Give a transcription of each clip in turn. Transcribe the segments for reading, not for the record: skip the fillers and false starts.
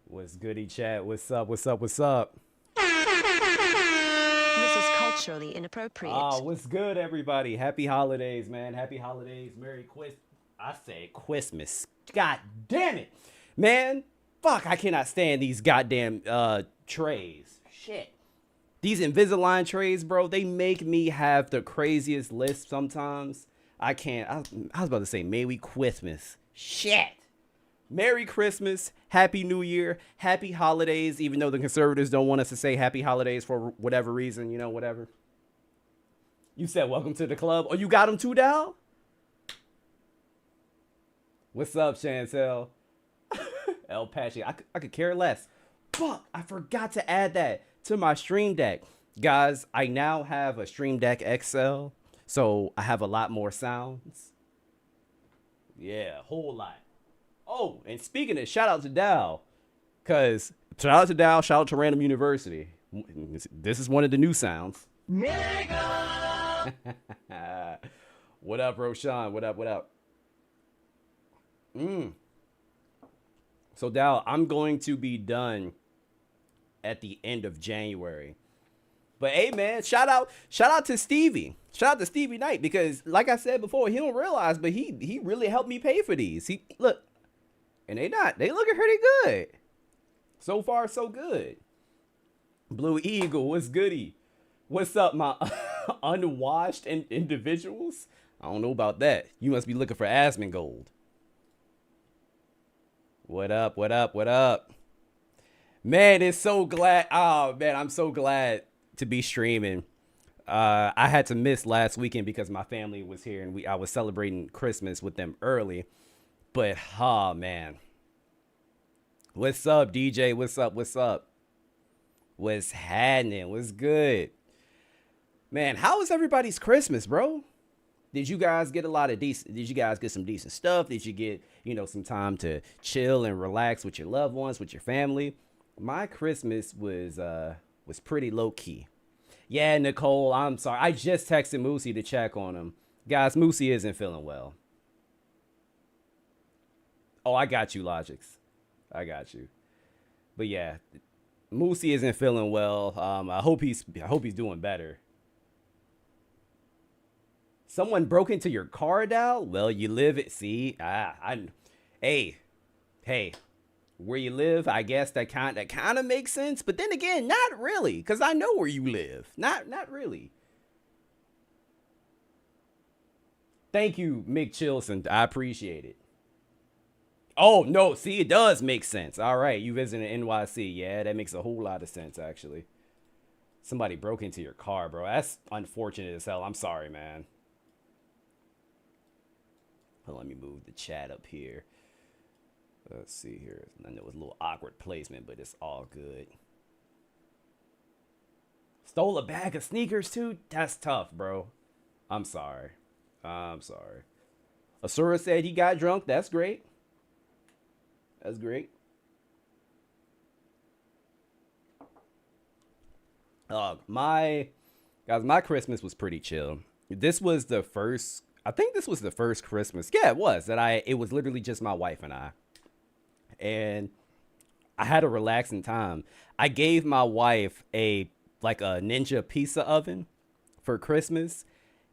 What's goody chat? What's up? What's up? What's up? This is culturally inappropriate. What's good, everybody? Happy holidays, man. Happy holidays. Merry Quist. I say Christmas. God damn it. Man, fuck, I cannot stand these goddamn trays. Shit. These Invisalign trays, bro, they make me have the craziest list sometimes. I can't. I was about to say Merry Christmas. Shit. Merry Christmas, Happy New Year, Happy Holidays, even though the conservatives don't want us to say Happy Holidays for whatever reason, whatever. You said welcome to the club. Oh, you got them too, Dal? What's up, Chantel? El Pachi. I could care less. Fuck, I forgot to add that to my Stream Deck. Guys, I now have a Stream Deck XL, so I have a lot more sounds. Yeah, a whole lot. Oh, and speaking of, shout out to Dow. Because shout out to Dow, shout out to Random University. This is one of the new sounds. Nigga! What up, Roshan? What up, what up? So, Dow, I'm going to be done at the end of January. But hey, man, shout out to Stevie. Shout out to Stevie Knight because, like I said before, he don't realize, but he really helped me pay for these. He look, and they looking pretty good. So far, so good. Blue Eagle, what's goody? What's up, my unwashed individuals? I don't know about that. You must be looking for Asmongold. What up, what up, what up? Man, it's so glad. Oh, man, I'm so glad to be streaming. I had to miss last weekend because my family was here and I was celebrating Christmas with them early. But, oh, man. What's up, DJ? What's up? What's up? What's happening? What's good? Man, how was everybody's Christmas, bro? Did you guys get a lot of decent? Did you guys get some decent stuff? Did you get, some time to chill and relax with your loved ones, with your family? My Christmas was pretty low key. Yeah, Nicole, I'm sorry. I just texted Moosey to check on him. Guys, Moosey isn't feeling well. Oh, I got you, Logix. I got you. But yeah, Moosey isn't feeling well. I hope he's doing better. Someone broke into your car, Dal? Well, you live it. See, hey, hey, where you live, I guess that kind of makes sense. But then again, not really, cause I know where you live. Not really. Thank you, Mick Chilson. I appreciate it. Oh no, see, it does make sense. All right, you visited NYC. Yeah, that makes a whole lot of sense actually. Somebody broke into your car, bro. That's unfortunate as hell. I'm sorry, man. Let me move the chat up here. Let's see here. I know it's a little awkward placement, but it's all good. Stole a bag of sneakers too? That's tough, bro. I'm sorry. I'm sorry. Asura said he got drunk. That's great. That's great. My guys, my Christmas was pretty chill. This was the first. I think this was the first Christmas. Yeah, it was that I. It was literally just my wife and I, and I had a relaxing time. I gave my wife a Ninja pizza oven for Christmas,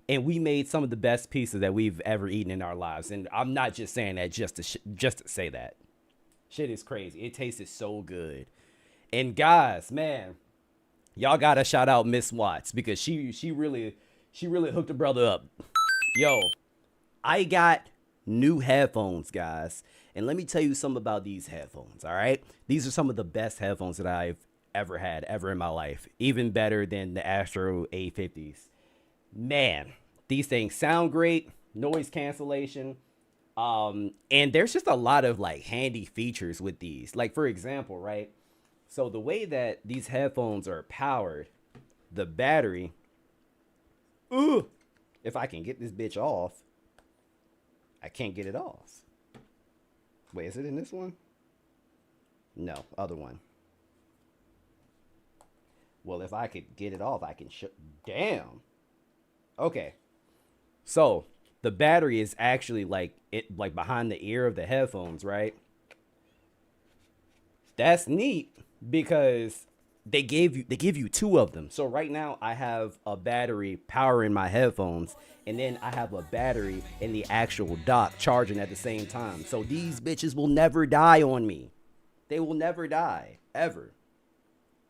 and we made some of the best pizzas that we've ever eaten in our lives. And I'm not just saying that just to say that. Shit is crazy. It tasted so good. And guys, man, y'all gotta shout out Miss Watts because she really hooked a brother up. Yo, I got new headphones, guys. And let me tell you something about these headphones, all right? These are some of the best headphones that I've ever had, ever in my life. Even better than the Astro A50s. Man, these things sound great. Noise cancellation. And there's just a lot of like handy features with these. Like, for example, right? So the way that these headphones are powered, the battery, ooh, if I can get this bitch off, I can't get it off. Wait, is it in this one? No, other one. Well, if I could get it off, I can damn. Okay. So, the battery is actually like behind the ear of the headphones, right? That's neat because they give you two of them. So right now I have a battery powering my headphones, and then I have a battery in the actual dock charging at the same time. So these bitches will never die on me. They will never die ever.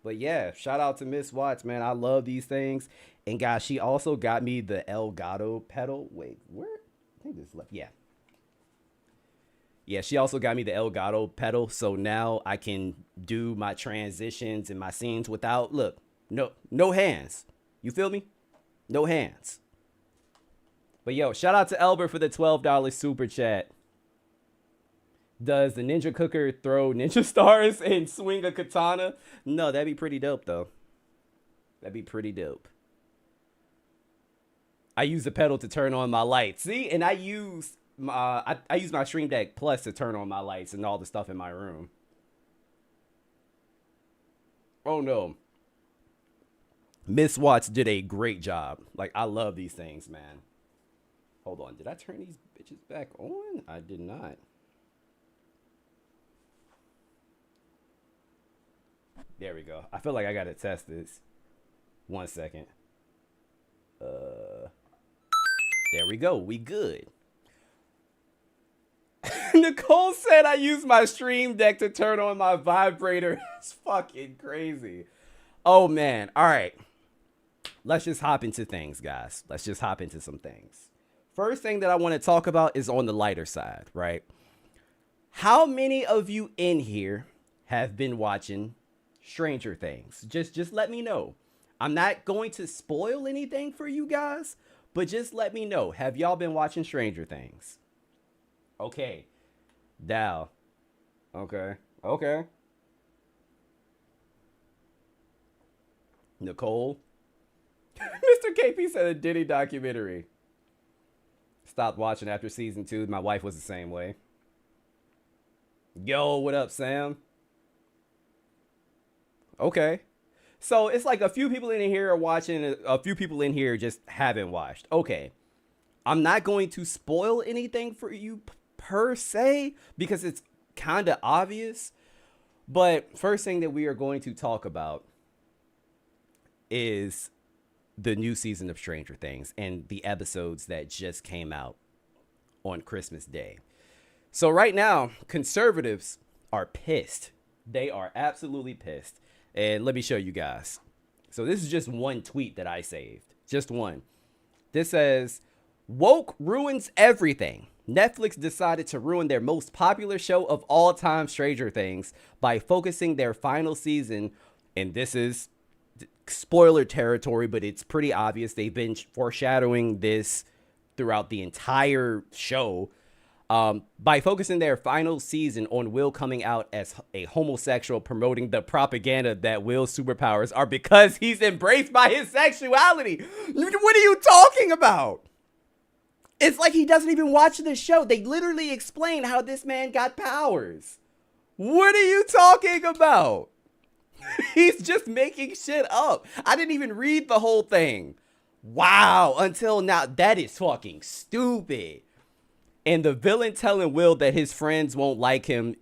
But yeah, shout out to Miss Watts, man. I love these things. And guys, she also got me the Elgato pedal. Wait, where? I think this left. Yeah. Yeah, she also got me the Elgato pedal. So now I can do my transitions and my scenes without, look, no hands. You feel me? No hands. But yo, shout out to Elber for the $12 super chat. Does the ninja cooker throw ninja stars and swing a katana? No, that'd be pretty dope, though. That'd be pretty dope. I use the pedal to turn on my lights. See? And I use my Stream Deck Plus to turn on my lights and all the stuff in my room. Oh, no. Miss Watts did a great job. Like, I love these things, man. Hold on. Did I turn these bitches back on? I did not. There we go. I feel like I gotta test this. 1 second. There we go. We good. Nicole said I use my Stream Deck to turn on my vibrator. It's fucking crazy. Oh, man. All right. Let's just hop into things, guys. Let's just hop into some things. First thing that I want to talk about is on the lighter side, right? How many of you in here have been watching Stranger Things? Just let me know. I'm not going to spoil anything for you guys, but just let me know. Have y'all been watching Stranger Things? Okay. Dow. Okay. Nicole. Mr. KP said a Diddy documentary. Stopped watching after season 2. My wife was the same way. Yo, what up, Sam? Okay. So it's like a few people in here are watching, a few people in here just haven't watched. Okay. I'm not going to spoil anything for you per se because it's kind of obvious. But first thing that we are going to talk about is the new season of Stranger Things and the episodes that just came out on Christmas Day. So right now, conservatives are pissed. They are absolutely pissed. And let me show you guys. So this is just one tweet that I saved. Just one. This says, woke ruins everything. Netflix decided to ruin their most popular show of all time, Stranger Things, by focusing their final season. And this is spoiler territory, but it's pretty obvious. They've been foreshadowing this throughout the entire show. By focusing their final season on Will coming out as a homosexual, promoting the propaganda that Will's superpowers are because he's embraced by his sexuality. What are you talking about? It's like he doesn't even watch the show. They literally explain how this man got powers. What are you talking about? He's just making shit up. I didn't even read the whole thing. Wow, until now. That is fucking stupid. And the villain telling Will that his friends won't like him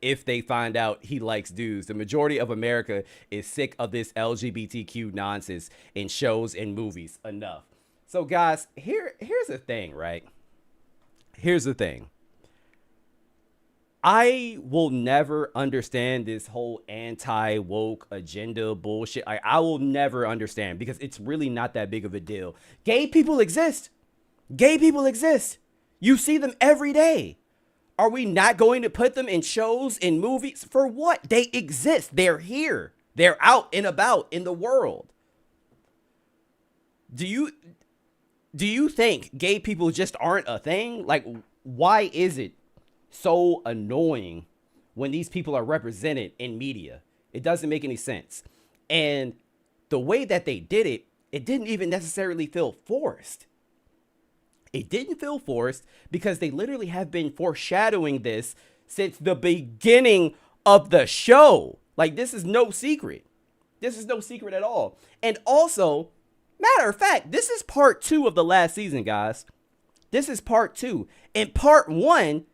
if they find out he likes dudes. The majority of America is sick of this LGBTQ nonsense in shows and movies. Enough. So guys, here's the thing, right? Here's the thing. I will never understand this whole anti-woke agenda bullshit. I will never understand because it's really not that big of a deal. Gay people exist. Gay people exist. You see them every day. Are we not going to put them in shows, in movies? For what? They exist. They're here. They're out and about in the world. Do you think gay people just aren't a thing? Like, why is it so annoying when these people are represented in media? It doesn't make any sense. And the way that they did it, it didn't even necessarily feel forced. It didn't feel forced because they literally have been foreshadowing this since the beginning of the show. Like, this is no secret. This is no secret at all. And also, matter of fact, this is part 2 of the last season, guys. This is part 2. In part 1,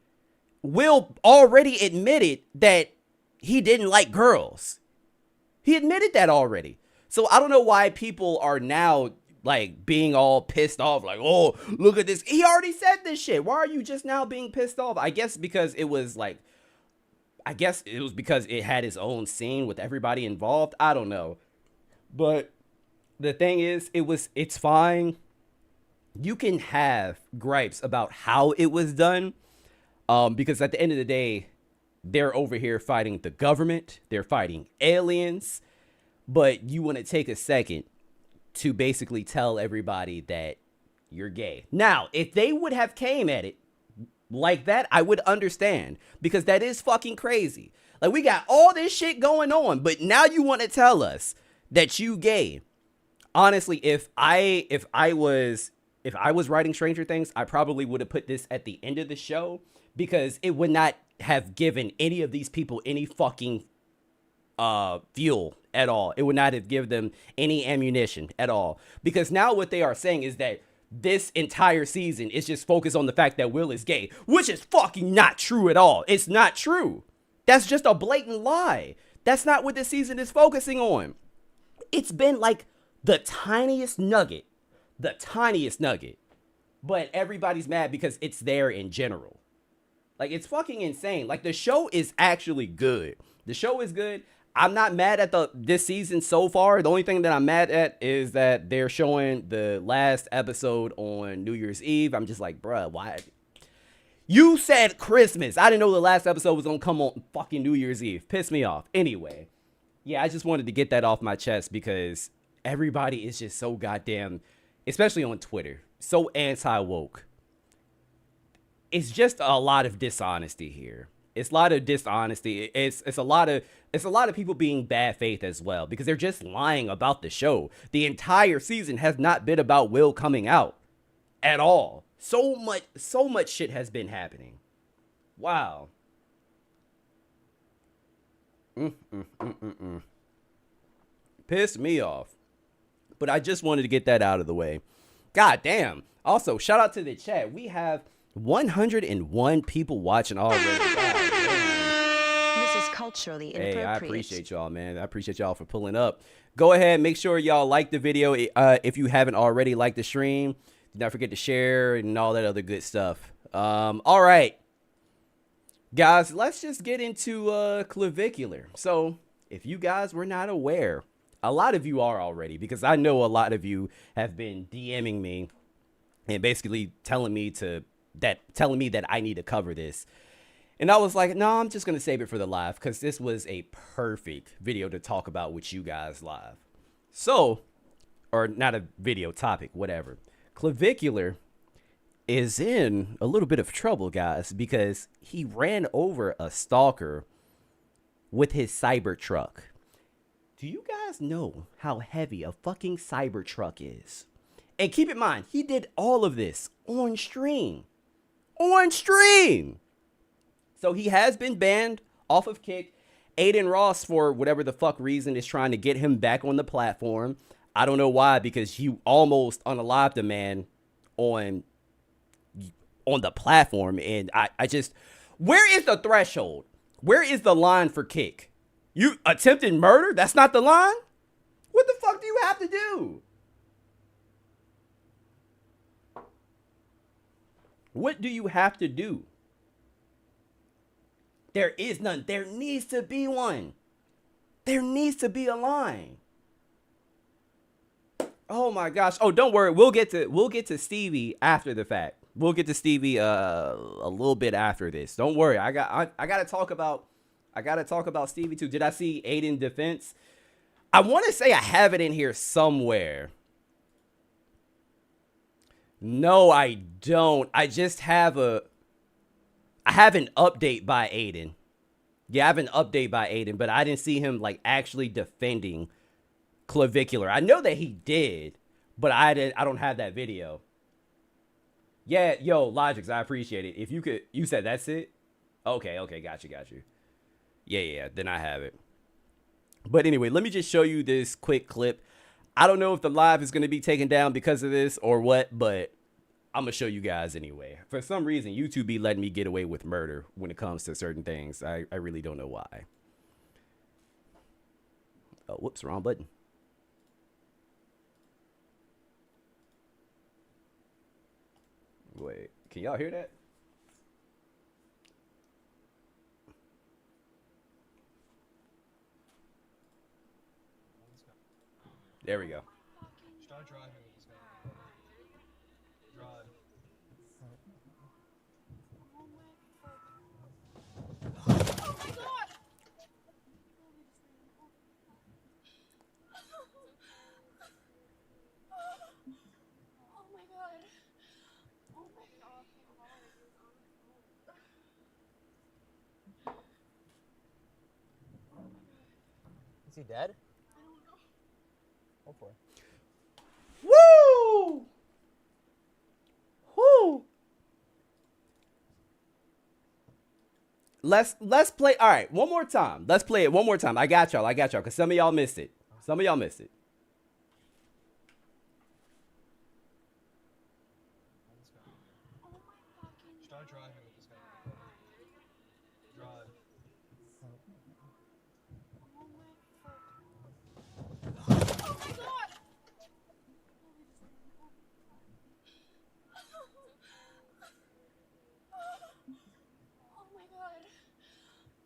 Will already admitted that he didn't like girls. He admitted that already. So I don't know why people are now like being all pissed off, like, oh, look at this. He already said this shit. Why are you just now being pissed off? I guess because it was because it had its own scene with everybody involved. I don't know. But the thing is, it's fine. You can have gripes about how it was done. Because at the end of the day, they're over here fighting the government. They're fighting aliens. But you want to take a second to basically tell everybody that you're gay. Now, if they would have came at it like that, I would understand. Because that is fucking crazy. Like, we got all this shit going on, but now you want to tell us that you gay. Honestly, if I was writing Stranger Things, I probably would have put this at the end of the show, because it would not have given any of these people any fucking fuel at all. It would not have given them any ammunition at all. Because now what they are saying is that this entire season is just focused on the fact that Will is gay, which is fucking not true at all. It's not true. That's just a blatant lie. That's not what this season is focusing on. It's been like the tiniest nugget. But everybody's mad because it's there in general. Like, it's fucking insane. Like, the show is actually good. The show is good. I'm not mad at this season so far. The only thing that I'm mad at is that they're showing the last episode on New Year's Eve. I'm just like, bruh, why? You said Christmas. I didn't know the last episode was gonna come on fucking New Year's Eve. Pissed me off. Anyway, yeah, I just wanted to get that off my chest because everybody is just so goddamn, especially on Twitter, so anti-woke. It's just a lot of dishonesty here. It's a lot of dishonesty. It's a lot of people being bad faith as well, because they're just lying about the show. The entire season has not been about Will coming out at all. So much shit has been happening. Wow. Pissed me off. But I just wanted to get that out of the way. God damn. Also, shout out to the chat. We have 101 people watching already. This is culturally inappropriate. Hey, I appreciate y'all, man. I appreciate y'all for pulling up. Go ahead, make sure y'all like the video. If you haven't already, like the stream. Do not forget to share and all that other good stuff. All right, guys, let's just get into Clavicular. So, if you guys were not aware, a lot of you are already, because I know a lot of you have been DMing me and basically telling me that I need to cover this. And I was like, no, I'm just going to save it for the live, because this was a perfect video to talk about with you guys live. So, or not a video topic, whatever. Clavicular is in a little bit of trouble, guys, because he ran over a stalker with his Cybertruck. Do you guys know how heavy a fucking Cybertruck is? And keep in mind, he did all of this on stream. On stream! So he has been banned off of Kick. Aiden Ross, for whatever the fuck reason, is trying to get him back on the platform. I don't know why, because you almost unalived a man on the platform. And I just, where is the threshold? Where is the line for Kick? You attempted murder? That's not the line? What the fuck do you have to do? What do you have to do? There is none. There needs to be one. There needs to be a line. Oh my gosh. Oh, don't worry. We'll get to Stevie after the fact. We'll get to Stevie a little bit after this. Don't worry. I gotta talk about Stevie too. Did I see Aiden defense? I want to say I have it in here somewhere. No, I don't. I just have an update by Aiden. Yeah, I have an update by Aiden, but I didn't see him like actually defending Clavicular. I know that he did, but I don't have that video. Yeah, yo, Logix, I appreciate it. If you said that's it? Okay, got you. Yeah, then I have it. But anyway, let me just show you this quick clip. I don't know if the live is going to be taken down because of this or what, but I'm going to show you guys anyway. For some reason, YouTube be letting me get away with murder when it comes to certain things. I really don't know why. Oh, whoops, wrong button. Wait, can y'all hear that? There we go. Start driving with this guy. Drive. Oh my god! Oh my god. Oh my god. Is he dead? I don't know. Hopefully. Woo! Woo! Let's play. All right, one more time. Let's play it one more time. I got y'all. Because some of y'all missed it. Oh my god. Start driving with this guy. Drive. Oh my god!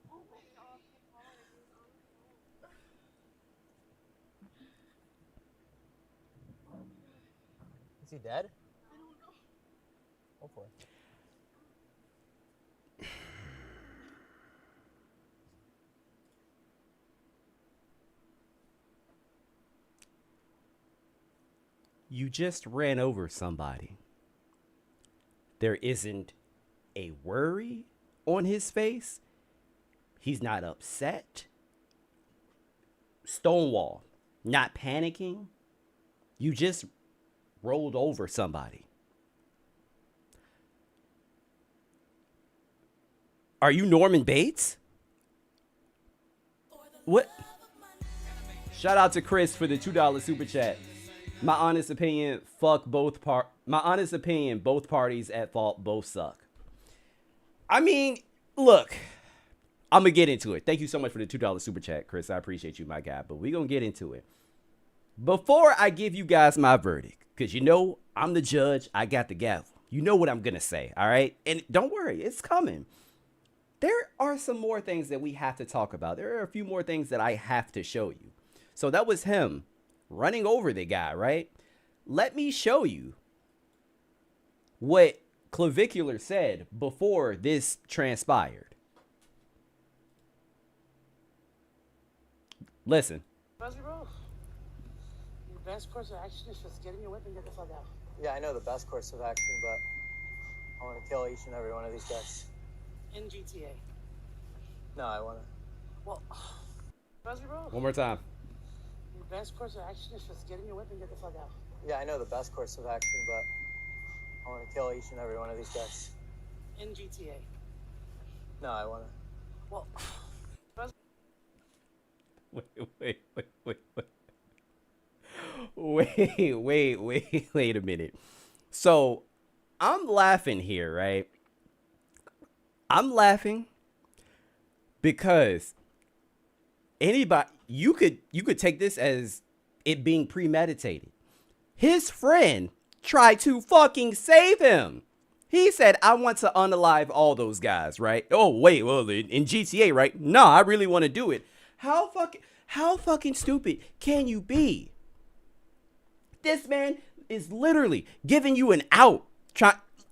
Oh my god. Oh my god. Is he dead? I don't know. Hopefully. You just ran over somebody. There isn't a worry on his face. He's not upset. Stonewall, not panicking. You just rolled over somebody. Are you Norman Bates? What? Shout out to Chris for the $2 super chat. My honest opinion, both parties at fault, both suck. I mean, look, I'm gonna get into it. Thank you so much for the $2 super chat, Chris. I appreciate you, my guy. But we're gonna get into it. Before I give you guys my verdict, because you know I'm the judge, I got the gavel. You know what I'm gonna say, all right? And don't worry, it's coming. There are some more things that we have to talk about. There are a few more things that I have to show you. So that was him running over the guy, right? Let me show you what Clavicular said before this transpired. Listen. Buzzy bro, your best course of action is just get in your whip and get the fuck out. Yeah, I know the best course of action, but I want to kill each and every one of these guys. In GTA. No, I want to. Well, Buzzy bro, One more time. your best course of action is just get in your whip and get the fuck out. Yeah, I know the best course of action, but I want to kill each and every one of these guys. In GTA. No, I want to. Well, Buzzy. Wait a minute. So I'm laughing here, right? I'm laughing because anybody, you could take this as it being premeditated. His friend tried to fucking save him. He said, I want to unalive all those guys, right? Oh, wait, well, in GTA, right? No, I really want to do it. How fucking stupid can you be? This man is literally giving you an out.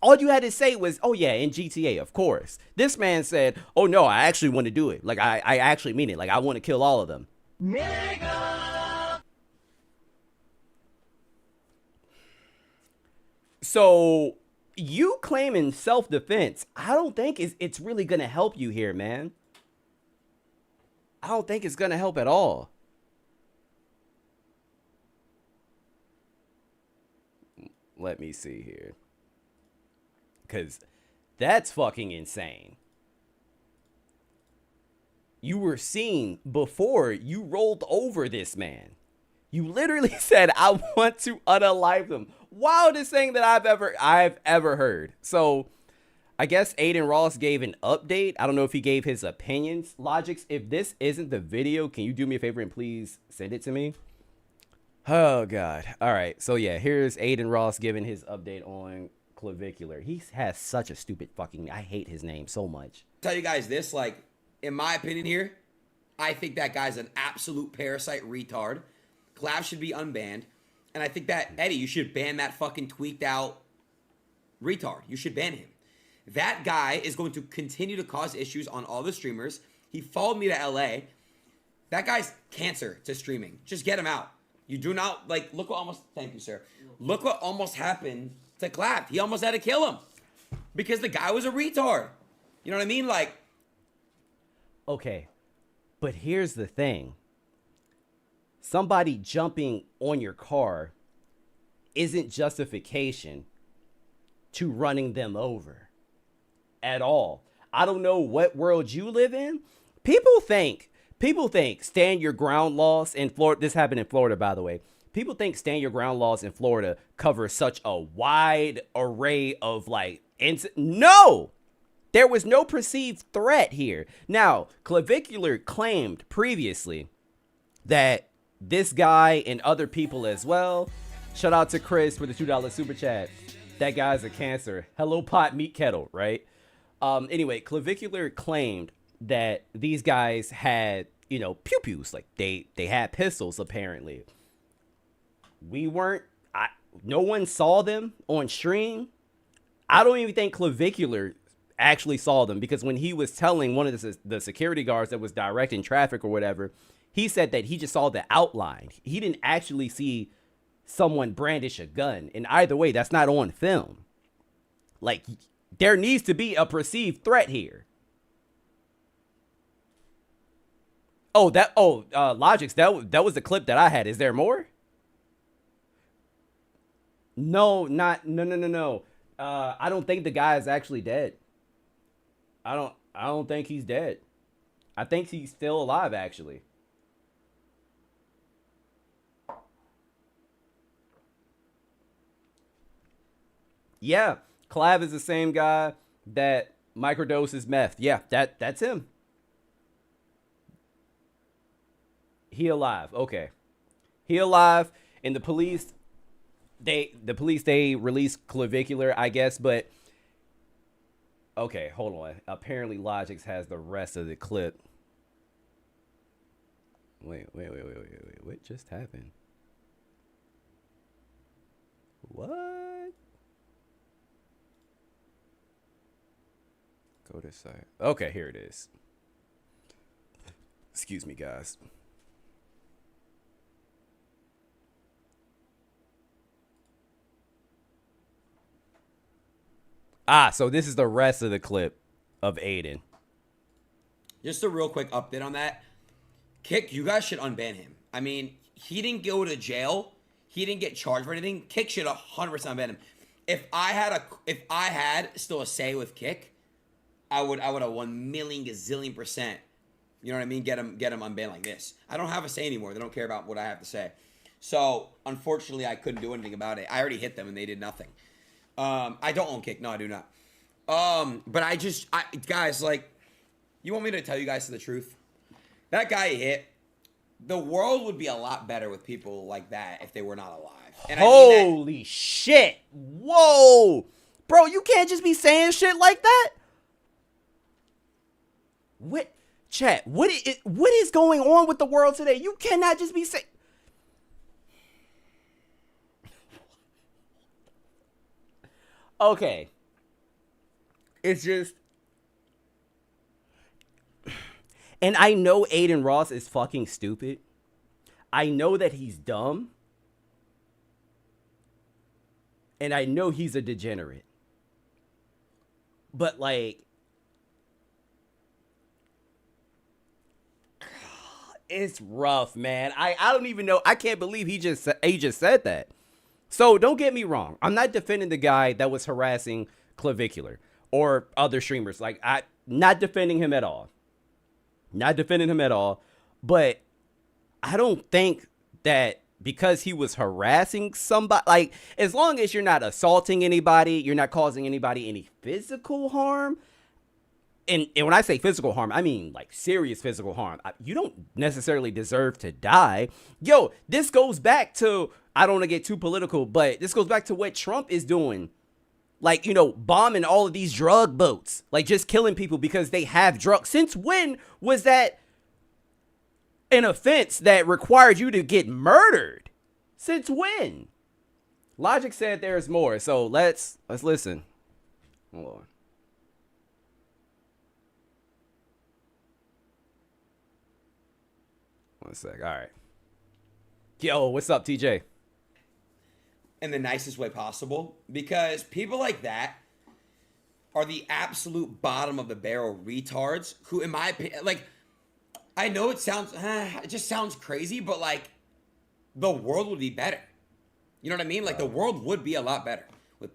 All you had to say was, oh yeah, in GTA, of course. This man said, oh no, I actually want to do it. Like, I actually mean it. Like, I want to kill all of them. Nigga! So, you claiming self-defense, I don't think it's really going to help you here, man. I don't think it's going to help at all. Let me see here. Because that's fucking insane. You were seen before you rolled over this man. You literally said, I want to unalive them. Wildest thing that I've ever heard. So I guess Aiden Ross gave an update. I don't know if he gave his opinions. Logics, if this isn't the video, can you do me a favor and please send it to me? Oh, God. All right. So, yeah, here's Aiden Ross giving his update on Clavicular. He has such a stupid fucking... I hate his name so much. Tell you guys this, like, in my opinion here, I think that guy's an absolute parasite retard. Clav should be unbanned. And I think that, Eddie, you should ban that fucking tweaked out retard. You should ban him. That guy is going to continue to cause issues on all the streamers. He followed me to LA. That guy's cancer to streaming. Just get him out. You do not, like, look what almost, thank you, sir. Look what almost happened to Clav. He almost had to kill him because the guy was a retard. You know what I mean? Like, okay, but here's the thing. Somebody jumping on your car isn't justification to running them over at all. I don't know what world you live in. People think stand your ground laws in Florida. This happened in Florida, by the way. People think stand your ground laws in Florida cover such a wide array of like, no, there was no perceived threat here. Now, Clavicular claimed previously that this guy and other people as well. Shout out to Chris for the $2 super chat. That guy's a cancer. Hello pot meat kettle, right? Anyway, Clavicular claimed that these guys had, you know, pew-pews. Like they had pistols apparently. We weren't, no one saw them on stream. I don't even think Clavicular actually saw them because when he was telling one of the security guards that was directing traffic or whatever, he said that he just saw the outline. He didn't actually see someone brandish a gun. And either way, that's not on film. Like, there needs to be a perceived threat here. Logics, that was the clip that I had. Is there more? No. I don't think the guy is actually dead. I don't think he's dead. I think he's still alive, actually. Yeah, Clav is the same guy that microdoses meth. Yeah, that's him. He alive. Okay. He alive, and the police released Clavicular, I guess, but okay, hold on. Apparently Logix has the rest of the clip. Wait. What just happened? What? Go to site. Okay, here it is. Excuse me, guys. So this is the rest of the clip of Aiden. just a real quick update on that. Kick, you guys should unban him. I mean, he didn't go to jail. He didn't get charged for anything. Kick should 100% unban him. If I had still a say with Kick, I would have 1 million gazillion %. You know what I mean? Get him unbanned like this. I don't have a say anymore. They don't care about what I have to say. So unfortunately, I couldn't do anything about it. I already hit them and they did nothing. I don't own Kick. No, I do not. But guys, like, you want me to tell you guys the truth? That guy hit. The world would be a lot better with people like that if they were not alive. And holy shit. Whoa. Bro, you can't just be saying shit like that. What? Chat, what is going on with the world today? You cannot just be saying... Okay. It's just... And I know Aiden Ross is fucking stupid. I know that he's dumb. And I know he's a degenerate. But like... It's rough, man. I don't even know. I can't believe he just said that. So don't get me wrong. I'm not defending the guy that was harassing Clavicular or other streamers. Like, I'm not defending him at all. Not defending him at all. But I don't think that because he was harassing somebody, like, as long as you're not assaulting anybody, you're not causing anybody any physical harm. And when I say physical harm, I mean like serious physical harm. You don't necessarily deserve to die. Yo, this goes back to, I don't want to get too political, but this goes back to what Trump is doing. Like, you know, bombing all of these drug boats, like just killing people because they have drugs. Since when was that an offense that required you to get murdered? Since when? Logic said there's more. So let's listen. Hold on. One sec. All right. Yo, what's up, TJ? In the nicest way possible, because people like that are the absolute bottom of the barrel retards who, in my opinion, like, I know it just sounds crazy, but like the world would be better. You know what I mean? Like the world would be a lot better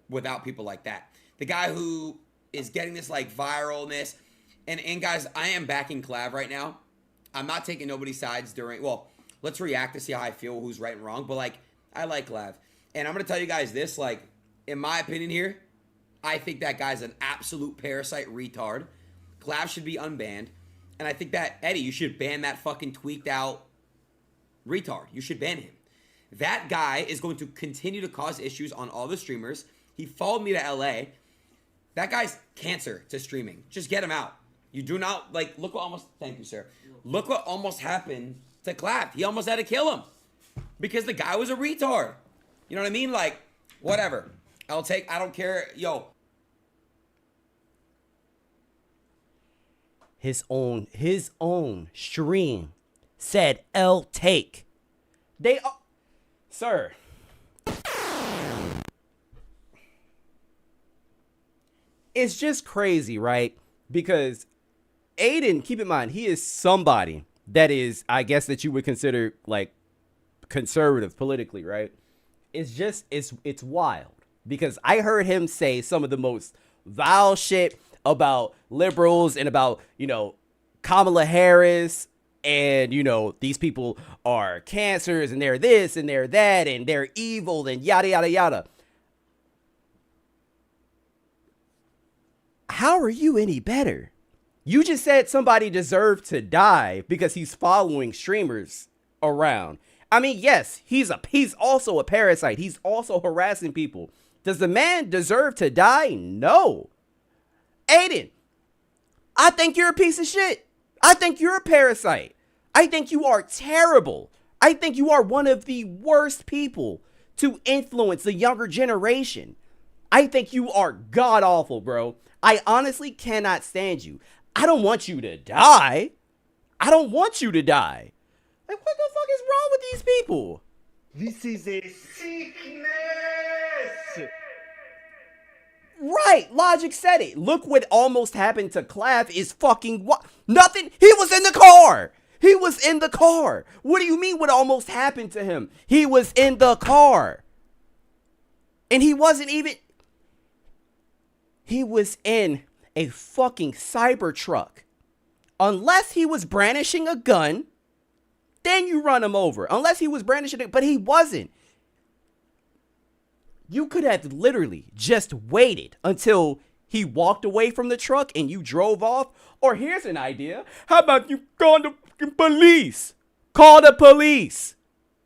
without people like that. The guy who is getting this like viralness, and guys, I am backing Clav right now. I'm not taking nobody's sides let's react to see how I feel, who's right and wrong, but like, I like Clav. And I'm going to tell you guys this, like, in my opinion here, I think that guy's an absolute parasite retard. Clav should be unbanned. And I think that, Eddie, you should ban that fucking tweaked out retard. You should ban him. That guy is going to continue to cause issues on all the streamers. He followed me to LA. That guy's cancer to streaming. Just get him out. You do not, like, thank you, sir. Look what almost happened to Clav. He almost had to kill him because the guy was a retard. You know what I mean? Like, whatever. I don't care. Yo. His own stream said L take. Sir. It's just crazy, right? Because Aiden, keep in mind, he is somebody that is, I guess, that you would consider like conservative politically, right? It's wild because I heard him say some of the most vile shit about liberals and about, you know, Kamala Harris, and, you know, these people are cancers and they're this and they're that and they're evil and yada, yada, yada. How are you any better? You just said somebody deserved to die because he's following streamers around. I mean, yes, he's also a parasite. He's also harassing people. Does the man deserve to die? No. Aiden, I think you're a piece of shit. I think you're a parasite. I think you are terrible. I think you are one of the worst people to influence the younger generation. I think you are god awful, bro. I honestly cannot stand you. I don't want you to die. I don't want you to die. Like, what the fuck is wrong with these people? This is a sickness. Right, Logic said it. Look what almost happened to Clav is fucking what? Nothing. He was in the car. He was in the car. What do you mean what almost happened to him? He was in the car. And he wasn't even... He was in a fucking Cybertruck. Unless he was brandishing a gun, then you run him over. Unless he was brandishing it, but he wasn't. You could have literally just waited until he walked away from the truck and you drove off. Or here's an idea. How about you call the police? Call the police.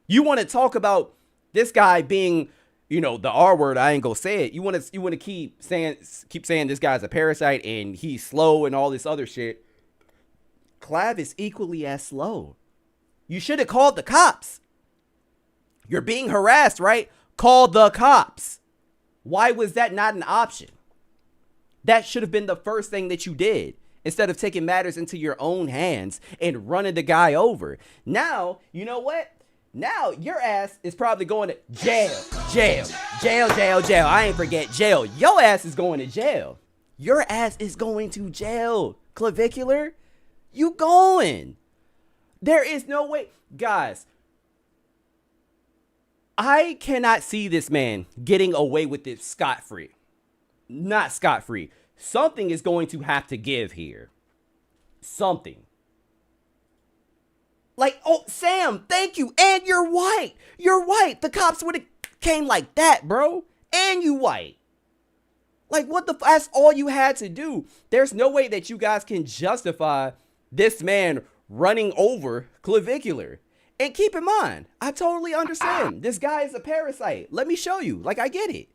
You want to talk about this guy being, you know, the R word. I ain't gonna say it. You want to keep saying this guy's a parasite and he's slow and all this other shit. Clav is equally as slow. You should have called the cops. You're being harassed, right? Call the cops. Why was that not an option? That should have been the first thing that you did instead of taking matters into your own hands and running the guy over. Now, you know what? Now your ass is probably going to jail. I ain't forget jail. Your ass is going to jail. Your ass is going to jail. Clavicular, you going. There is no way. Guys, I cannot see this man getting away with it scot-free. Not scot-free. Something is going to have to give here. Something. Like, oh, Sam, thank you. And you're white. You're white. The cops would have came like that, bro. And you white. Like, what the that's all you had to do. There's no way that you guys can justify this man running over Clavicular. And keep in mind, I totally understand. This guy is a parasite. Let me show you. Like, I get it.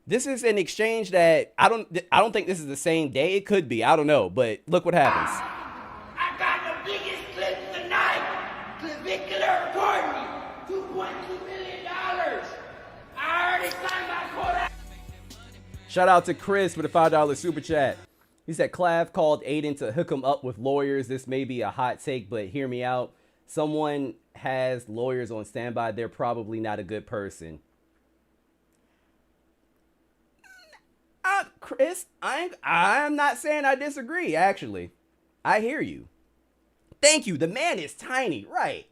This is an exchange that I don't think this is the same day. It could be. I don't know. But look what happens. I got the biggest clip tonight. Clavicular pardon me. $2.2 million. I already signed my quota. Shout out to Chris for the $5 super chat. He said Clav called Aiden to hook him up with lawyers. This may be a hot take, but hear me out. Someone has lawyers on standby. They're probably not a good person. Chris, I'm not saying I disagree, actually. I hear you. Thank you. The man is tiny, right?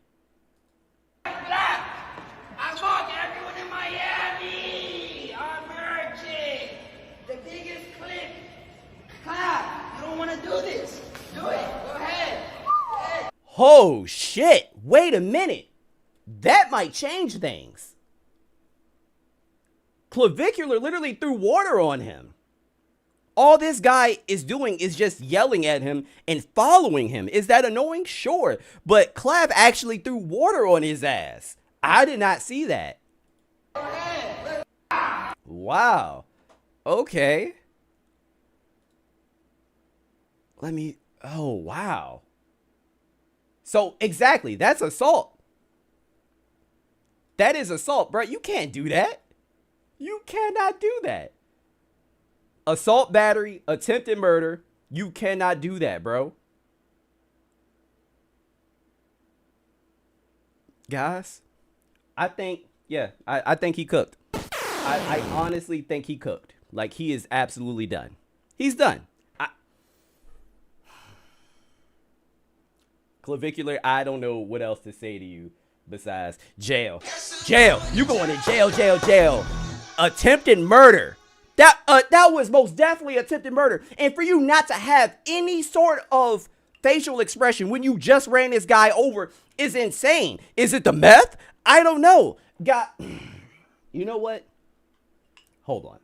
I bought everyone in Miami. I'm merging. The biggest clip. Clap. You don't want to do this. Do it. Go ahead. Oh, shit. Wait a minute. That might change things. Clavicular literally threw water on him. All this guy is doing is just yelling at him and following him. Is that annoying? Sure. But Clav actually threw water on his ass. I did not see that. Wow. Okay. Oh, wow. So, exactly. That's assault. That is assault, bro. You can't do that. You cannot do that. Assault, battery, attempted murder. You cannot do that, bro. Guys, I think he cooked. I honestly think he cooked. Like, he is absolutely done. He's done. Clavicular, I don't know what else to say to you besides jail. Jail. You going to jail, jail, jail. Attempted murder. That was most definitely attempted murder. And for you not to have any sort of facial expression when you just ran this guy over is insane. Is it the meth? I don't know. You know what? Hold on.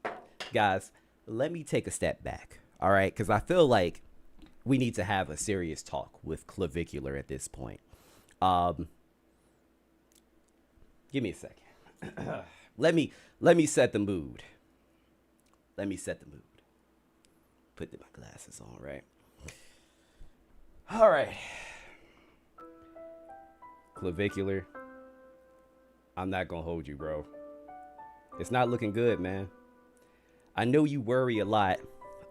Guys, let me take a step back. All right? Because I feel like we need to have a serious talk with Clavicular at this point. Give me a second. Let me set the mood. Let me set the mood. Put my glasses on, right? All right. Clavicular, I'm not gonna hold you, bro. It's not looking good, man. I know you worry a lot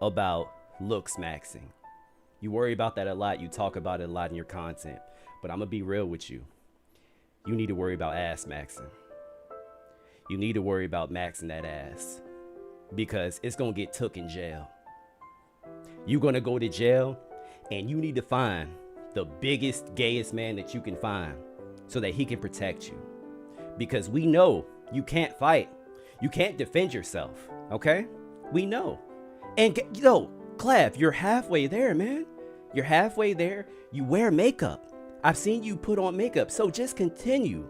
about looks maxing. You worry about that a lot. You talk about it a lot in your content. But I'm gonna be real with you. You need to worry about ass maxing. You need to worry about maxing that ass. Because it's gonna get took in jail. You're gonna go to jail and you need to find the biggest, gayest man that you can find so that he can protect you. Because we know you can't fight. You can't defend yourself, okay? We know. And Clav, you're halfway there, man. You're halfway there. You wear makeup. I've seen you put on makeup. So just continue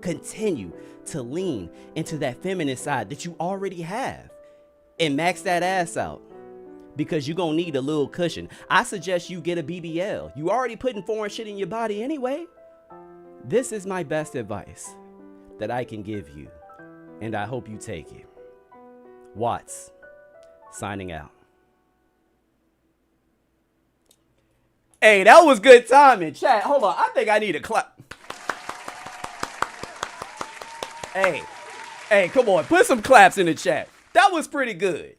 to lean into that feminine side that you already have and max that ass out because you're going to need a little cushion. I suggest you get a BBL. You already putting foreign shit in your body anyway. This is my best advice that I can give you, and I hope you take it. Watts, signing out. Hey, that was good timing, chat. Hold on. I think I need a clap. Hey, come on. Put some claps in the chat. That was pretty good.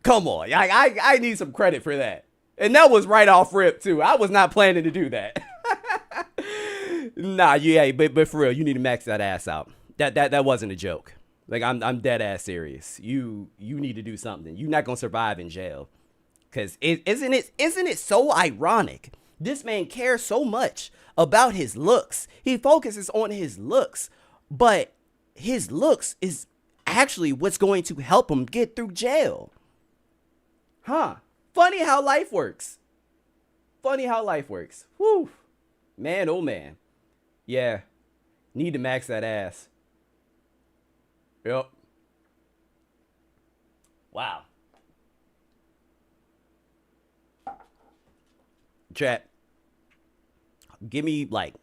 Come on. I need some credit for that. And that was right off rip, too. I was not planning to do that. Nah, yeah, but for real, you need to max that ass out. That wasn't a joke. Like, I'm dead ass serious. You need to do something. You're not going to survive in jail. Because isn't it so ironic? This man cares so much about his looks. He focuses on his looks. But his looks is actually what's going to help him get through jail. Huh. Funny how life works. funny how life works. Whew. Man, oh man. Yeah. Need to max that ass. Yep. Wow. Chat. Give me like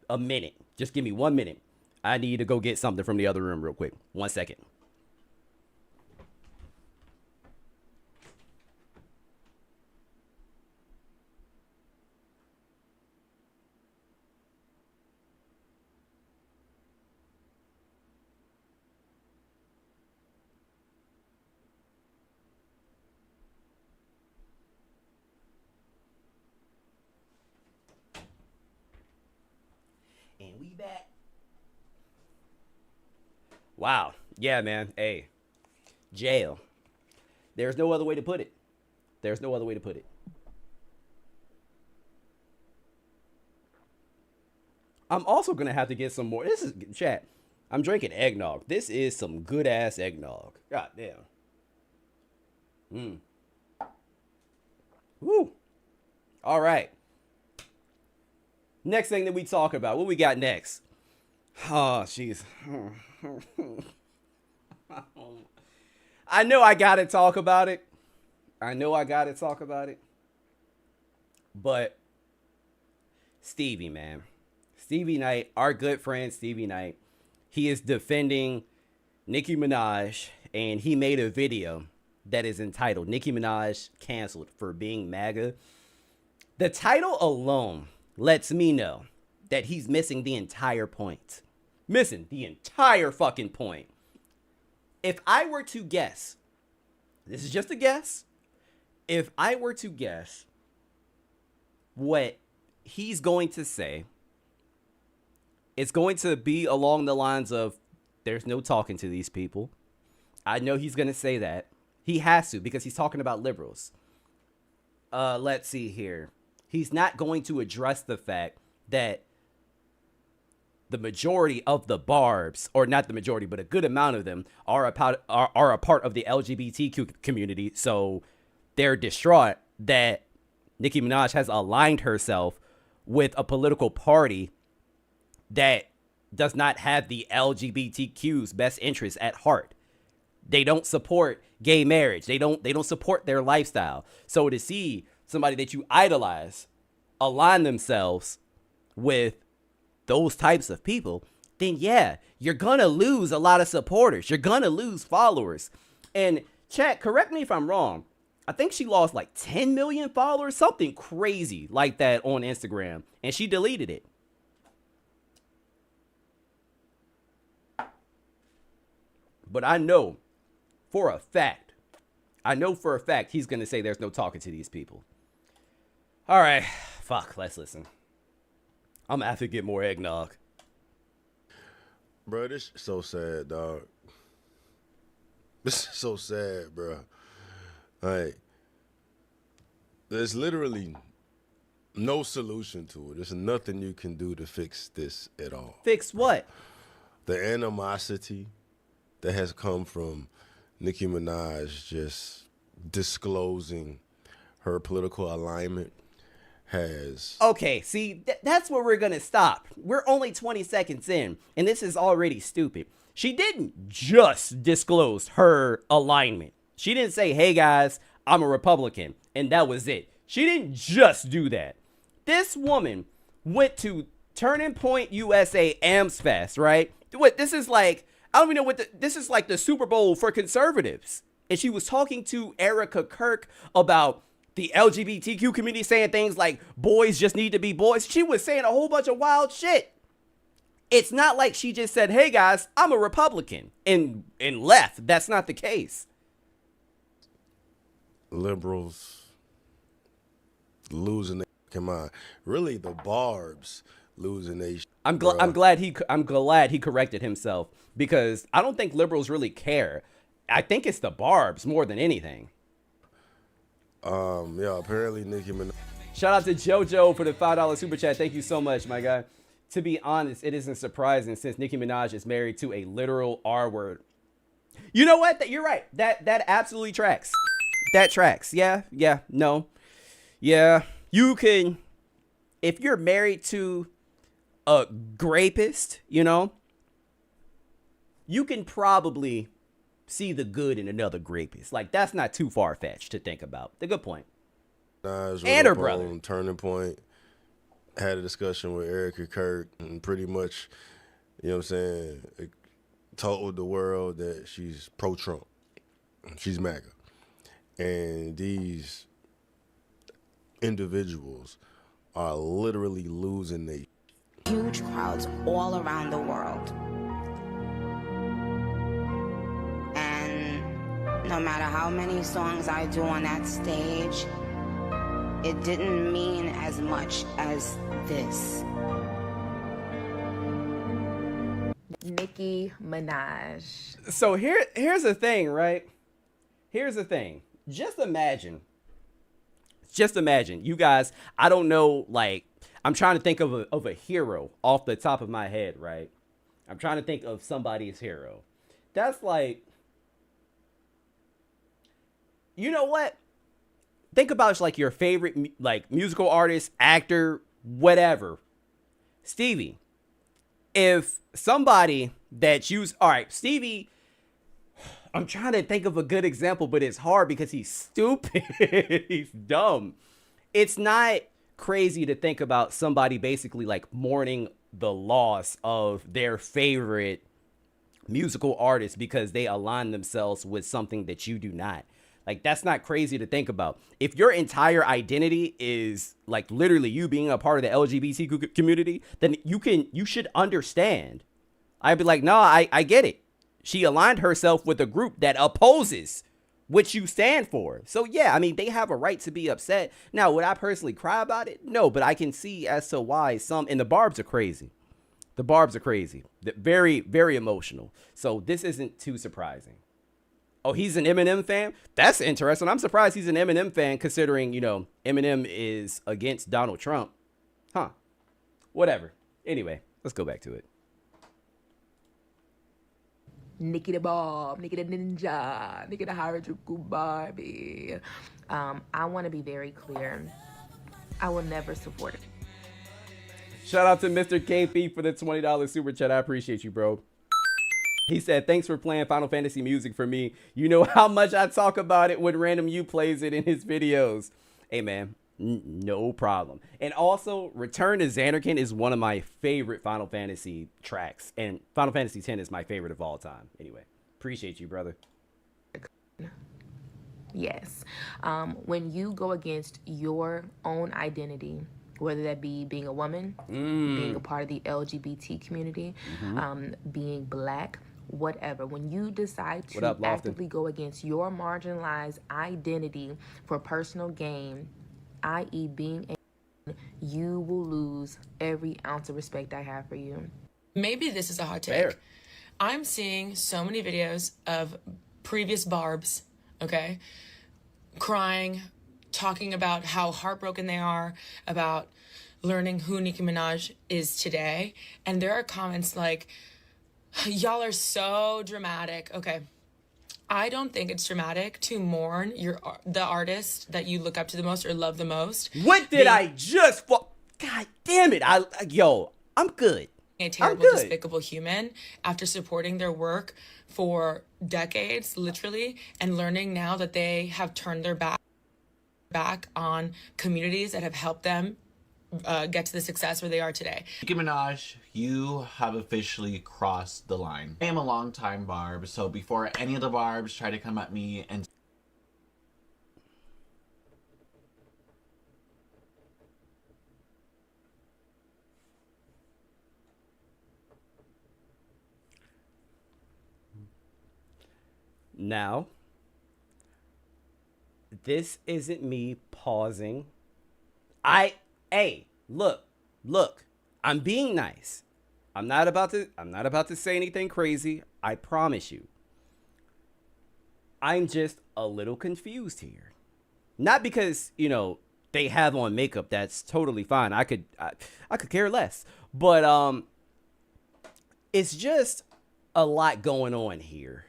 a minute. Just give me 1 minute. I need to go get something from the other room real quick. 1 second. And we back. Wow. Yeah, man. Hey. Jail. There's no other way to put it. There's no other way to put it. I'm also going to have to get some more. This is, chat, I'm drinking eggnog. This is some good ass eggnog. God damn. Woo. All right. Next thing that we talk about. What we got next? Oh, jeez. I know I got to talk about it. But Stevie, man. Stevie Knight, our good friend Stevie Knight, he is defending Nicki Minaj, and he made a video that is entitled Nicki Minaj Canceled for Being MAGA. The title alone lets me know that he's missing the entire point. Missing the entire fucking point. If I were to guess, this is just a guess. If I were to guess what he's going to say, it's going to be along the lines of, there's no talking to these people. I know he's going to say that. He has to, because he's talking about liberals. Let's see here. He's not going to address the fact that the majority of the barbs, or not the majority, but a good amount of them are a part of the LGBTQ community. So they're distraught that Nicki Minaj has aligned herself with a political party that does not have the LGBTQ's best interests at heart. They don't support gay marriage. They don't support their lifestyle. So to see somebody that you idolize align themselves with those types of people, then yeah, you're gonna lose a lot of supporters. You're gonna lose followers. And chat, correct me if I'm wrong, I think she lost like 10 million followers, something crazy like that on Instagram, and she deleted it. But I know for a fact he's gonna say there's no talking to these people. All right, fuck, let's listen. I'm gonna have to get more eggnog. Bro, this is so sad, dog. This is so sad, bro. Like, there's literally no solution to it. There's nothing you can do to fix this at all. Fix what? The animosity that has come from Nicki Minaj just disclosing her political alignment has... Okay, see, that's where we're gonna stop. We're only 20 seconds in, and this is already stupid. She didn't just disclose her alignment. She didn't say, hey guys, I'm a Republican, and that was it. She didn't just do that. This woman went to Turning Point USA AmsFest, right? What, this is like, I don't even know what this is like the Super Bowl for conservatives. And she was talking to Erica Kirk about the LGBTQ community, saying things like boys just need to be boys. She was saying a whole bunch of wild shit. It's not like she just said, hey guys, I'm a Republican and left. That's not the case. Liberals losing their mind. Really, the barbs losing their... I'm glad he corrected himself, because I don't think liberals really care. I think it's the barbs more than anything. Yeah, apparently Nicki Minaj. Shout out to JoJo for the $5 super chat. Thank you so much, my guy. To be honest, it isn't surprising since Nicki Minaj is married to a literal R word. You know what? You're right. That absolutely tracks. That tracks. Yeah. No. Yeah. you can, if you're married to a grapist, you know, you can probably see the good in another grapist. Like, that's not too far-fetched to think about. The good point. And her brother. Turning Point. Had a discussion with Erica Kirk and pretty much, you know what I'm saying, told the world that she's pro-Trump. She's MAGA. And these individuals are literally losing their huge crowds all around the world. And no matter how many songs I do on that stage, it didn't mean as much as this. Nicki Minaj. So here's the thing, right? Here's the thing. Just imagine, you guys, I don't know, like, I'm trying to think of a hero off the top of my head, right? I'm trying to think of somebody's hero. That's like, you know what? Think about like your favorite like musical artist, actor, whatever. Stevie. If somebody that all right, Stevie, I'm trying to think of a good example, but it's hard because he's stupid. He's dumb. It's not crazy to think about somebody basically like mourning the loss of their favorite musical artist because they align themselves with something that you do not. Like, that's not crazy to think about. If your entire identity is like literally you being a part of the LGBT community, then you should understand. I'd be like, no, I get it. She aligned herself with a group that opposes what you stand for. So yeah, I mean, they have a right to be upset. Now, would I personally cry about it? No, but I can see as to why and the Barbs are crazy. The Barbs are crazy. They're very, very emotional. So this isn't too surprising. Oh, he's an Eminem fan? That's interesting. I'm surprised he's an Eminem fan considering, you know, Eminem is against Donald Trump. Huh. Whatever. Anyway, let's go back to it. Nicki the Bob, Nicki the Ninja, Nicki the Harajuku Barbie. I want to be very clear. I will never support it. Shout out to Mr. KP for the $20 super chat. I appreciate you, bro. He said, thanks for playing Final Fantasy music for me. You know how much I talk about it when Random You plays it in his videos. Hey, man, no problem. And also, Return to Xanarkin is one of my favorite Final Fantasy tracks. And Final Fantasy X is my favorite of all time. Anyway, appreciate you, brother. Yes. When you go against your own identity, whether that be being a woman, being a part of the LGBT community, being black, whatever. When you decide to actively go against your marginalized identity for personal gain, i.e. being a, you will lose every ounce of respect I have for you. Maybe this is a hot take. Fair. I'm seeing so many videos of previous Barbs, okay, crying, talking about how heartbroken they are about learning who Nicki Minaj is today. And there are comments like, y'all are so dramatic. Okay, I don't think it's dramatic to mourn the artist that you look up to the most or love the most. What did I just... God damn it. I'm good. A terrible, despicable human after supporting their work for decades, literally, and learning now that they have turned their back on communities that have helped them get to the success where they are today. Nicki Minaj, you have officially crossed the line. I am a longtime Barb, so before any of the Barbs try to come at me and now, this isn't me pausing. Hey, look, I'm being nice. I'm not about to say anything crazy. I promise you. I'm just a little confused here. Not because, you know, they have on makeup. That's totally fine. I could care less. But it's just a lot going on here.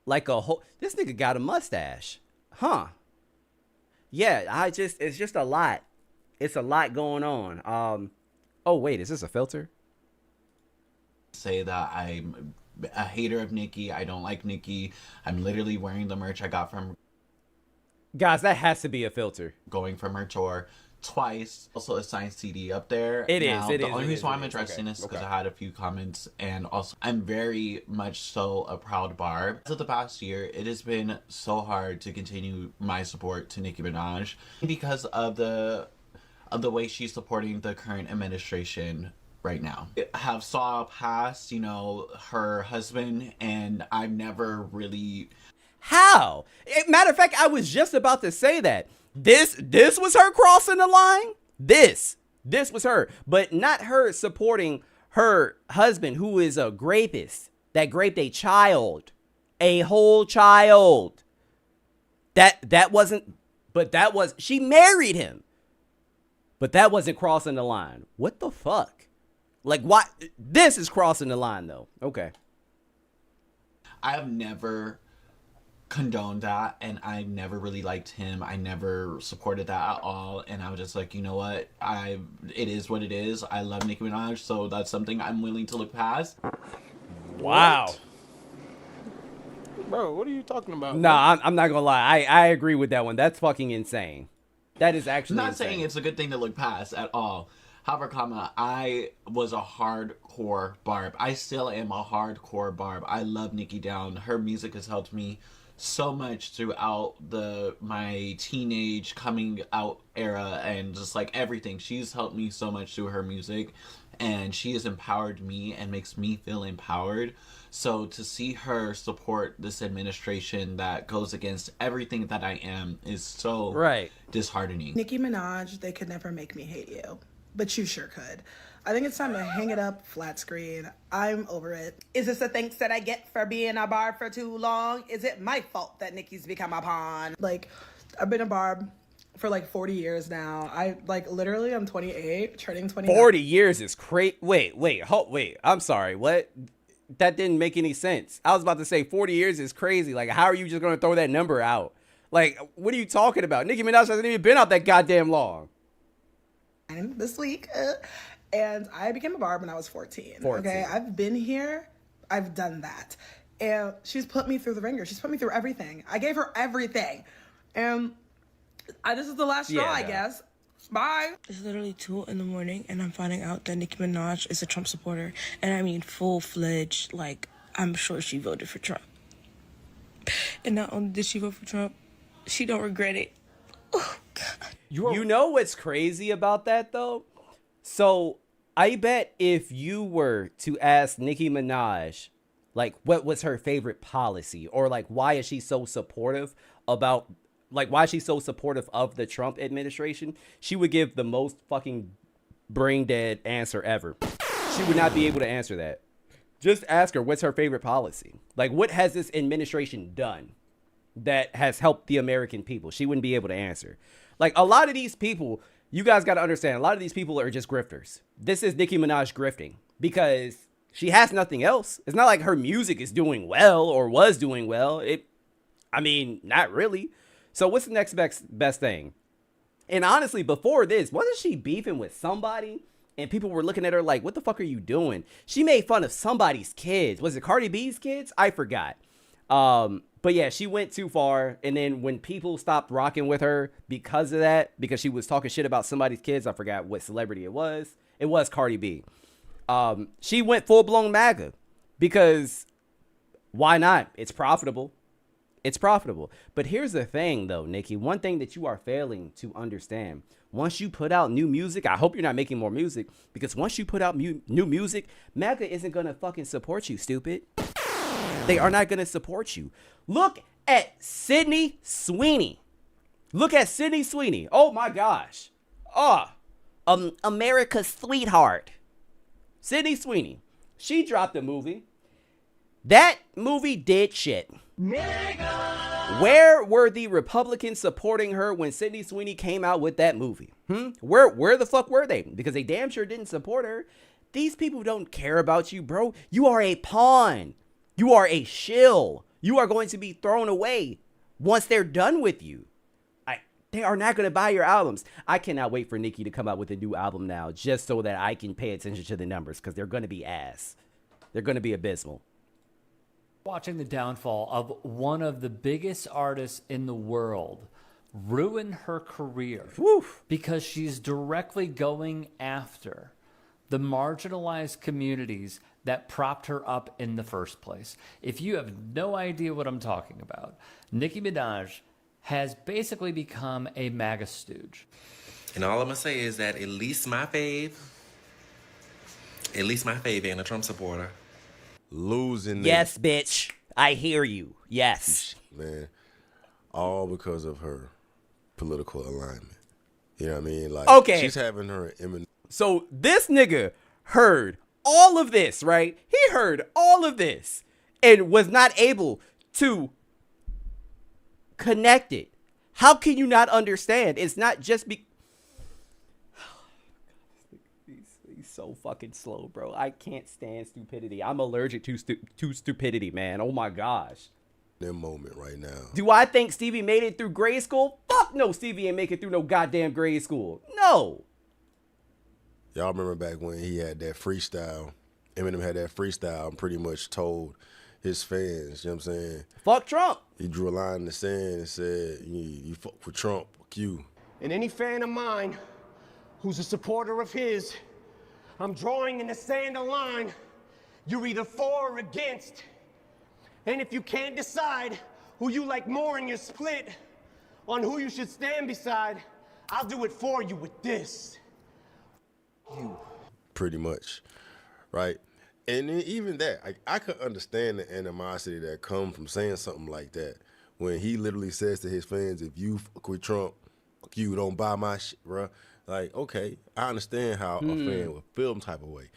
Like this nigga got a mustache. Huh. yeah, it's just a lot. It's a lot going on. Oh wait, is this a filter? Say that I'm a hater of Nicki. I don't like Nicki. I'm literally wearing the merch I got from. Guys, that has to be a filter. Going from her tour twice. Also a signed CD up there. It now, is. The only reason why I'm addressing this is because I had a few comments, and also I'm very much so a proud Barb. So the past year, it has been so hard to continue my support to Nicki Minaj because of the way she's supporting the current administration right now. I have saw past, you know, her husband, and I've never really. How? Matter of fact, I was just about to say that. This was her crossing the line. This was her, but not her supporting her husband, who is a rapist that raped a child, a whole child. That wasn't, but that was, she married him, but that wasn't crossing the line. What the fuck? Like, why? This is crossing the line though. Okay. I have never condoned that, and I never really liked him. I never supported that at all, and I was just like, you know what, it is what it is. I love Nicki Minaj, so that's something I'm willing to look past. Wow. What? Bro, what are you talking about? Nah, I'm not gonna lie. I agree with that one. That's fucking insane. That is actually I'm not insane. saying it's a good thing to look past at all. However, I was a hardcore Barb. I still am a hardcore Barb. I love Nicki down. Her music has helped me so much throughout my teenage coming out era, and just like everything. She's helped me so much through her music, and she has empowered me and makes me feel empowered. So to see her support this administration that goes against everything that I am is so disheartening. Nicki Minaj, they could never make me hate you, but you sure could. I think it's time to hang it up, flat screen. I'm over it. Is this the thanks that I get for being a Barb for too long? Is it my fault that Nicki's become a pawn? Like, I've been a Barb for like 40 years now. Literally, I'm 28, turning 29. 40 years is crazy. Wait. I'm sorry. What? That didn't make any sense. I was about to say 40 years is crazy. Like, how are you just going to throw that number out? Like, what are you talking about? Nicki Minaj hasn't even been out that goddamn long. This week. And I became a Barb when I was 14. Okay, I've been here. I've done that. And she's put me through the ringer. She's put me through everything. I gave her everything. And this is the last straw, I guess. Bye. It's literally 2 a.m. and I'm finding out that Nicki Minaj is a Trump supporter. And I mean full-fledged, like, I'm sure she voted for Trump. And not only did she vote for Trump, she don't regret it. Oh, God. You know what's crazy about that, though? So I bet if you were to ask Nicki Minaj, like, what was her favorite policy, or like, why is she so supportive about, like, why is she so supportive of the Trump administration, she would give the most fucking brain dead answer ever. She would not be able to answer that. Just ask her, what's her favorite policy? Like, what has this administration done that has helped the American people? She wouldn't be able to answer. Like, a lot of these people, you guys got to understand, a lot of these people are just grifters. This is Nicki Minaj grifting because she has nothing else. It's not like her music is doing well or was doing well. I mean, not really. So what's the next best thing? And honestly, before this, wasn't she beefing with somebody? And people were looking at her like, what the fuck are you doing? She made fun of somebody's kids. Was it Cardi B's kids? I forgot. But yeah, she went too far. And then when people stopped rocking with her because of that, because she was talking shit about somebody's kids, I forgot what celebrity it was. It was Cardi B. She went full-blown MAGA because why not? It's profitable. It's profitable. But here's the thing, though, Nicki. One thing that you are failing to understand. Once you put out new music, I hope you're not making more music, because once you put out new music, MAGA isn't going to fucking support you, stupid. They are not going to support you. Look at Sydney Sweeney. Look at Sydney Sweeney. Oh, my gosh. America's sweetheart. Sydney Sweeney. She dropped a movie. That movie did shit. Where were the Republicans supporting her when Sydney Sweeney came out with that movie? Where the fuck were they? Because they damn sure didn't support her. These people don't care about you, bro. You are a pawn. You are a shill. You are going to be thrown away once they're done with you. They are not going to buy your albums. I cannot wait for Nicki to come out with a new album now just so that I can pay attention to the numbers because they're going to be ass. They're going to be abysmal. Watching the downfall of one of the biggest artists in the world ruin her career because she's directly going after the marginalized communities that propped her up in the first place. If you have no idea what I'm talking about, Nicki Minaj has basically become a MAGA stooge. And all I'm gonna say is that at least my fave ain't a Trump supporter. Losing. Yes, bitch. I hear you. Yes. Man, all because of her political alignment. You know what I mean? Like, okay. She's having her imminent. So this nigga heard all of this, right? He heard all of this and was not able to connect it. How can you not understand? It's not just He's so fucking slow, bro. I can't stand stupidity. I'm allergic to stupidity, man. Oh my gosh. That moment right now. Do I think Stevie made it through grade school? Fuck no, Stevie ain't make it through no goddamn grade school. No. Y'all remember back when he had that freestyle? Eminem had that freestyle and pretty much told his fans, you know what I'm saying? Fuck Trump. He drew a line in the sand and said, you fuck with Trump, fuck you. And any fan of mine who's a supporter of his, I'm drawing in the sand a line. You're either for or against. And if you can't decide who you like more and you're split on who you should stand beside, I'll do it for you with this. You. Pretty much, right? And then even that, I could understand the animosity that comes from saying something like that when he literally says to his fans, if you fuck with Trump, fuck you, don't buy my shit, bro. Like, okay, I understand how a fan would feel some type of way.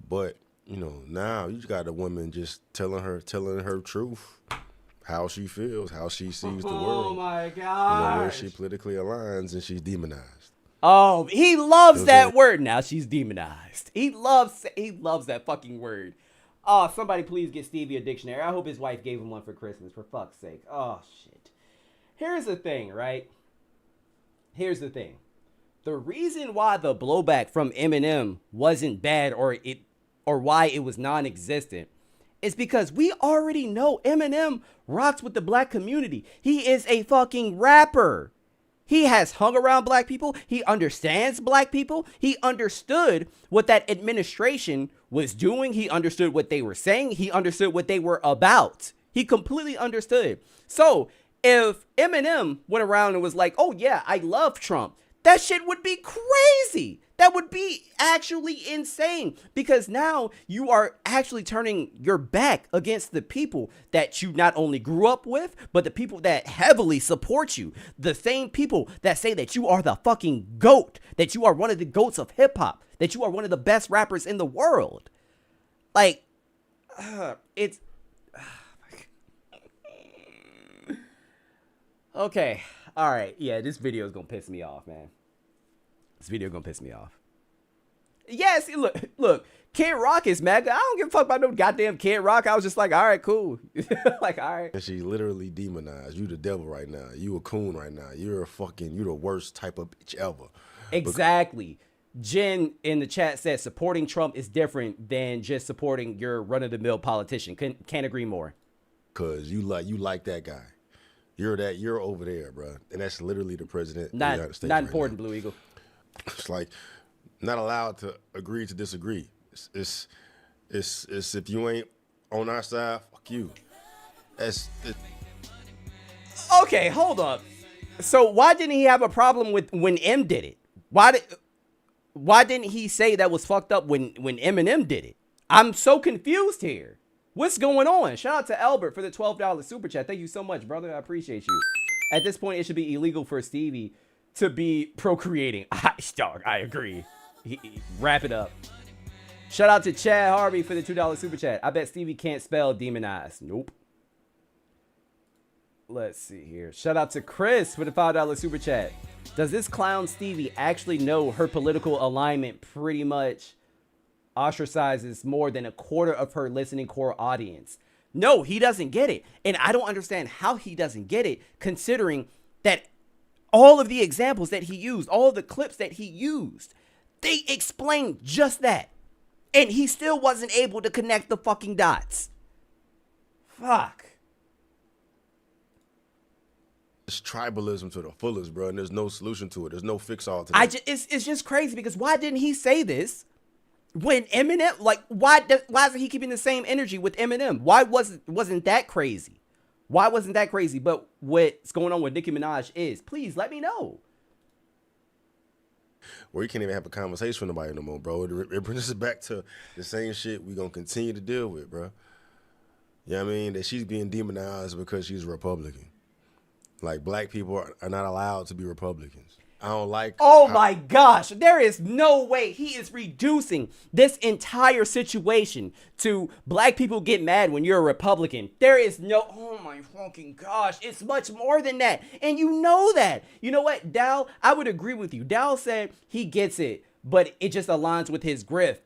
But, now you got a woman just telling her truth, how she feels, how she sees the world. Oh my God. Where she politically aligns and she's demonized. Oh, he loves that word. Now she's demonized. He loves that fucking word. Oh, somebody please get Stevie a dictionary. I hope his wife gave him one for Christmas, for fuck's sake. Oh, shit. Here's the thing, right? Here's the thing. The reason why the blowback from Eminem wasn't bad or why it was non-existent is because we already know Eminem rocks with the black community. He is a fucking rapper. He has hung around black people. He understands black people. He understood what that administration was doing. He understood what they were saying. He understood what they were about. He completely understood. So if Eminem went around and was like, oh yeah, I love Trump, that shit would be crazy. That would be actually insane because now you are actually turning your back against the people that you not only grew up with, but the people that heavily support you. The same people that say that you are the fucking GOAT, that you are one of the GOATs of hip hop, that you are one of the best rappers in the world. Like, it's... Okay. All right. Yeah, this video is going to piss me off, man. This video going to piss me off. Yes, look, Kid Rock is MAGA. I don't give a fuck about no goddamn Kid Rock. I was just like, all right, cool. Like, all right. And she literally demonized. You the devil right now. You a coon right now. You're the worst type of bitch ever. Exactly. Jen in the chat said supporting Trump is different than just supporting your run-of-the-mill politician. Can't agree more. Cause you like that guy. You're over there, bro. And that's literally the president of the United States. Not important, Blue Eagle. It's like not allowed to agree to disagree. It's if you ain't on our side, fuck you. Okay, hold up. So why didn't he have a problem with when M did it? Why didn't he say that was fucked up when Eminem did it? I'm so confused here. What's going on? Shout out to Albert for the $12 super chat. Thank you so much, brother. I appreciate you. At this point, it should be illegal for Stevie to be procreating. Dog, I agree. Wrap it up. Shout out to Chad Harvey for the $2 super chat. I bet Stevie can't spell demonized. Nope. Let's see here. Shout out to Chris for the $5 super chat. Does this clown Stevie actually know her political alignment pretty much ostracizes more than a quarter of her listening core audience? No, he doesn't get it. And I don't understand how he doesn't get it, considering that all of the examples that he used, all of the clips that he used, they explained just that. And he still wasn't able to connect the fucking dots. Fuck. It's tribalism to the fullest, bro, and there's no solution to it. There's no fix-all to It's it. just crazy because why didn't he say this when Eminem, like, why isn't he keeping the same energy with Eminem? Why wasn't that crazy? Why wasn't that crazy? But what's going on with Nicki Minaj is, please let me know. Where you can't even have a conversation with nobody no more, bro. It brings us back to the same shit we gonna continue to deal with, bro. You know what I mean? That she's being demonized because she's a Republican. Like, black people are not allowed to be Republicans. I don't like... Oh my gosh, there is no way he is reducing this entire situation to black people get mad when you're a Republican. There is no... Oh my fucking gosh, it's much more than that. And you know that. You know what, Dow, I would agree with you. Dow said he gets it, but it just aligns with his grift.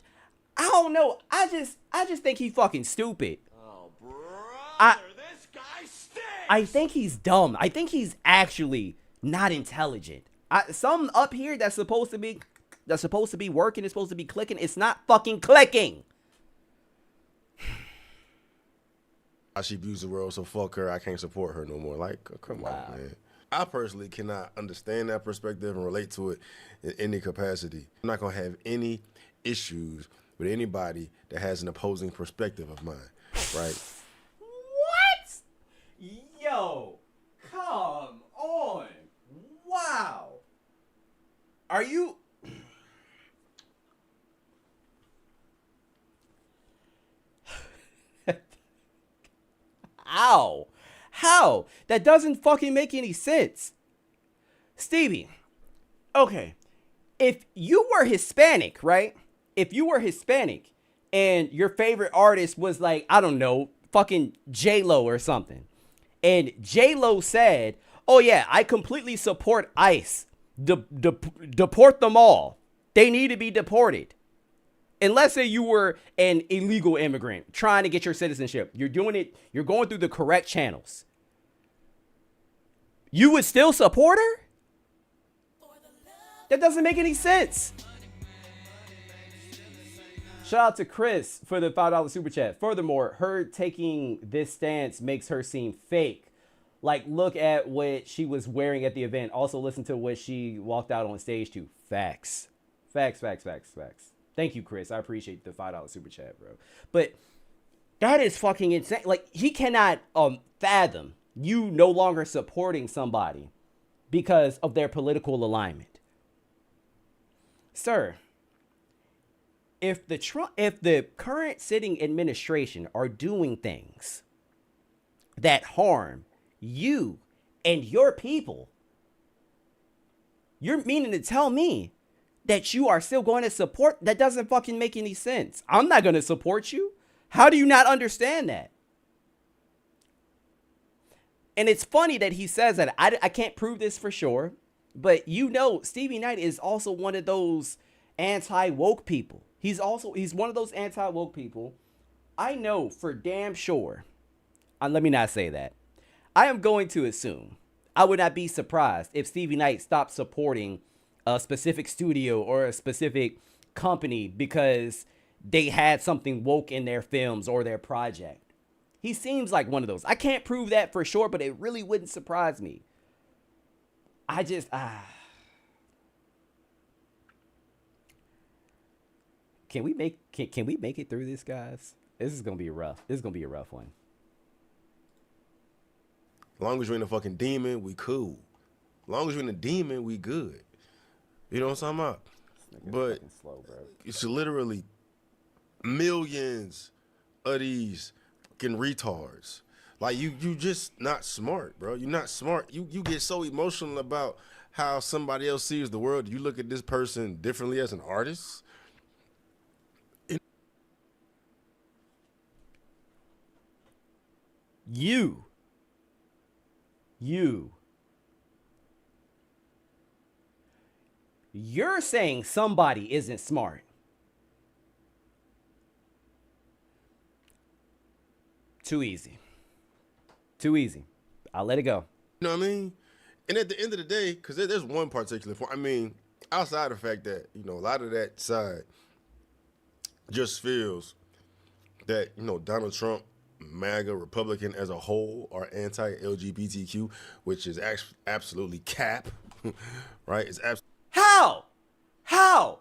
I don't know. I just think he fucking stupid. Oh, brother, this guy stinks. I think he's dumb. I think he's actually not intelligent. Something up here that's supposed to be working, it's supposed to be clicking. It's not fucking clicking. She views the world, so fuck her. I can't support her no more. Like, come on, man. I personally cannot understand that perspective and relate to it in any capacity. I'm not gonna have any issues with anybody that has an opposing perspective of mine, right? What? Yo, come on. Wow. Are you... Ow. How? That doesn't fucking make any sense. Stevie, okay, if you were Hispanic, right? If you were Hispanic and your favorite artist was like, I don't know, fucking J-Lo or something, and J-Lo said, oh yeah, I completely support ICE. Deport them all. They need to be deported. And let's say you were an illegal immigrant trying to get your citizenship. You're doing it. You're going through the correct channels. You would still support her? That doesn't make any sense. Shout out to Chris for the $5 super chat. Furthermore, her taking this stance makes her seem fake. Like, look at what she was wearing at the event. Also, listen to what she walked out on stage to. Facts. Facts, facts, facts, facts. Thank you, Chris. I appreciate the $5 super chat, bro. But that is fucking insane. Like, he cannot fathom you no longer supporting somebody because of their political alignment. Sir, if the current sitting administration are doing things that harm you and your people, you're meaning to tell me that you are still going to support? That doesn't fucking make any sense. I'm not going to support you. How do you not understand that? And it's funny that he says that. I can't prove this for sure, but you know, Stevie Knight is also one of those anti-woke people. He's one of those anti-woke people. I know for damn sure. Let me not say that. I am going to assume, I would not be surprised if Stevie Knight stopped supporting a specific studio or a specific company because they had something woke in their films or their project. He seems like one of those. I can't prove that for sure, but it really wouldn't surprise me. I just, Can we make it through this, guys? This is gonna be rough. This is gonna be a rough one. As long as you ain't a fucking demon, we cool. As long as you ain't a demon, we good. You know what I'm talking about? But slow, bro. It's literally millions of these fucking retards. Like, you just not smart, bro. You're not smart. You get so emotional about how somebody else sees the world. You look at this person differently as an artist. You're saying somebody isn't smart. Too easy. I'll let it go. You know what I mean? And at the end of the day, because there's one particular point. I mean, outside the fact that, a lot of that side just feels that, Donald Trump, MAGA, Republican as a whole are anti-LGBTQ, which is absolutely cap, right? It's How? How?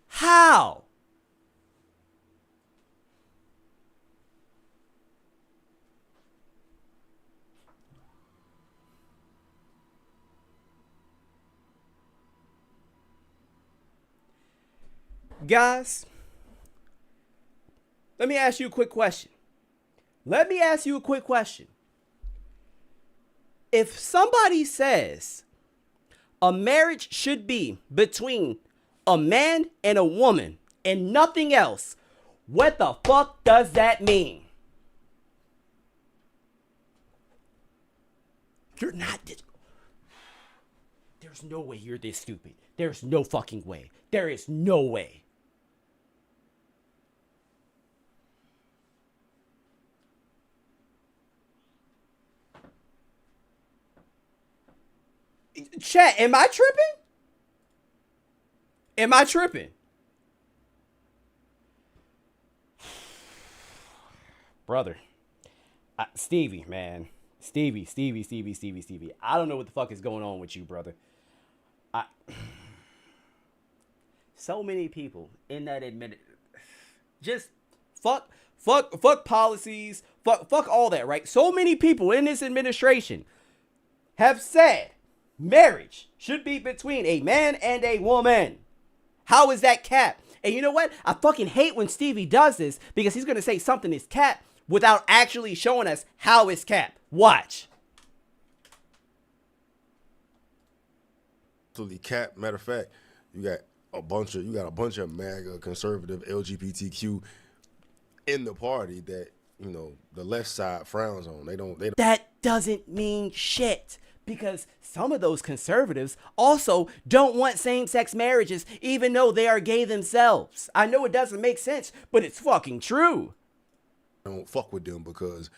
How? Guys, let me ask you a quick question. If somebody says a marriage should be between a man and a woman and nothing else, what the fuck does that mean? You're not this. There's no way you're this stupid. There's no fucking way. There is no way. Chat, am I tripping? Brother. Stevie, man. Stevie. I don't know what the fuck is going on with you, brother. So many people in that just fuck policies, fuck all that, right? So many people in this administration have said marriage should be between a man and a woman. How is that cap? And you know what? I fucking hate when Stevie does this because he's going to say something is cap without actually showing us how it's cap. Watch. Absolutely cap. Matter of fact, you got a bunch of MAGA conservative LGBTQ in the party that, the left side frowns on. They don't. That doesn't mean shit. Because some of those conservatives also don't want same-sex marriages even though they are gay themselves. I know it doesn't make sense, but it's fucking true. I don't fuck with them because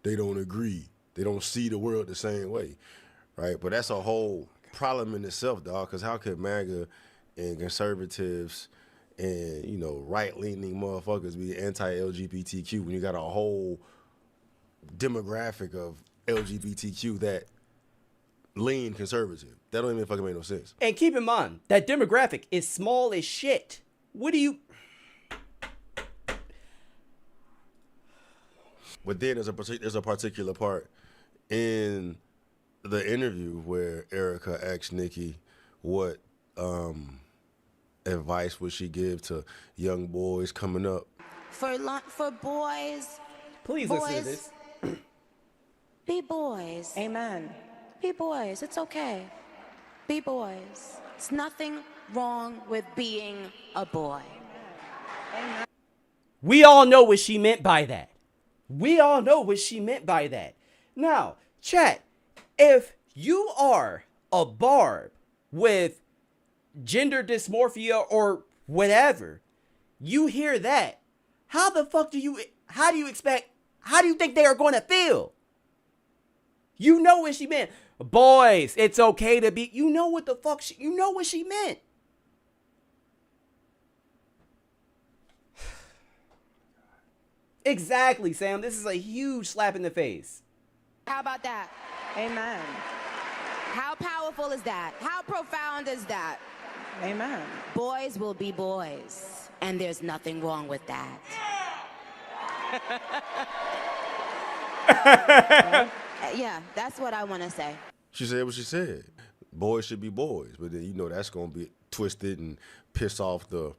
they don't agree. They don't see the world the same way, right? But that's a whole problem in itself, dog, because how could MAGA and conservatives and, right-leaning motherfuckers be anti-LGBTQ when you got a whole demographic of LGBTQ that lean conservative? That don't even fucking make no sense. And keep in mind, that demographic is small as shit. But then there's a particular part in the interview where Erica asked Nicki what advice would she give to young boys coming up. For boys. Please boys, listen to this. Be boys. Amen. Be boys. It's okay. Be boys. It's nothing wrong with being a boy. Amen. We all know what she meant by that. Now, chat, if you are a barb with gender dysmorphia or whatever, you hear that, how do you think they are going to feel? You know what she meant. Boys, it's okay to be, you know what she meant. Exactly, Sam. This is a huge slap in the face. How about that? Amen. How powerful is that? How profound is that? Amen. Boys will be boys, and there's nothing wrong with that. Yeah, that's what I want to say. She said what she said. Boys should be boys, but then that's gonna be twisted and piss off the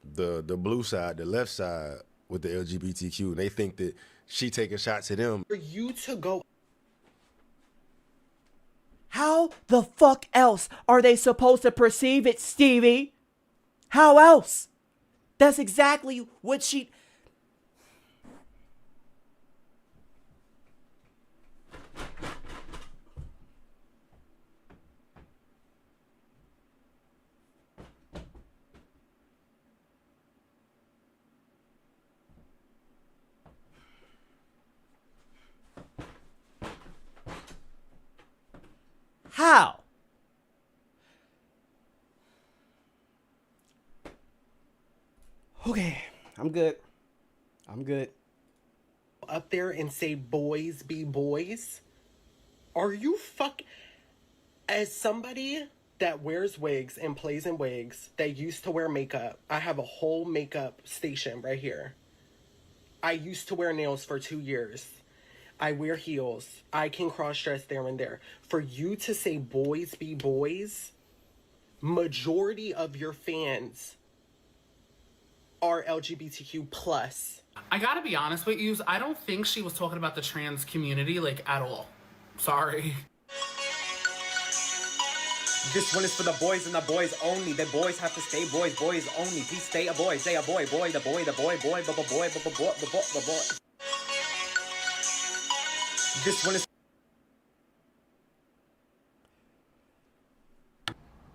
blue side, the left side with the LGBTQ, and they think that she taking shots at them. For you to go. How the fuck else are they supposed to perceive it, Stevie? How else? That's exactly what she... Okay, I'm good. I'm good. Up there and say boys be boys? Are you As somebody that wears wigs and plays in wigs, that used to wear makeup, I have a whole makeup station right here. I used to wear nails for 2 years. I wear heels. I can cross-dress there and there. For you to say boys be boys, majority of your fans are LGBTQ plus. I gotta be honest with you, I don't think she was talking about the trans community, like, at all. Sorry. This one is for the boys and the boys only. The boys have to stay boys, boys only. Please stay a boy, stay a boy, boy, the boy, the boy, boy, boy, boy, boy, boy, boy. This one is.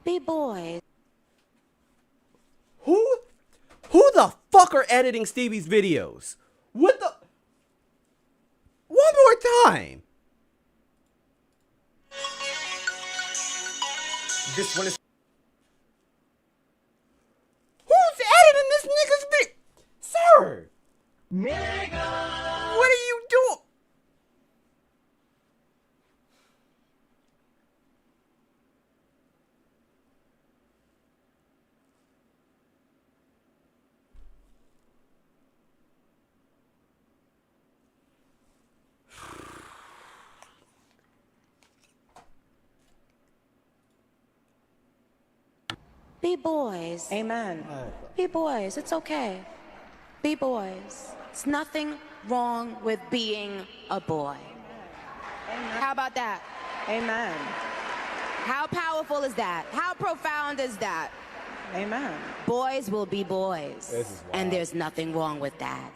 Be boys. Who the fuck are editing Stevie's videos? What the? One more time. This one is. Who's editing this nigga's video? Sir! Nigga! What are you doing? Be boys. Amen. Be boys. It's okay. Be boys. It's nothing wrong with being a boy. How about that? Amen. How powerful is that? How profound is that? Amen. Boys will be boys. This is wild. And there's nothing wrong with that.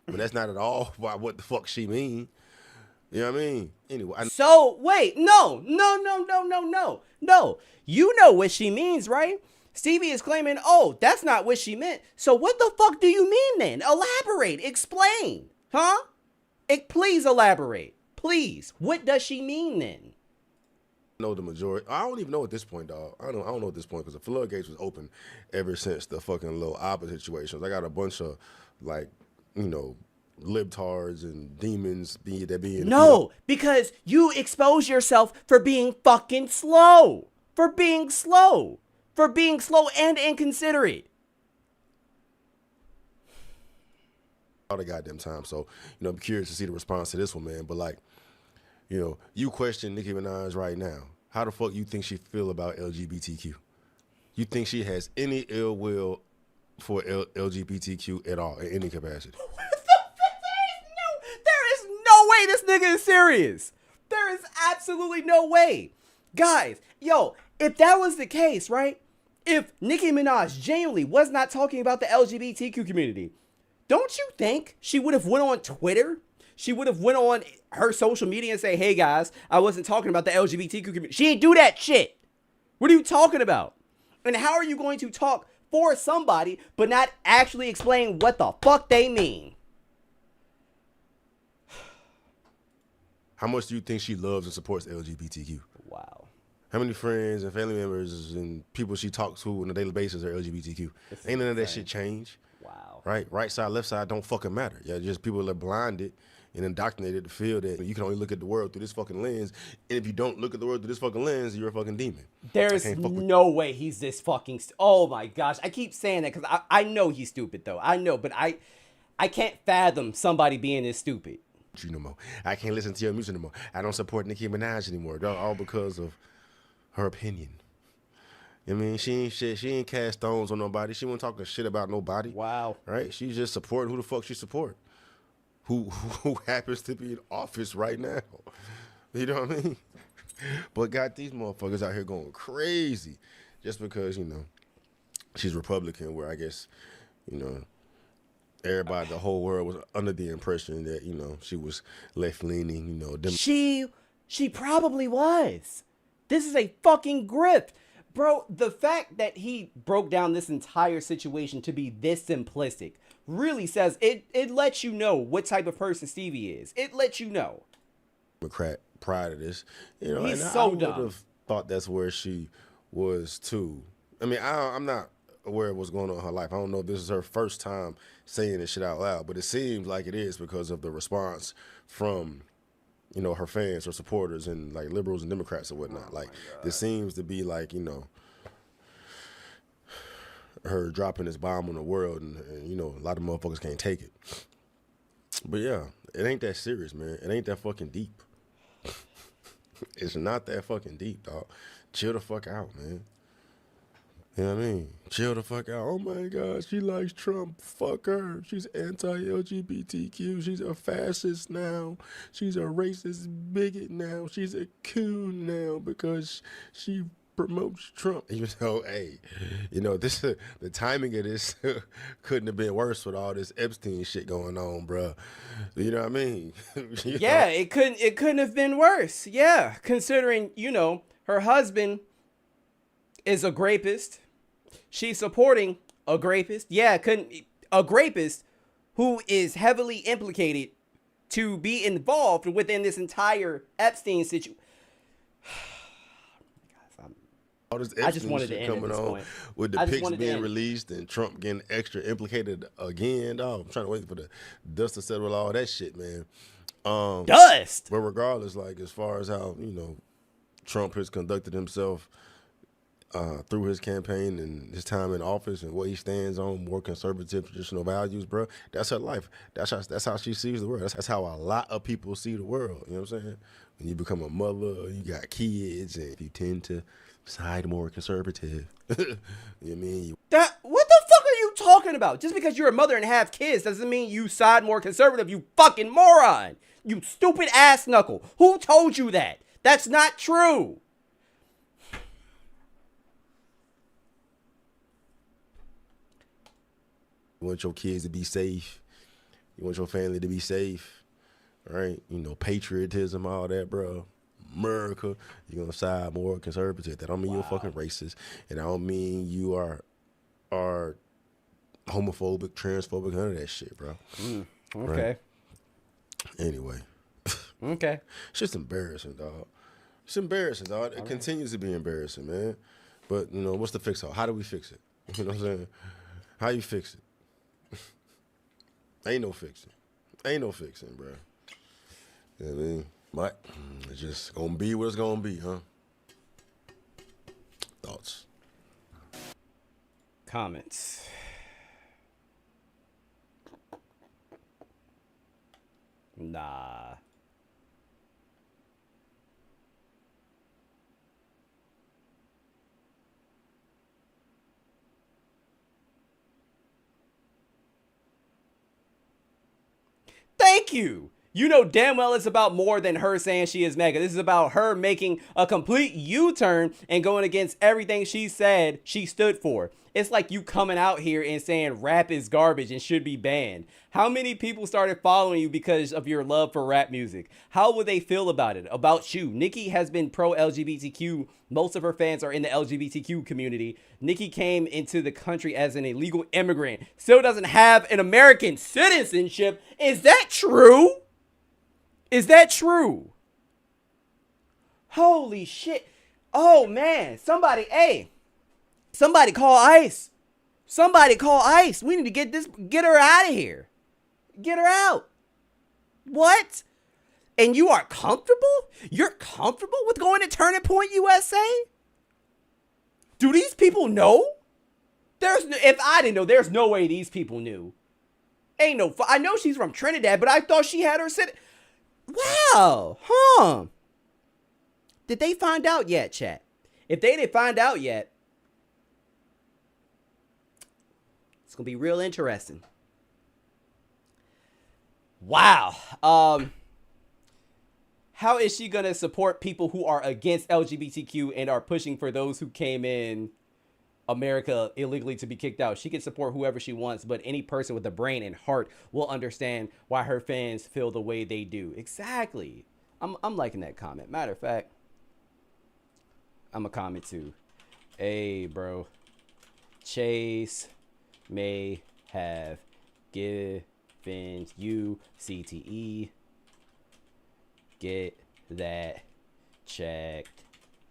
But that's not at all what the fuck she mean. You know what I mean? Anyway. So, wait, no. You know what she means, right? Stevie is claiming, oh, that's not what she meant. So what the fuck do you mean then? Elaborate. Explain. Huh? Please elaborate. Please. What does she mean then? Know the majority. I don't even know at this point, dog. I don't know at this point because the floodgates was open ever since the fucking little opposite situations. I got a bunch of, like, you know, libtards and demons being no, because you expose yourself for being fucking slow. For being slow and inconsiderate. All the goddamn time. So, you know, I'm curious to see the response to this one, man. But like, you know, you question Nicki Minaj right now. How the fuck you think she feel about LGBTQ? You think she has any ill will for LGBTQ at all in any capacity? There is no way this nigga is serious. There is absolutely no way. Guys, yo, if that was the case, right? If Nicki Minaj genuinely was not talking about the LGBTQ community, don't you think she would have went on Twitter? She would have went on her social media and say, hey guys, I wasn't talking about the LGBTQ community. She ain't do that shit. What are you talking about? And how are you going to talk for somebody but not actually explain what the fuck they mean? How much do you think she loves and supports LGBTQ? Wow. How many friends and family members and people she talks to on a daily basis are LGBTQ? Ain't none of that shit change. Wow. Right side, left side don't fucking matter. Yeah, just people are blinded and indoctrinated to feel that you can only look at the world through this fucking lens. And if you don't look at the world through this fucking lens, you're a fucking demon. There's no way he's this fucking... oh my gosh. I keep saying that because I know he's stupid though. I know, but I can't fathom somebody being this stupid. You no more. I can't listen to your music no more. I don't support Nicki Minaj anymore. Dog, all because of her opinion. I mean, she ain't shit. She ain't cast stones on nobody. She wasn't talking shit about nobody. Wow. Right? She's just supporting who the fuck she support. Who happens to be in office right now. You know what I mean? But got these motherfuckers out here going crazy just because, you know, she's Republican, where I guess, you know, everybody, the whole world was under the impression that, you know, she was left-leaning, you know. She probably was. This is a fucking grift. Bro, the fact that he broke down this entire situation to be this simplistic really says, it lets you know what type of person Stevie is. It lets you know. Democrat prior to this. You know, he's and so I would dumb. have thought that's where she was too. I mean, I'm not aware of what's going on in her life. I don't know if this is her first time saying this shit out loud, but it seems like it is because of the response from, you know, her fans or supporters and like liberals and Democrats and whatnot. Like, this seems to be like, you know, her dropping this bomb on the world, and you know, a lot of motherfuckers can't take it. But yeah, it ain't that serious, man. It ain't that fucking deep. It's not that fucking deep, dog. Chill the fuck out, man. You know what I mean? Chill the fuck out. Oh my God, she likes Trump. Fuck her. She's anti-LGBTQ. She's a fascist now. She's a racist bigot now. She's a coon now because she promotes Trump. Even though, hey, you know, this the timing of this couldn't have been worse with all this Epstein shit going on, bro. You know what I mean? Yeah, it couldn't have been worse. Yeah, considering, you know, her husband is a rapist. She's supporting a rapist. Yeah, a rapist who is heavily implicated to be involved within this entire Epstein situation. All this I just Epstein wanted to shit end at coming this on point. with I the just pics wanted to being end. released and Trump getting extra implicated again, dog. I'm trying to wait for the dust to settle all that shit, man. Dust! But regardless, like, as far as how, you know, Trump has conducted himself through his campaign and his time in office and what he stands on, more conservative traditional values, bro. That's her life. That's how she sees the world. That's how a lot of people see the world. You know what I'm saying? When you become a mother, you got kids, and you tend to side more conservative. You know what I mean? What the fuck are you talking about? Just because you're a mother and have kids doesn't mean you side more conservative, you fucking moron. You stupid ass knuckle. Who told you that? That's not true. You want your kids to be safe. You want your family to be safe. Right? You know, patriotism, all that, bro. America, you're gonna side more conservative. That don't mean you're fucking racist. And I don't mean you are homophobic, transphobic, none of that shit, bro. Okay. Right? Anyway. Okay. It's just embarrassing, dog. It's embarrassing, dog. It continues to be embarrassing, man. But, you know, what's the fix? How do we fix it? You know what I'm saying? How you fix it? Ain't no fixing. Ain't no fixing, bro. You know what I mean? But it's just gonna be what it's gonna be, huh? Thoughts? Comments. Nah. Thank you. You know damn well it's about more than her saying she is mega. This is about her making a complete U-turn and going against everything she said she stood for. It's like you coming out here and saying rap is garbage and should be banned. How many people started following you because of your love for rap music? How would they feel about it? About you? Nicki has been pro-LGBTQ. Most of her fans are in the LGBTQ community. Nicki came into the country as an illegal immigrant. Still doesn't have an American citizenship. Is that true? Is that true? Holy shit. Oh man, somebody call ICE. Somebody call ICE. We need to get her out of here. Get her out. What? And you are comfortable? You're comfortable with going to Turning Point USA? Do these people know? If I didn't know, there's no way these people knew. I know she's from Trinidad, but I thought she had her Wow. Huh. Did they find out yet, chat? If they didn't find out yet, it's going to be real interesting. Wow. How is she going to support people who are against LGBTQ and are pushing for those who came in America illegally to be kicked out? She can support whoever she wants, but any person with a brain and heart will understand why her fans feel the way they do. Exactly. I'm liking that comment. Matter of fact, I'm a comment too. Hey, bro. Chase may have given you CTE. Get that checked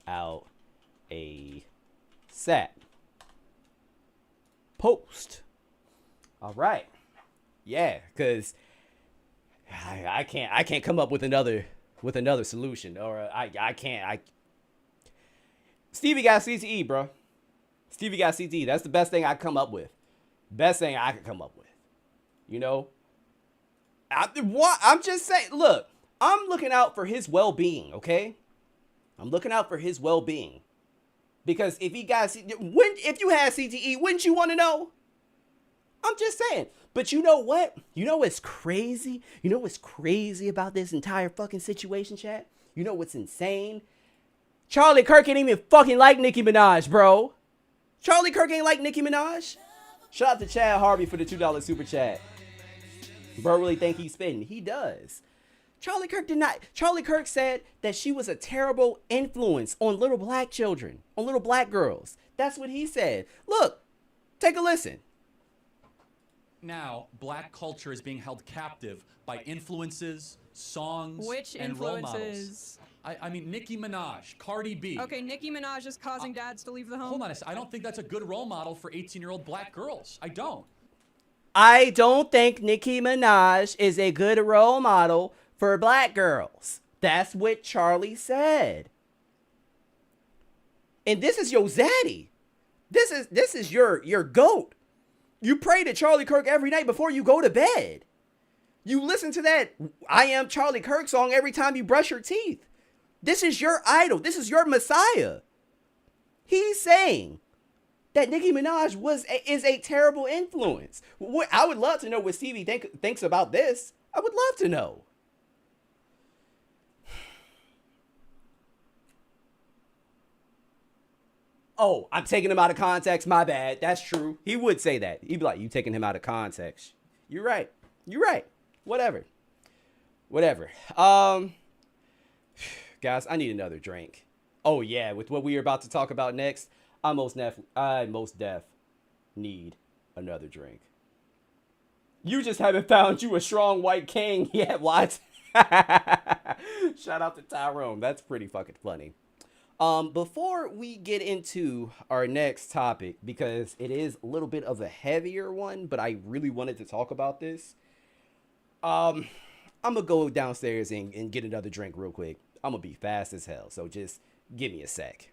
out ASAP. post. All right. Yeah, because I can't come up with another solution, or I can't. Stevie got CTE, bro. Stevie got CTE. That's the best thing I come up with. Best thing I could come up with. You know? I'm just saying, look, I'm looking out for his well-being, okay? I'm looking out for his well-being. Because if he got if you had CTE, wouldn't you want to know? I'm just saying. But you know what? You know what's crazy? You know what's crazy about this entire fucking situation, chat? You know what's insane? Charlie Kirk ain't even fucking like Nicki Minaj, bro. Charlie Kirk ain't like Nicki Minaj. Shout out to Chad Harvey for the $2 super chat. Bro really think he's spitting. He does. Charlie Kirk did not. Charlie Kirk said that she was a terrible influence on little black children, on little black girls. That's what he said. Look, take a listen. Now, black culture is being held captive by influences, songs, Which and role models. influences? I mean, Nicki Minaj, Cardi B. Okay, Nicki Minaj is causing dads to leave the home. Hold on a second. I don't think that's a good role model for 18-year-old black girls. I don't. I don't think Nicki Minaj is a good role model for black girls. That's what Charlie said. And this is your zaddy. This is your goat. You pray to Charlie Kirk every night before you go to bed. You listen to that I Am Charlie Kirk song every time you brush your teeth. This is your idol. This is your messiah. He's saying that Nicki Minaj is a terrible influence. I would love to know what Stevie thinks about this. I would love to know. Oh, I'm taking him out of context. My bad. That's true. He would say that. He'd be like, you taking him out of context. You're right. You're right. Whatever. Guys, I need another drink. Oh, yeah. With what we are about to talk about next, I most def need another drink. You just haven't found you a strong white king yet, what? Shout out to Tyrone. That's pretty fucking funny. Before we get into our next topic, because it is a little bit of a heavier one, but I really wanted to talk about this. I'm gonna go downstairs and get another drink real quick. I'm gonna be fast as hell, so just give me a sec.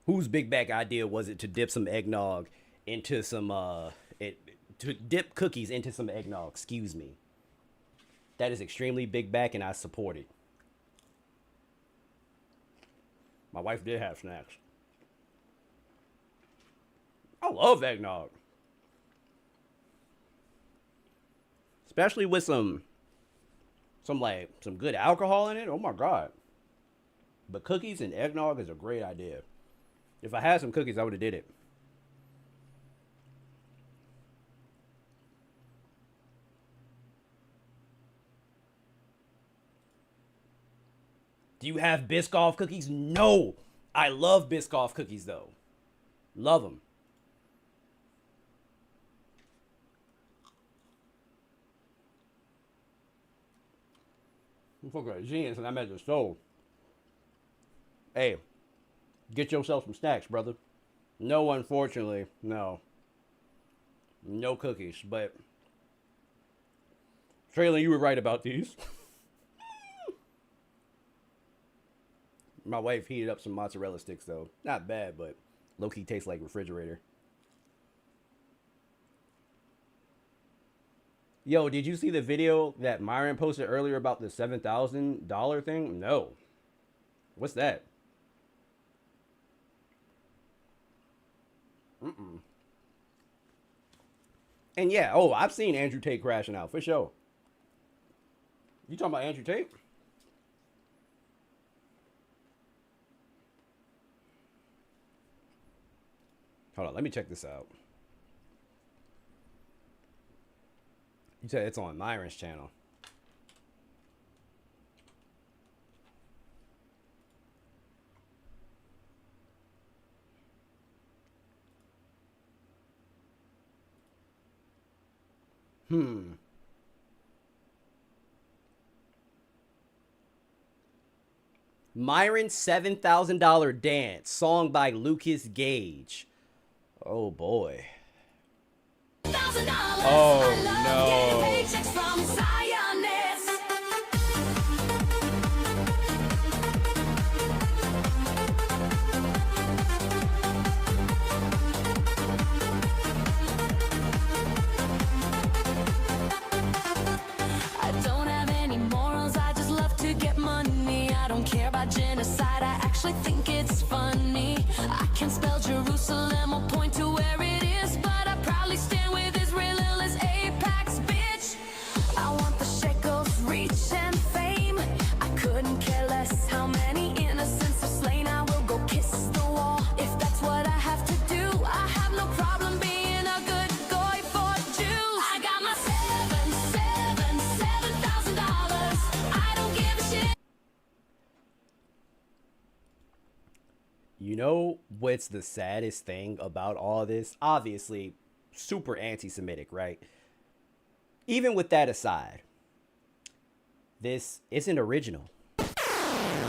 Whose big back idea was it to dip some eggnog into some to dip cookies into some eggnog? Excuse me. That is extremely big back, and I support it. My wife did have snacks. I love eggnog. Especially with some good alcohol in it. Oh my God. But cookies and eggnog is a great idea. If I had some cookies, I would have did it. Do you have Biscoff cookies? No. I love Biscoff cookies though. Love them. I'm fucking genius and I'm at the store. Hey, get yourself some snacks, brother. No, unfortunately, no. No cookies, but Traylon, you were right about these. My wife heated up some mozzarella sticks though. Not bad, but low-key tastes like refrigerator. Yo, did you see the video that Myron posted earlier about the $7,000 thing? No. What's that? Mm-mm. And yeah, oh, I've seen Andrew Tate crashing out, for sure. You talking about Andrew Tate? Hold on, let me check this out. You said it's on Myron's channel. Myron's $7,000 dance, song by Lucas Gage. Oh boy. Oh no. I don't have any morals, I just love to get money. I don't care about genocide, I actually think it's funny. I can spell Jerusalem or point to where it is, but I proudly stand with Israel as Apex, bitch. I want the shekels, reach and fame. I couldn't care less how many innocents are slain. I will go kiss the wall if that's what I have to do. I have no problem being a good guy for Jews. I got my $7,000. I don't give a shit. You know what's the saddest thing about all this? Obviously, super anti-Semitic, right? Even with that aside, this isn't original.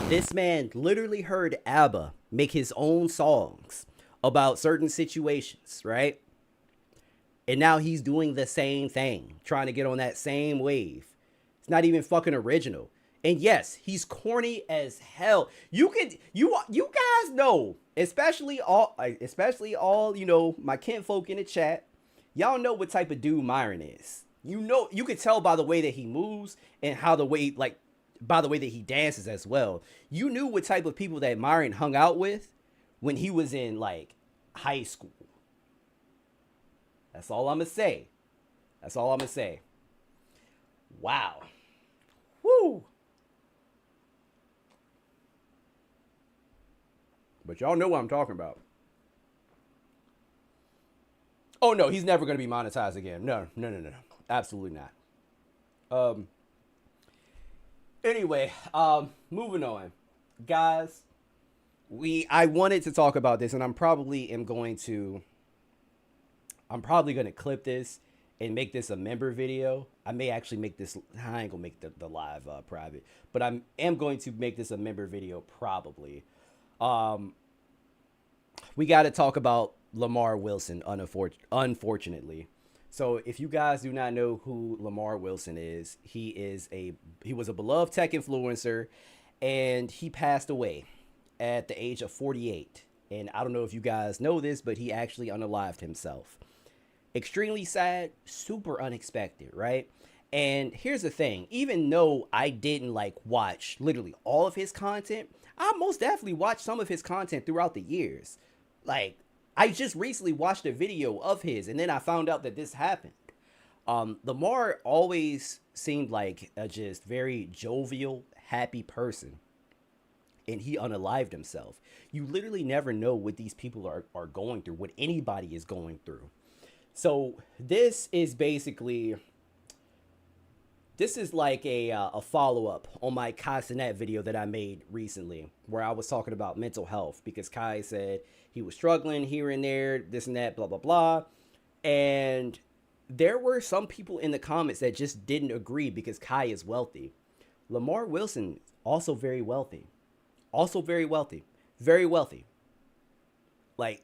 This man literally heard ABBA make his own songs about certain situations, right? And now he's doing the same thing, trying to get on that same wave. It's not even fucking original. And yes, he's corny as hell. You guys know, especially all, you know, my kinfolk in the chat. Y'all know what type of dude Myron is. You know, you could tell by the way that he moves and by the way that he dances as well. You knew what type of people that Myron hung out with when he was in like high school. That's all I'm gonna say. That's all I'm gonna say. Wow. Woo. But y'all know what I'm talking about. Oh no, he's never gonna be monetized again. No. Absolutely not. Anyway, moving on. Guys, I wanted to talk about this, and I'm probably going to clip this and make this a member video. I may actually make this, I ain't gonna make the live private, but I am going to make this a member video probably. We got to talk about Lamar Wilson, unfortunately. So if you guys do not know who Lamar Wilson is, he was a beloved tech influencer, and he passed away at the age of 48 And I don't know if you guys know this, but he actually unalived himself. Extremely sad, super unexpected, right? And here's the thing, even though I didn't like watch literally all of his content, I most definitely watched some of his content throughout the years. Like, I just recently watched a video of his, and then I found out that this happened. Lamar always seemed like a just very jovial, happy person. And he unalived himself. You literally never know what these people are going through, what anybody is going through. So this is basically, this is like a follow-up on my Kai Cenat video that I made recently, where I was talking about mental health, because Kai said he was struggling here and there, this and that, blah, blah, blah. And there were some people in the comments that just didn't agree because Kai is wealthy. Lamar Wilson, also very wealthy. Also very wealthy. Very wealthy. Like,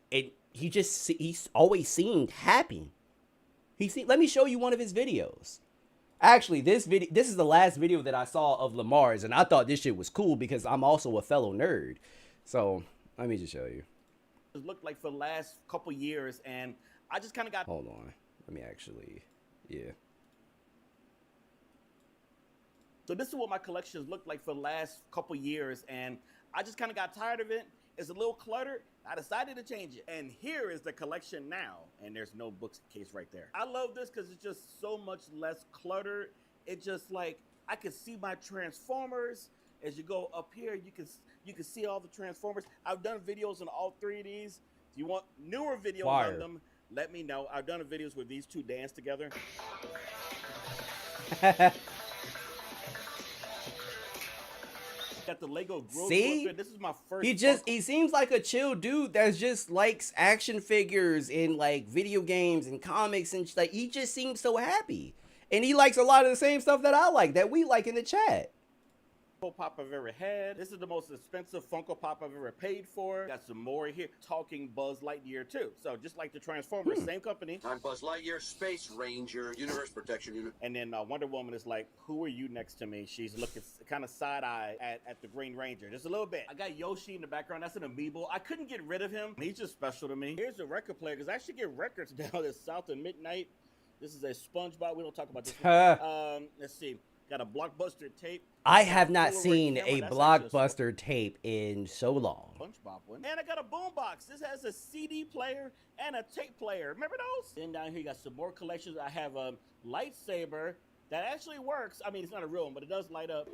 he's always seemed happy. Let me show you one of his videos. Actually, this is the last video that I saw of Lamar's, and I thought this shit was cool because I'm also a fellow nerd. So, let me just show you. It looked like for the last couple years, and I just kind of got... Hold on. Let me actually... Yeah. So this is what my collections looked like for the last couple years, and I just kind of got tired of it. It's a little cluttered. I decided to change it. And here is the collection now. And there's no bookcase right there. I love this because it's just so much less cluttered. It just like, I can see my Transformers. As you go up here, you can see all the Transformers. I've done videos on all three of these. If you want newer videos on them, let me know. I've done videos where these two dance together. Got the Lego Growth. See? This is my first. He seems like a chill dude that just likes action figures and like video games and comics and like he just seems so happy. And he likes a lot of the same stuff that I like, that we like in the chat. Funko Pop I've ever had. This is the most expensive Funko Pop I've ever paid for. Got some more here. Talking Buzz Lightyear too. So just like the Transformers, same company. I'm Buzz Lightyear, Space Ranger, Universe Protection Unit. And then Wonder Woman is like, who are you next to me? She's looking kind of side-eye at the Green Ranger. Just a little bit. I got Yoshi in the background. That's an amiibo. I couldn't get rid of him. He's just special to me. Here's a record player, because I actually get records down at South and Midnight. This is a SpongeBob. We don't talk about this one. Let's see. Got a Blockbuster tape. I have not seen a Blockbuster tape in so long. SpongeBob one. And I got a boombox. This has a CD player and a tape player. Remember those? Then down here you got some more collections. I have a lightsaber that actually works. I mean, it's not a real one, but it does light up.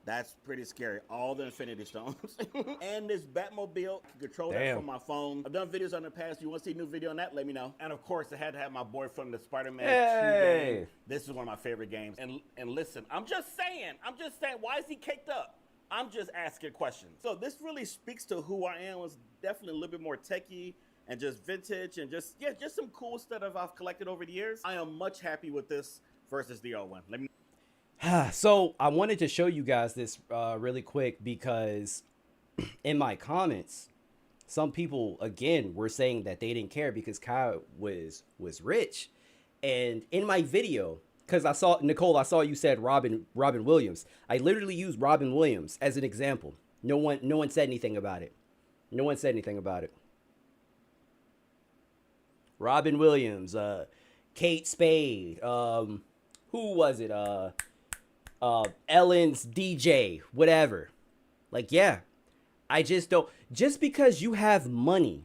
That's pretty scary. All the Infinity Stones. And this Batmobile. I can control that from my phone. I've done videos on the past. You want to see a new video on that? Let me know. And of course, I had to have my boy from the Spider-Man 2 game. This is one of my favorite games. And listen, I'm just saying, why is he caked up? I'm just asking questions. So this really speaks to who I am. Was definitely a little bit more techie and just vintage and just some cool stuff I've collected over the years. I am much happy with this versus the old one. Let me. So I wanted to show you guys this really quick because in my comments, some people again were saying that they didn't care because Kai was rich. And in my video, because I saw Nicole, I saw you said Robin Williams. I literally used Robin Williams as an example. No one said anything about it. No one said anything about it. Robin Williams, Kate Spade, who was it? Ellen's DJ, whatever. Like, yeah, I just don't. Just because you have money,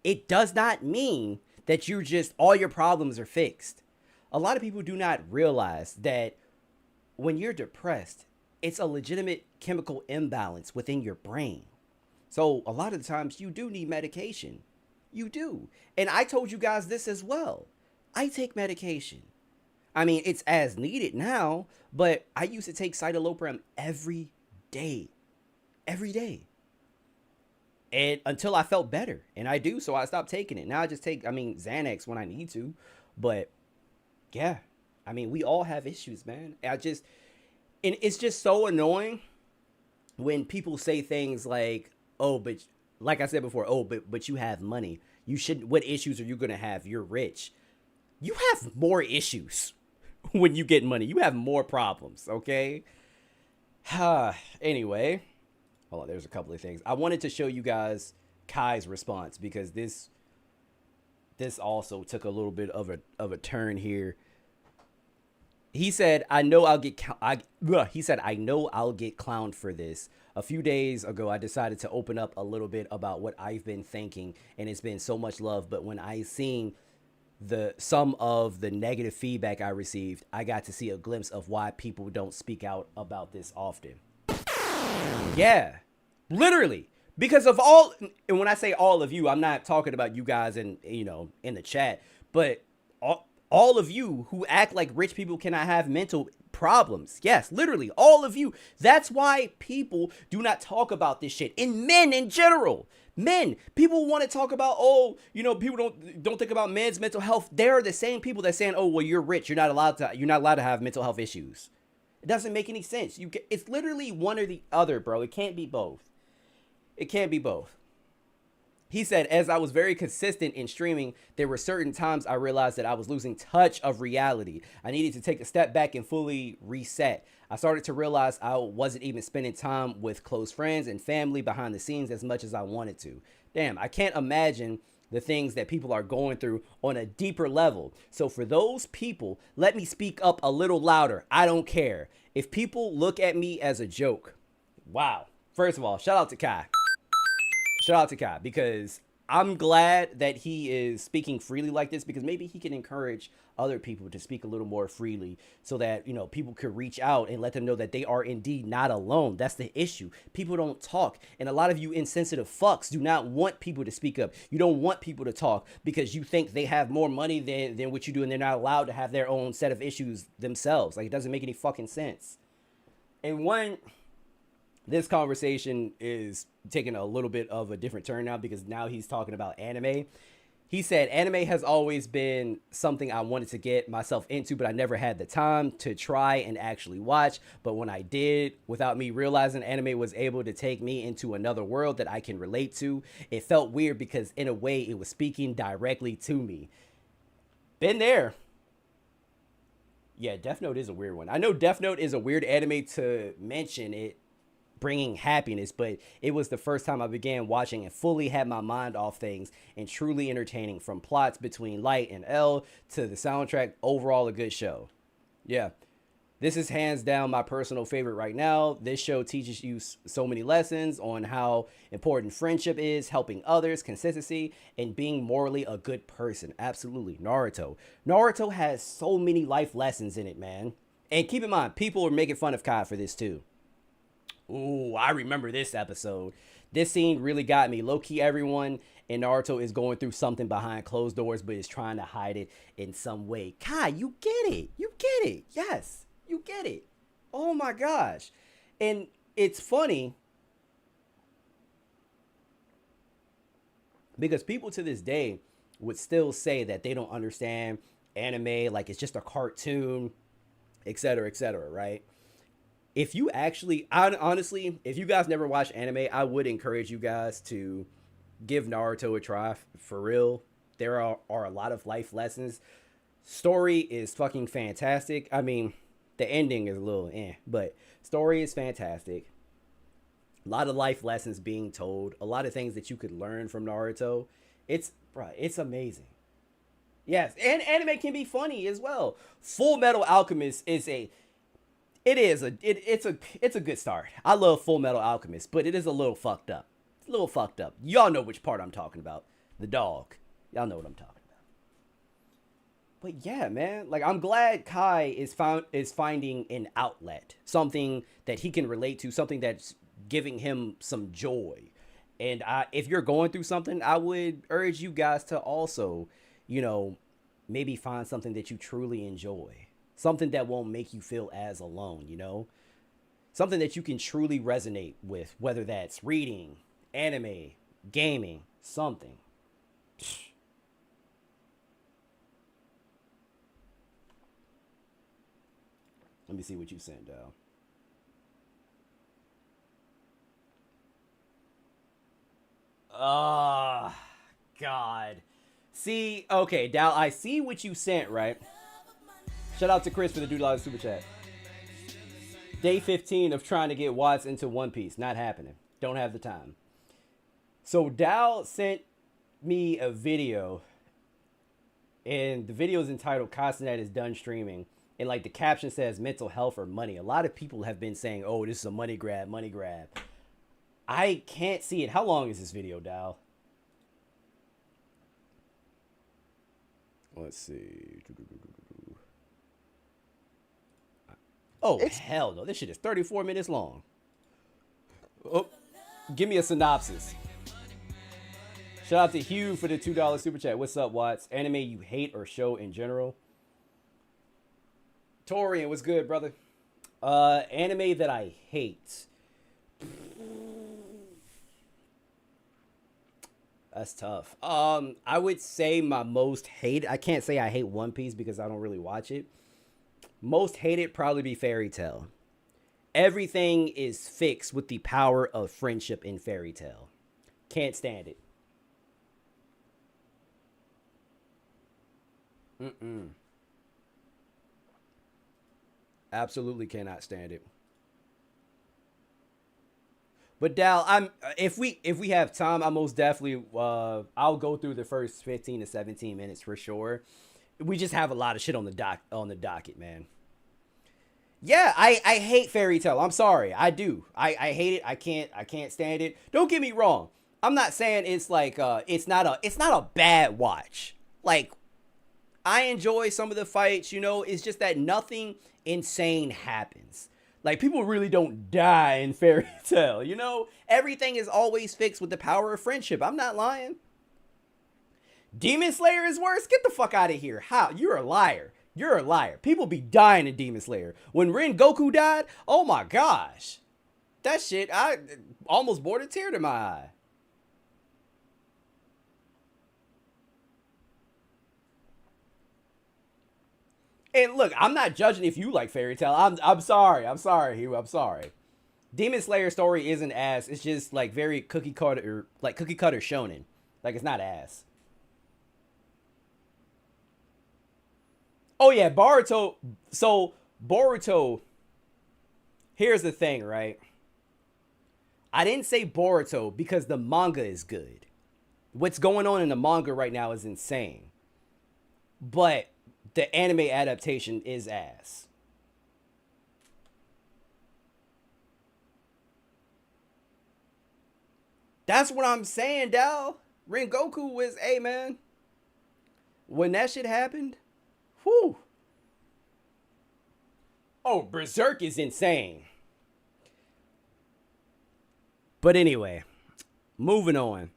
it does not mean that you're just all your problems are fixed. A lot of people do not realize that when you're depressed, it's a legitimate chemical imbalance within your brain. So a lot of the times you do need medication. You do. And I told you guys this as well. I take medication. I mean, it's as needed now, but I used to take citalopram every day. Every day. And until I felt better. And I do, so I stopped taking it. Now I just take, Xanax when I need to. But, yeah. I mean, we all have issues, man. And it's just so annoying when people say things like, oh, but, like I said before, oh, but you have money. You shouldn't, what issues are you going to have? You're rich. You have more issues when you get money. You have more problems, okay? Anyway, hold on, there's a couple of things. I wanted to show you guys Kai's response, because this also took a little bit of a turn here. He said, I know I'll get clowned for this. A few days ago, I decided to open up a little bit about what I've been thinking, and it's been so much love. But when I seen some of the negative feedback I received, I got to see a glimpse of why people don't speak out about this often. Yeah, literally. Because of all, and when I say all of you, I'm not talking about you guys in the chat, but all of you who act like rich people cannot have mental problems. Yes, literally, all of you. That's why people do not talk about this shit. And men in general. Men, people want to talk about, people don't think about men's mental health. They're the same people that saying, oh, well, you're rich. You're not allowed to have mental health issues. It doesn't make any sense. It's literally one or the other, bro. It can't be both. It can't be both. He said, as I was very consistent in streaming, there were certain times I realized that I was losing touch of reality. I needed to take a step back and fully reset. I started to realize I wasn't even spending time with close friends and family behind the scenes as much as I wanted to. Damn, I can't imagine the things that people are going through on a deeper level. So for those people, let me speak up a little louder. I don't care. If people look at me as a joke. Wow. First of all, shout out to Kai. Shout out to Kai, because I'm glad that he is speaking freely like this, because maybe he can encourage other people to speak a little more freely so that, people could reach out and let them know that they are indeed not alone. That's the issue. People don't talk. And a lot of you insensitive fucks do not want people to speak up. You don't want people to talk because you think they have more money than what you do, and they're not allowed to have their own set of issues themselves. Like, it doesn't make any fucking sense. And this conversation is taking a little bit of a different turn now, because now he's talking about anime. He said, anime has always been something I wanted to get myself into, but I never had the time to try and actually watch. But when I did, without me realizing, anime was able to take me into another world that I can relate to. It felt weird because in a way it was speaking directly to me. Been there. Yeah, Death Note is a weird one. I know Death Note is a weird anime to mention it bringing happiness, but it was the first time I began watching and fully had my mind off things, and truly entertaining, from plots between Light and L to the soundtrack. Overall, a good show. Yeah, this is hands down my personal favorite right now. This show teaches you so many lessons on how important friendship is, helping others, consistency, and being morally a good person. Absolutely. Naruto has so many life lessons in it, man. And keep in mind, people are making fun of Kai for this too. Ooh, I remember this episode. This scene really got me. Low-key, everyone in Naruto is going through something behind closed doors, but is trying to hide it in some way. Kai, you get it. You get it. Yes, you get it. Oh my gosh. And it's funny because people to this day would still say that they don't understand anime, like it's just a cartoon, etc., right? If you actually, honestly, if you guys never watch anime, I would encourage you guys to give Naruto a try, for real. There are a lot of life lessons. Story is fucking fantastic. I mean, the ending is a little but story is fantastic. A lot of life lessons being told. A lot of things that you could learn from Naruto. It's amazing. Yes, and anime can be funny as well. Full Metal Alchemist is it's a good start. I love Full Metal Alchemist, but it is a little fucked up. It's a little fucked up. Y'all know which part I'm talking about. The dog. Y'all know what I'm talking about. But yeah, man, like I'm glad Kai is finding an outlet, something that he can relate to, something that's giving him some joy. And if you're going through something, I would urge you guys to also, maybe find something that you truly enjoy. Something that won't make you feel as alone, Something that you can truly resonate with, whether that's reading, anime, gaming, something. Let me see what you sent, Dal. God. See, okay, Dal, I see what you sent, right? Shout out to Chris for the $2 super chat. Day 15 of trying to get Watts into One Piece. Not happening. Don't have the time. So Dow sent me a video, and the video is entitled "Castanet is done streaming," and like the caption says "mental health or money." A lot of people have been saying, "Oh, this is a money grab, money grab." I can't see it. How long is this video, Dow? Let's see. Oh, hell no. This shit is 34 minutes long. Oh, give me a synopsis. Shout out to Hugh for the $2 super chat. What's up, Watts? Anime you hate or show in general? Torian, what's good, brother? Anime that I hate. That's tough. I would say my most hate. I can't say I hate One Piece because I don't really watch it. Most hated probably be Fairy Tail. Everything is fixed with the power of friendship in Fairy Tail. Can't stand it. Absolutely cannot stand it. But Dal, if we have time, I most definitely I'll go through the first 15 to 17 minutes for sure. We just have a lot of shit on the docket, man. Yeah, I hate Fairy Tail. I'm sorry. I do. I hate it. I can't stand it. Don't get me wrong. I'm not saying it's like it's not a bad watch. Like, I enjoy some of the fights, you know, it's just that nothing insane happens. Like, people really don't die in Fairy Tail, you know? Everything is always fixed with the power of friendship. I'm not lying. Demon Slayer is worse? Get the fuck out of here. How? You're a liar. You're a liar. People be dying in Demon Slayer. When Ren Goku died, oh my gosh. That shit, I almost brought a tear to my eye. And look, I'm not judging if you like Fairy Tail. I'm sorry, Hugh. I'm sorry. Demon Slayer story isn't ass. It's just like very cookie cutter shonen. Like, it's not ass. Oh yeah, Boruto. So Boruto. Here's the thing, right? I didn't say Boruto because the manga is good. What's going on in the manga right now is insane. But the anime adaptation is ass. That's what I'm saying, Dal. Rengoku was, hey man, when that shit happened, whew. Oh, Berserk is insane. But anyway, moving on,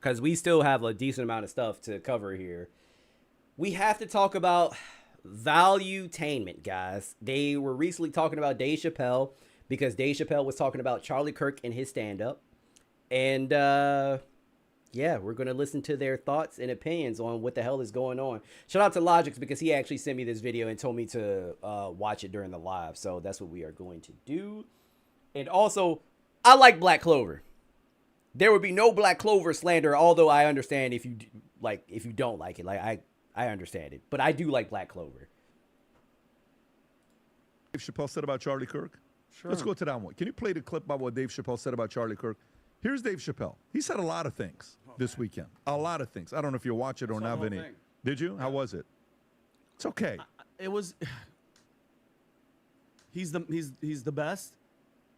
because we still have a decent amount of stuff to cover here. We have to talk about Valuetainment, guys. They were recently talking about Dave Chappelle because Dave Chappelle was talking about Charlie Kirk in his stand-up. And, yeah, we're going to listen to their thoughts and opinions on what the hell is going on. Shout out to Logix because he actually sent me this video and told me to watch it during the live. So that's what we are going to do. And also, I like Black Clover. There would be no Black Clover slander, although I understand if you don't like it. Like, I understand it, but I do like Black Clover. Dave Chappelle said about Charlie Kirk? Sure. Let's go to that one. Can you play the clip about what Dave Chappelle said about Charlie Kirk? Here's Dave Chappelle. He said a lot of things this weekend. A lot of things. I don't know if you watch it or not, Vinny. Did you? How was it? It's okay. It was. He's the best.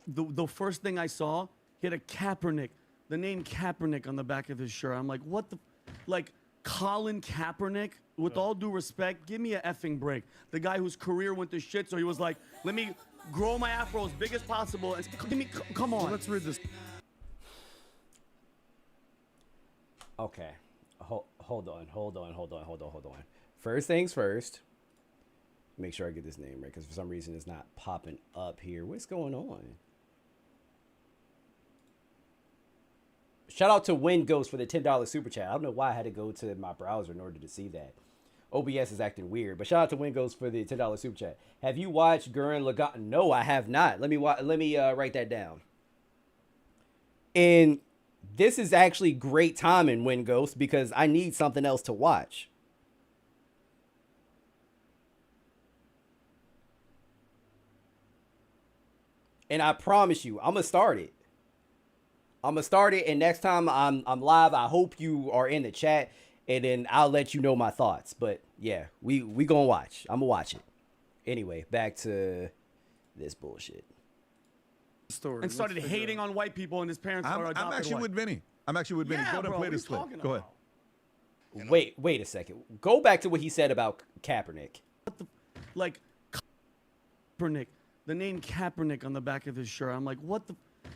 The first thing I saw, he had a Kaepernick, the name Kaepernick on the back of his shirt. I'm like, what the, like Colin Kaepernick. With all due respect, give me a effing break. The guy whose career went to shit, so he was like, let me grow my afro as big as possible. And give me, come on. Well, let's read this. Okay. Hold on. First things first. Make sure I get this name right, because for some reason it's not popping up here. What's going on? Shout out to Ghost for the $10 super chat. I don't know why I had to go to my browser in order to see that. OBS is acting weird, but shout out to Ghost for the $10 super chat. Have you watched Gurren Lagann? No, I have not. Let me write that down. And this is actually great timing, Ghost, because I need something else to watch. And I promise you, I'm gonna start it. I'm gonna start it, and next time I'm live, I hope you are in the chat, and then I'll let you know my thoughts. But yeah, we gonna watch. I'm gonna watch it. Anyway, back to this bullshit. Story. And started hating on white people, and his parents are adopted. I'm actually with Vinny. I'm actually with Vinny. Yeah, Go ahead and bro, play what this are you clip. talking Go ahead. Wait a second. Go back to what he said about Kaepernick. Like Kaepernick, the name Kaepernick on the back of his shirt. I'm like, what the,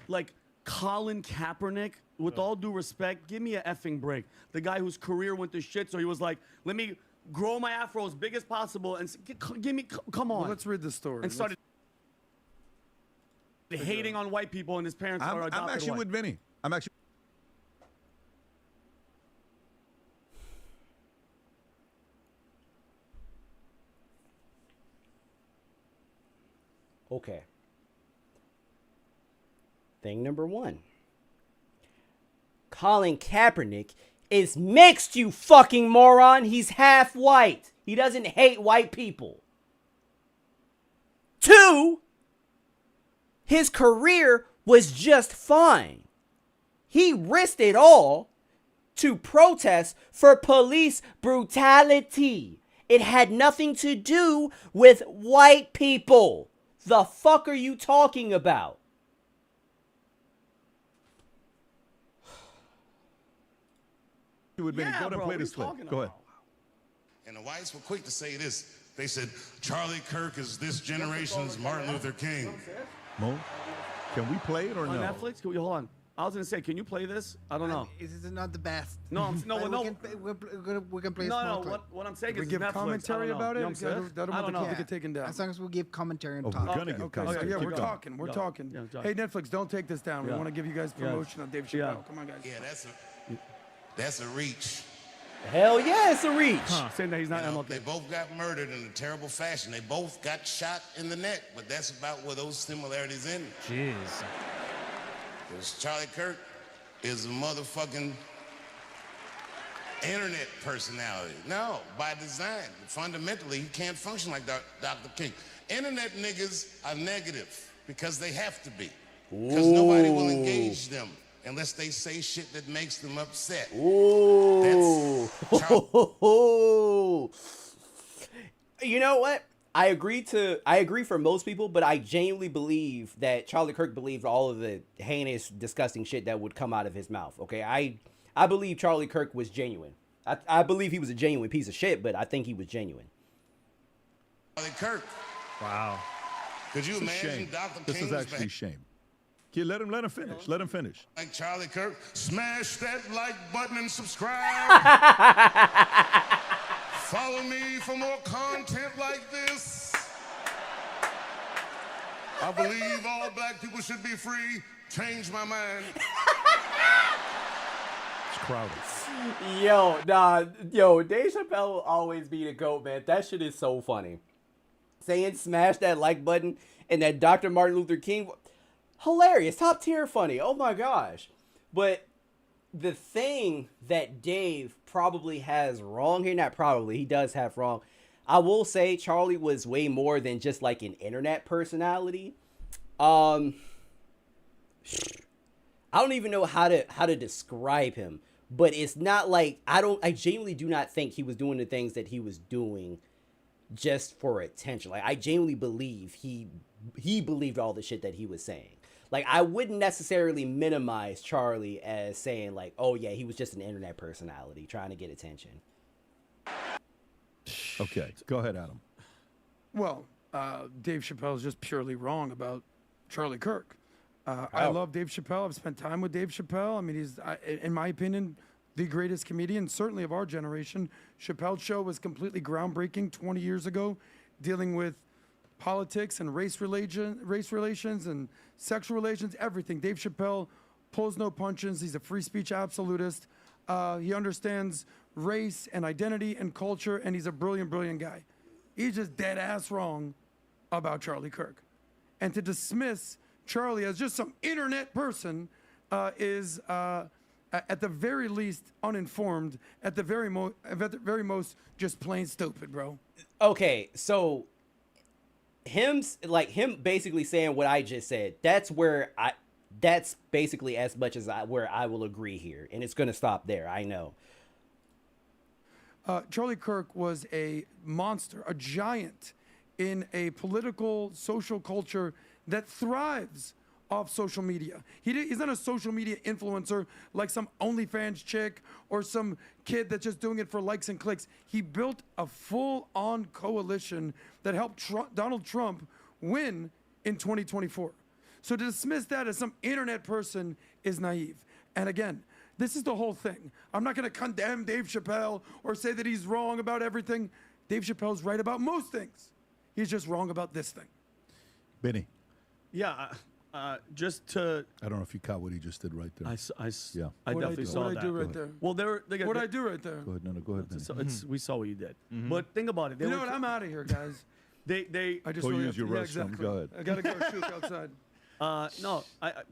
like Colin Kaepernick. With all due respect, give me a effing break. The guy whose career went to shit, so he was like, let me grow my afro as big as possible and give me, come on. Well, let's read the story. And started hating on white people, and his parents are adopted. I'm actually white. with Vinny. I'm actually. Okay. Thing number one. Colin Kaepernick is mixed, you fucking moron. He's half white. He doesn't hate white people. 2, his career was just fine. He risked it all to protest for police brutality. It had nothing to do with white people. The fuck are you talking about? With Vinny. Go ahead and play this clip. Go ahead. And the whites were quick to say this. They said, Charlie Kirk is this generation's Martin Luther King. Mo, can we play it or on no? Netflix? Can we hold on? I was gonna say, can you play this? I don't know. This is not the best. No, no, But no. we can play a No, small no. clip. What I'm saying We is give Netflix. commentary about it. You know what I'm saying? That'll I don't know. get taken down. As long as we give commentary and Oh, talk. we're gonna give Okay, commentary. yeah, Keep we're going. talking. We're Go. talking. Yeah, go. Hey, Netflix, don't take this down. We Yeah. want to give you guys promotion on Dave Chappelle. Yeah. Come on, guys. Yeah, that's a reach. Hell yeah, it's a reach. Saying that he's not You know, MLK. they both got murdered in a terrible fashion. They both got shot in the neck, but that's about where those similarities end. Jeez. Because Charlie Kirk is a motherfucking internet personality. No, by design. Fundamentally, he can't function like Dr. King. Internet niggas are negative because they have to be. Because nobody will engage them unless they say shit that makes them upset. Ooh. You know what? I agree for most people, but I genuinely believe that Charlie Kirk believed all of the heinous, disgusting shit that would come out of his mouth. Okay, I believe Charlie Kirk was genuine. I believe he was a genuine piece of shit, but I think he was genuine. Charlie Kirk. Wow. Could you It's a imagine shame. Dr. This King is was actually a shame. Okay, let him finish. Let him finish. like Charlie Kirk? Smash that like button and subscribe. Follow me for more content like this. I believe all black people should be free. Change my mind. It's crowded. Yo, Dave Chappelle will always be the GOAT, man. That shit is so funny. Saying smash that like button and that Dr. Martin Luther King, hilarious, top tier funny. Oh my gosh. But the thing that Dave probably has wrong here, not probably, he does have wrong. I will say Charlie was way more than just like an internet personality. I don't even know how to describe him, but it's not like I genuinely do not think he was doing the things that he was doing just for attention. Like I genuinely believe he believed all the shit that he was saying. Like I wouldn't necessarily minimize Charlie as saying like, oh yeah, he was just an internet personality trying to get attention. Okay, go ahead, Adam. Well, Dave Chappelle is just purely wrong about Charlie Kirk. I love Dave Chappelle. I've spent time with Dave Chappelle. I mean, he's, in my opinion, the greatest comedian, certainly of our generation. Chappelle's show was completely groundbreaking 20 years ago, dealing with politics and race relations and sexual relations, everything. Dave Chappelle pulls no punches. He's a free speech absolutist. He understands race and identity and culture, and he's a brilliant, brilliant guy. He's just dead ass wrong about Charlie Kirk. And to dismiss Charlie as just some internet person is, at the very least, uninformed. At the very most, just plain stupid, bro. Okay, so him basically saying what I just said. That's where that's basically as much as where I will agree here, and it's gonna stop there. I know. Charlie Kirk was a monster, a giant in a political, social culture that thrives off social media. He's not a social media influencer like some OnlyFans chick or some kid that's just doing it for likes and clicks. He built a full-on coalition that helped Donald Trump win in 2024. So to dismiss that as some internet person is naive. And again, this is the whole thing. I'm not going to condemn Dave Chappelle or say that he's wrong about everything. Dave Chappelle's right about most things. He's just wrong about this thing. Benny. Yeah, just to... I don't know if you caught what he just did right there. I definitely saw that. What did I do right there? Well, what did I do right there? Go ahead. No, go ahead, Benny. We saw what you did. But think about it. You know what? I'm out of here, guys. I just go really use your restroom. exactly. Go ahead. I got to go shoot outside. No,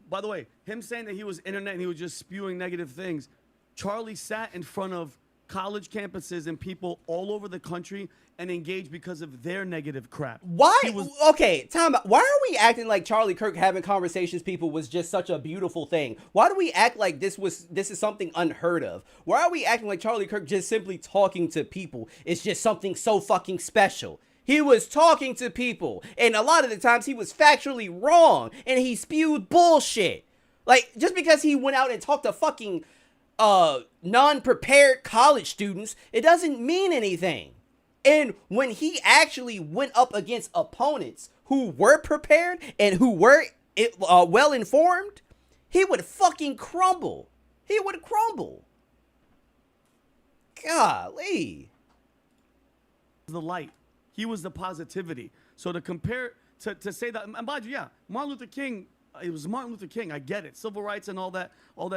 by the way, him saying that he was internet and he was just spewing negative things, Charlie sat in front of college campuses and people all over the country and engaged because of their negative crap. Why? Okay, time out. Why are we acting like Charlie Kirk having conversations people was just such a beautiful thing? Why do we act like this is something unheard of? Why are we acting like Charlie Kirk just simply talking to people is just something so fucking special? He was talking to people, and a lot of the times he was factually wrong, and he spewed bullshit. Like, just because he went out and talked to fucking non-prepared college students, it doesn't mean anything. And when he actually went up against opponents who were prepared and who were well-informed, he would fucking crumble. He would crumble. Golly. The light. He was the positivity. So to compare, to say that, and mind you, yeah, Martin Luther King, it was Martin Luther King, I get it, civil rights and all that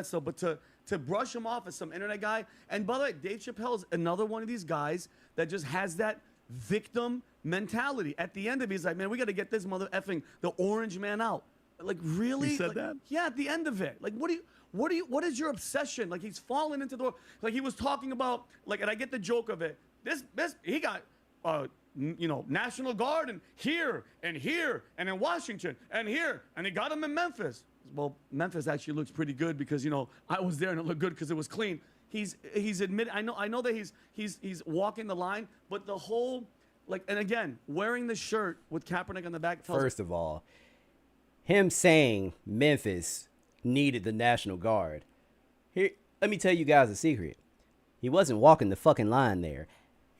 stuff, but to brush him off as some internet guy, and by the way, Dave Chappelle is another one of these guys that just has that victim mentality. At the end of it, he's like, man, we got to get this mother effing the orange man out. Like, really? He said that? Yeah, at the end of it. Like, what is your obsession? Like, he's fallen into the, like, he was talking about, like, and I get the joke of it. He got, National Guard and here and in Washington and here, and he got him in Memphis. Well, Memphis actually looks pretty good because I was there and it looked good because it was clean. He's admitted. I know that he's walking the line, but the whole and again wearing the shirt with Kaepernick on the back. First of all, him saying Memphis needed the National Guard. Here, let me tell you guys a secret. He wasn't walking the fucking line there.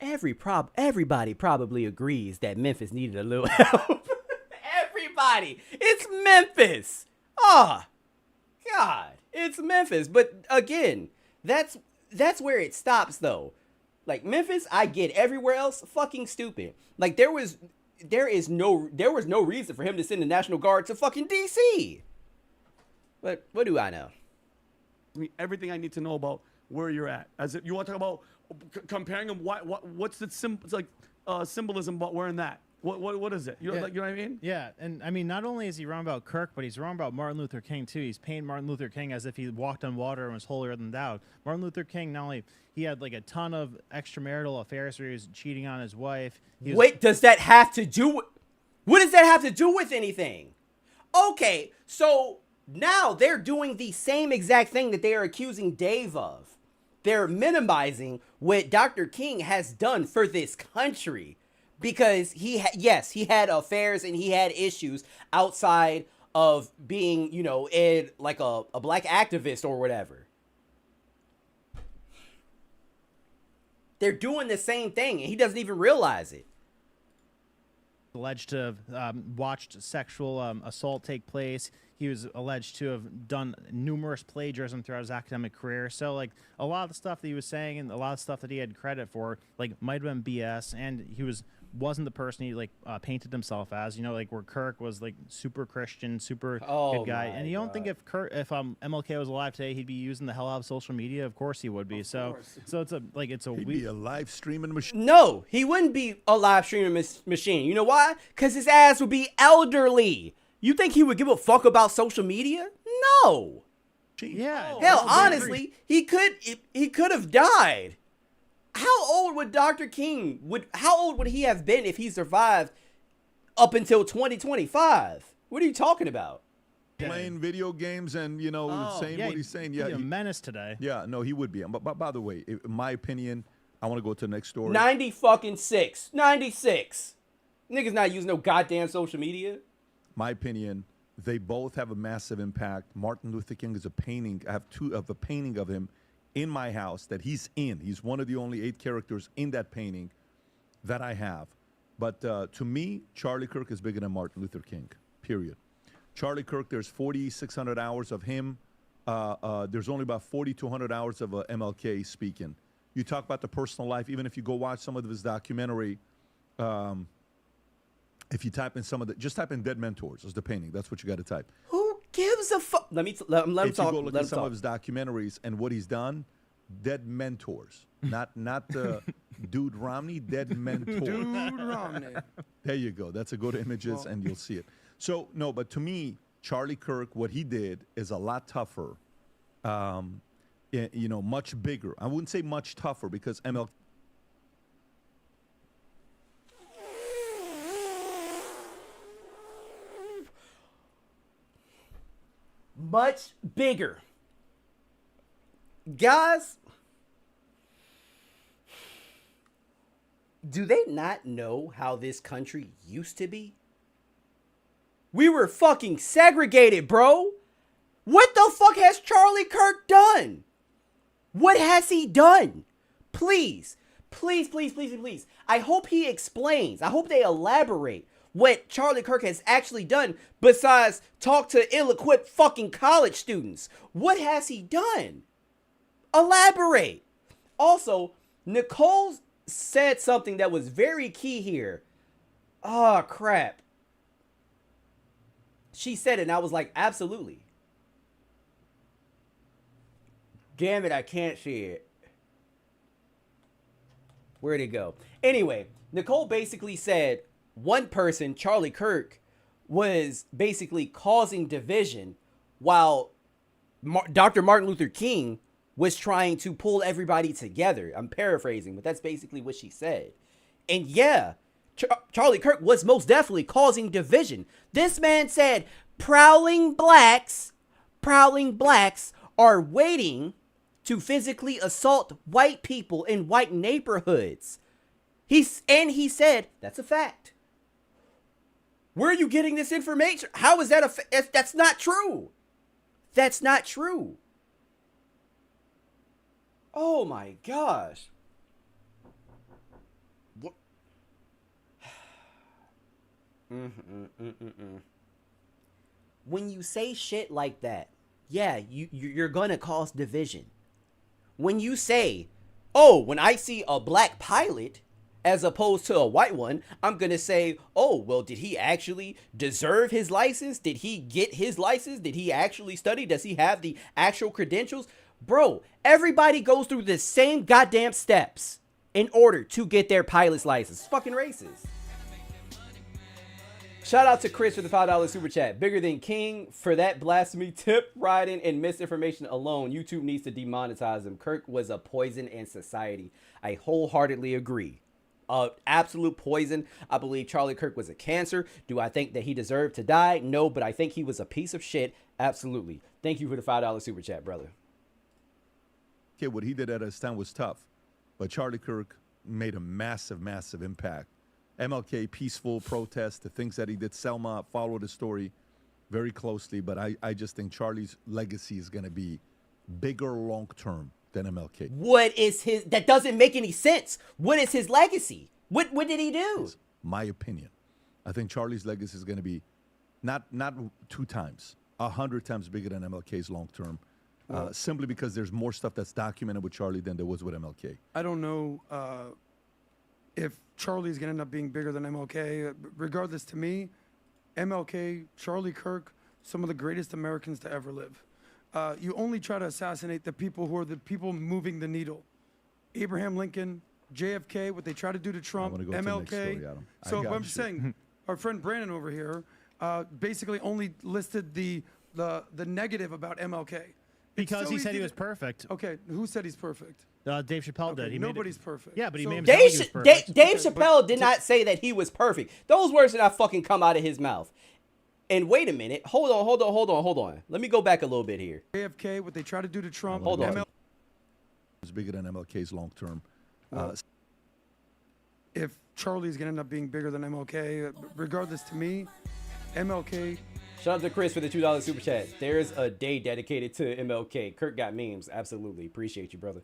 Everybody probably agrees that Memphis needed a little help. Everybody. It's Memphis. Oh, God. It's Memphis. But again, that's where it stops though. Like Memphis, I get. Everywhere else, fucking stupid. Like there was no reason for him to send the National Guard to fucking DC. But what do I know? I mean, everything I need to know about where you're at. As if you want to talk about comparing them, what's the symbolism about wearing that? What is it? You know what I mean? Yeah, and I mean, not only is he wrong about Kirk, but he's wrong about Martin Luther King too. He's painting Martin Luther King as if he walked on water and was holier than thou. Martin Luther King, not only he had like a ton of extramarital affairs where he was cheating on his wife. Wait, does that have to do? What does that have to do with anything? Okay, so now they're doing the same exact thing that they are accusing Dave of. They're minimizing what Dr. King has done for this country. Because he had affairs and he had issues outside of being, like a black activist or whatever. They're doing the same thing and he doesn't even realize it. Alleged to have watched sexual assault take place. He was alleged to have done numerous plagiarism throughout his academic career. So, like, a lot of the stuff that he was saying and a lot of stuff that he had credit for, like, might have been BS. And he wasn't the person he painted himself as, where Kirk was like super Christian, super good guy. And you don't think if MLK was alive today, he'd be using the hell out of social media? Of course he would be. So he'd be a live streaming machine. No, he wouldn't be a live streaming machine. You know why? Because his ass would be elderly. You think he would give a fuck about social media? No. Yeah. Hell, honestly, he could have died. How old would Dr. King how old would he have been if he survived up until 2025? What are you talking about? playing video games and saying what he's saying. Yeah, he's a menace today. Yeah, no, he would be. But by the way, in my opinion, I want to go to the next story. 96. Niggas not using no goddamn social media. My opinion, they both have a massive impact. Martin Luther King is a painting. I have a painting of him in my house that he's in. He's one of the only 8 characters in that painting that I have. But to me, Charlie Kirk is bigger than Martin Luther King, period. Charlie Kirk, there's 4,600 hours of him. There's only about 4,200 hours of MLK speaking. You talk about the personal life, even if you go watch some of his documentary, if you type in just type in Dead Mentors as the painting. That's what you got to type. Who gives a fuck? Let him talk. If you go look at some of his documentaries and what he's done, Dead Mentors. Not the Dude Romney, Dead Mentors. Dude Romney. There you go. That's a good images, and you'll see it. So, no, but to me, Charlie Kirk, what he did is a lot tougher, much bigger. I wouldn't say much tougher because MLK. Much bigger. Guys, do they not know how this country used to be? We were fucking segregated, bro. What the fuck has Charlie Kirk done? What has he done? Please. I hope he explains. I hope they elaborate what Charlie Kirk has actually done besides talk to ill-equipped fucking college students. What has he done? Elaborate. Also, Nicole said something that was very key here. Oh, crap. She said it and I was like, absolutely. Damn it, I can't see it. Where'd it go? Anyway, Nicole basically said one person, Charlie Kirk, was basically causing division while Dr. Martin Luther King was trying to pull everybody together. I'm paraphrasing, but that's basically what she said. And yeah, Charlie Kirk was most definitely causing division. This man said prowling blacks are waiting to physically assault white people in white neighborhoods. He said that's a fact. Where are you getting this information? How is that that's not true. That's not true. Oh my gosh. What? When you say shit like that, yeah, you're gonna cause division. When you say, oh, when I see a black pilot as opposed to a white one, I'm gonna say, oh, well, did he actually deserve his license? Did he get his license? Did he actually study? Does he have the actual credentials? Bro, everybody goes through the same goddamn steps in order to get their pilot's license. It's fucking racist. Shout out to Chris for the $5 super chat. Bigger than King for that blasphemy, tip, riding, and misinformation alone. YouTube needs to demonetize him. Kirk was a poison in society. I wholeheartedly agree. Absolute poison. I believe Charlie Kirk was a cancer. Do I think that he deserved to die? No, but I think he was a piece of shit. Absolutely. Thank you for the $5 super chat, brother. Okay, what he did at his time was tough, but Charlie Kirk made a massive, massive impact. MLK, peaceful protest, the things that he did. Selma followed the story very closely, but I just think Charlie's legacy is going to be bigger long-term than MLK. What is his... That doesn't make any sense. What is his legacy? What did he do? My opinion. I think Charlie's legacy is going to be not 2 times, 100 times bigger than MLK's long-term. Simply because there's more stuff that's documented with Charlie than there was with MLK. I don't know if Charlie's going to end up being bigger than MLK. Regardless, to me, MLK, Charlie Kirk, some of the greatest Americans to ever live. You only try to assassinate the people who are the people moving the needle. Abraham Lincoln, JFK, what they try to do to Trump, MLK. So what I'm saying, our friend Brandon over here basically only listed the negative about MLK. Because he said he was perfect. Okay, who said he's perfect? Dave Chappelle did. Nobody's perfect. Yeah, but he made himself he was perfect. Dave Chappelle did not say that he was perfect. Those words did not fucking come out of his mouth. And wait a minute. Hold on. Let me go back a little bit here. JFK, what they try to do to Trump. Hold on. Is bigger than MLK's long term. If Charlie's gonna end up being bigger than MLK, regardless to me, MLK. Shout out to Chris for the $2 super chat. There's a day dedicated to MLK. Kirk got memes. Absolutely. Appreciate you, brother.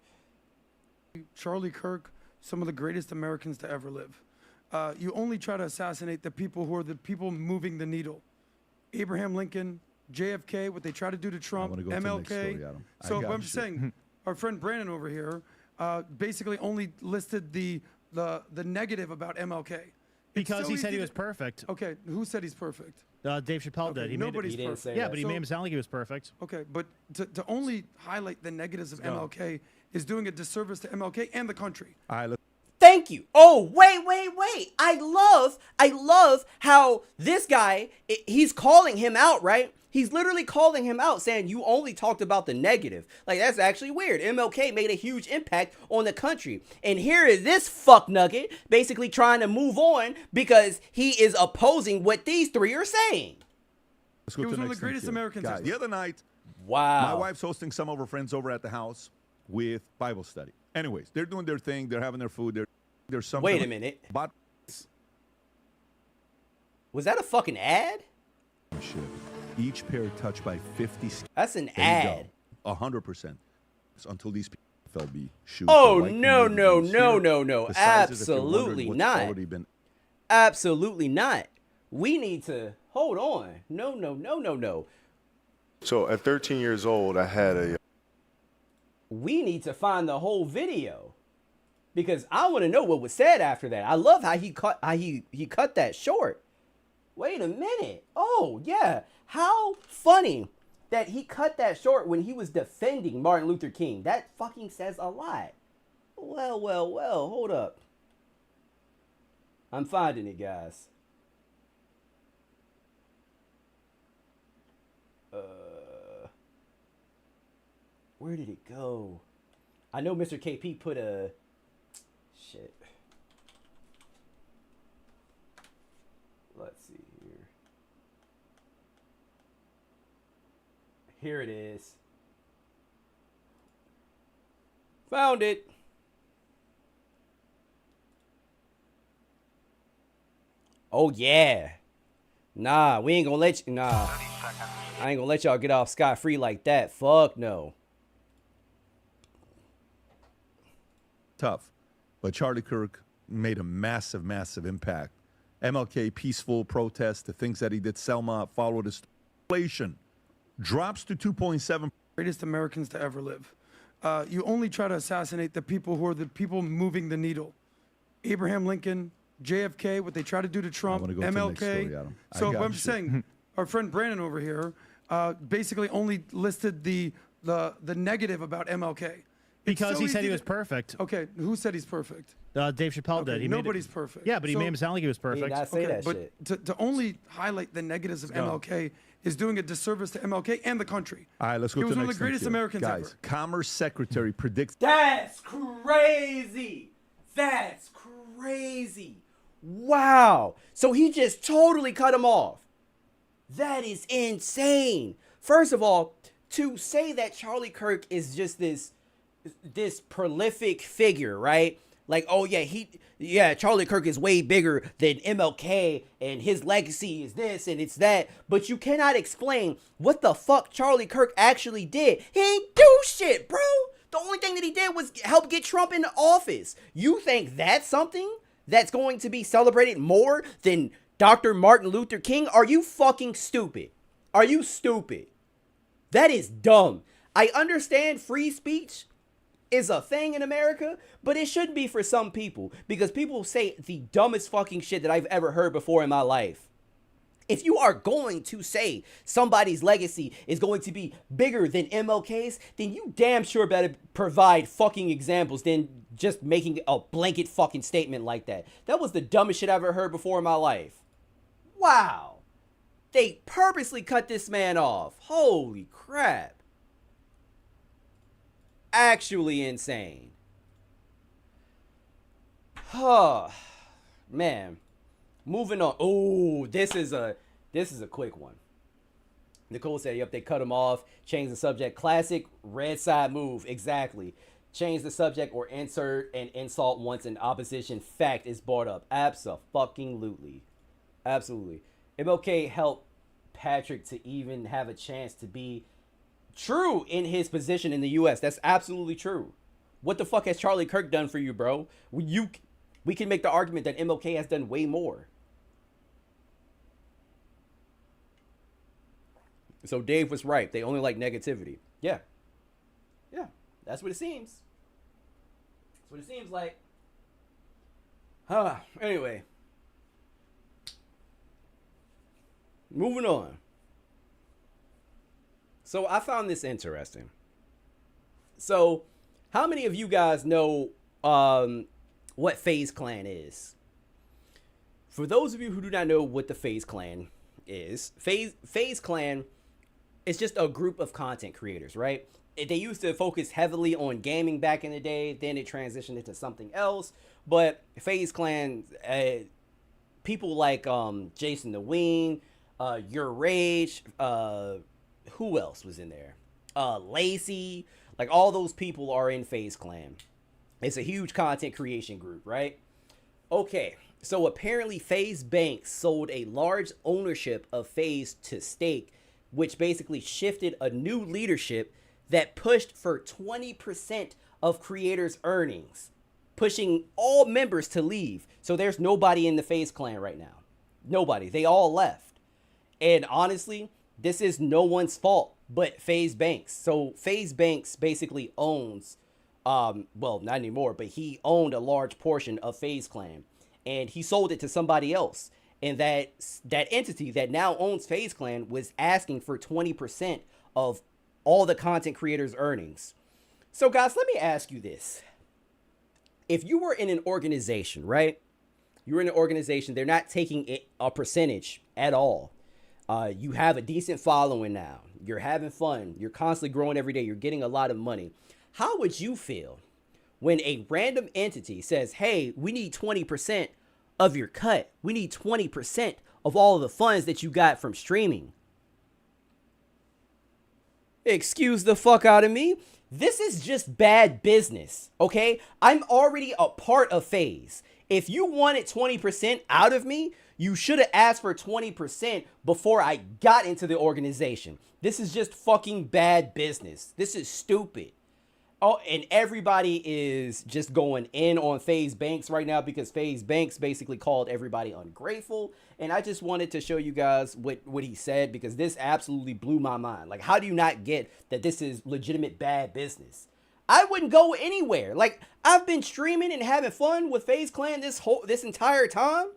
Charlie Kirk, some of the greatest Americans to ever live. You only try to assassinate the people who are the people moving the needle. Abraham Lincoln, JFK, what they try to do to Trump, go to the next MLK. story, Adam. I So got what I'm you. saying, our friend Brandon over here basically only listed the negative about MLK. Because he said he was perfect. Okay, who said he's perfect? Dave Chappelle did. Nobody's perfect. Yeah, but he made him sound like he was perfect. Okay, but to only highlight the negatives of MLK is doing a disservice to MLK and the country. All right, Thank you. Oh, wait. I love how this guy, he's calling him out, right? He's literally calling him out, saying you only talked about the negative. Like, that's actually weird. MLK made a huge impact on the country. And here is this fuck nugget basically trying to move on because he is opposing what these three are saying. Let's go He to was the one of next the greatest thing here. Americans Guys, ever. the other night, wow, my wife's hosting some of her friends over at the house with Bible study. Anyways, they're doing their thing. They're having their food. There's something. Wait a minute. But Was that a fucking ad? shit. Each pair touched by 50. That's an There you ad. go. 100%. Until these people fell be shoes. Oh, the white no. community is here. No. The sizes, if you're wondering Absolutely what's not. already been Absolutely not. We need to hold on. No. So at 13 years old, I had a. We need to find the whole video because I want to know what was said after that. I love how he cut that short. Wait a minute. Oh yeah, how funny that he cut that short when he was defending Martin Luther King. That fucking says a lot. Well. Hold up. I'm finding it, guys. Where did it go? I know Mr. KP put a... Shit. Let's see here. Here it is. Found it. Oh, yeah. Nah, we ain't gonna let you... Nah. I ain't gonna let y'all get off scot-free like that. Fuck no. tough. But Charlie Kirk made a massive, massive impact. MLK, peaceful protest, the things that he did, Selma, followed his inflation, drops to 2.7. Greatest Americans to ever live. You only try to assassinate the people who are the people moving the needle. Abraham Lincoln, JFK, what they try to do to Trump, go to the next MLK. story, Adam. I So got what I'm you. saying, our friend Brandon over here basically only listed the negative about MLK. Because he said he was perfect. Okay, who said he's perfect? Dave Chappelle did. He Nobody's perfect. Yeah, but he So- made him sound like he was perfect. But to only highlight the negatives of MLK is doing a disservice to MLK and the country. All right, let's go He to was the one of next the greatest thing here. Americans Guys, ever. Commerce Secretary predicts. That's crazy. That's crazy. Wow. So he just totally cut him off. That is insane. First of all, to say that Charlie Kirk is just this prolific figure, right? Like, oh yeah, Charlie Kirk is way bigger than MLK and his legacy is this and it's that. But you cannot explain what the fuck Charlie Kirk actually did. He ain't do shit, bro. The only thing that he did was help get Trump into office. You think that's something that's going to be celebrated more than Dr. Martin Luther King? Are you fucking stupid? Are you stupid? That is dumb. I understand free speech is a thing in America, but it shouldn't be for some people because people say the dumbest fucking shit that I've ever heard before in my life. If you are going to say somebody's legacy is going to be bigger than MLK's, then you damn sure better provide fucking examples than just making a blanket fucking statement like that. That was the dumbest shit I've ever heard before in my life. Wow. They purposely cut this man off. Holy crap. Actually insane. Oh, man. Moving on. Oh, this is a This is a quick one. Nicole said, yep, they cut him off, change the subject. Classic red side move. Exactly. Change the subject or insert an insult once an opposition fact is brought up. Abso-fucking-lutely. Absolutely. MLK helped Patrick to even have a chance to be true in his position in the U.S. That's absolutely true. What the fuck has Charlie Kirk done for you, bro? We can make the argument that MLK has done way more. So Dave was right. They only like negativity. Yeah. Yeah. That's what it seems. That's what it seems like. Anyway. Moving on. So I found this interesting. So how many of you guys know what FaZe Clan is? For those of you who do not know what the FaZe Clan is, FaZe Clan is just a group of content creators, right? They used to focus heavily on gaming back in the day. Then it transitioned into something else. But FaZe Clan, people like Jason the Ween, Your Rage, who else was in there? Lacey, like all those people are in FaZe Clan. It's a huge content creation group, right? Okay, so apparently FaZe Banks sold a large ownership of FaZe to Stake, which basically shifted a new leadership that pushed for 20% of creators' earnings, pushing all members to leave. So there's nobody in the FaZe Clan right now. Nobody. They all left. And honestly, this is no one's fault but FaZe Banks. So FaZe Banks basically owns, well, not anymore, but he owned a large portion of FaZe Clan. And he sold it to somebody else. And that entity that now owns FaZe Clan was asking for 20% of all the content creators' earnings. So guys, let me ask you this. If you were in an organization, right? You're in an organization, they're not taking a percentage at all. You have a decent following now. You're having fun. You're constantly growing every day. You're getting a lot of money. How would you feel when a random entity says, hey, we need 20% of your cut. We need 20% of all of the funds that you got from streaming? Excuse the fuck out of me. This is just bad business, okay? I'm already a part of FaZe. If you wanted 20% out of me, you should have asked for 20% before I got into the organization. This is just fucking bad business. This is stupid. Oh, and everybody is just going in on FaZe Banks right now because FaZe Banks basically called everybody ungrateful. And I just wanted to show you guys what he said because this absolutely blew my mind. Like, how do you not get that this is legitimate bad business? I wouldn't go anywhere. Like, I've been streaming and having fun with FaZe Clan this entire time.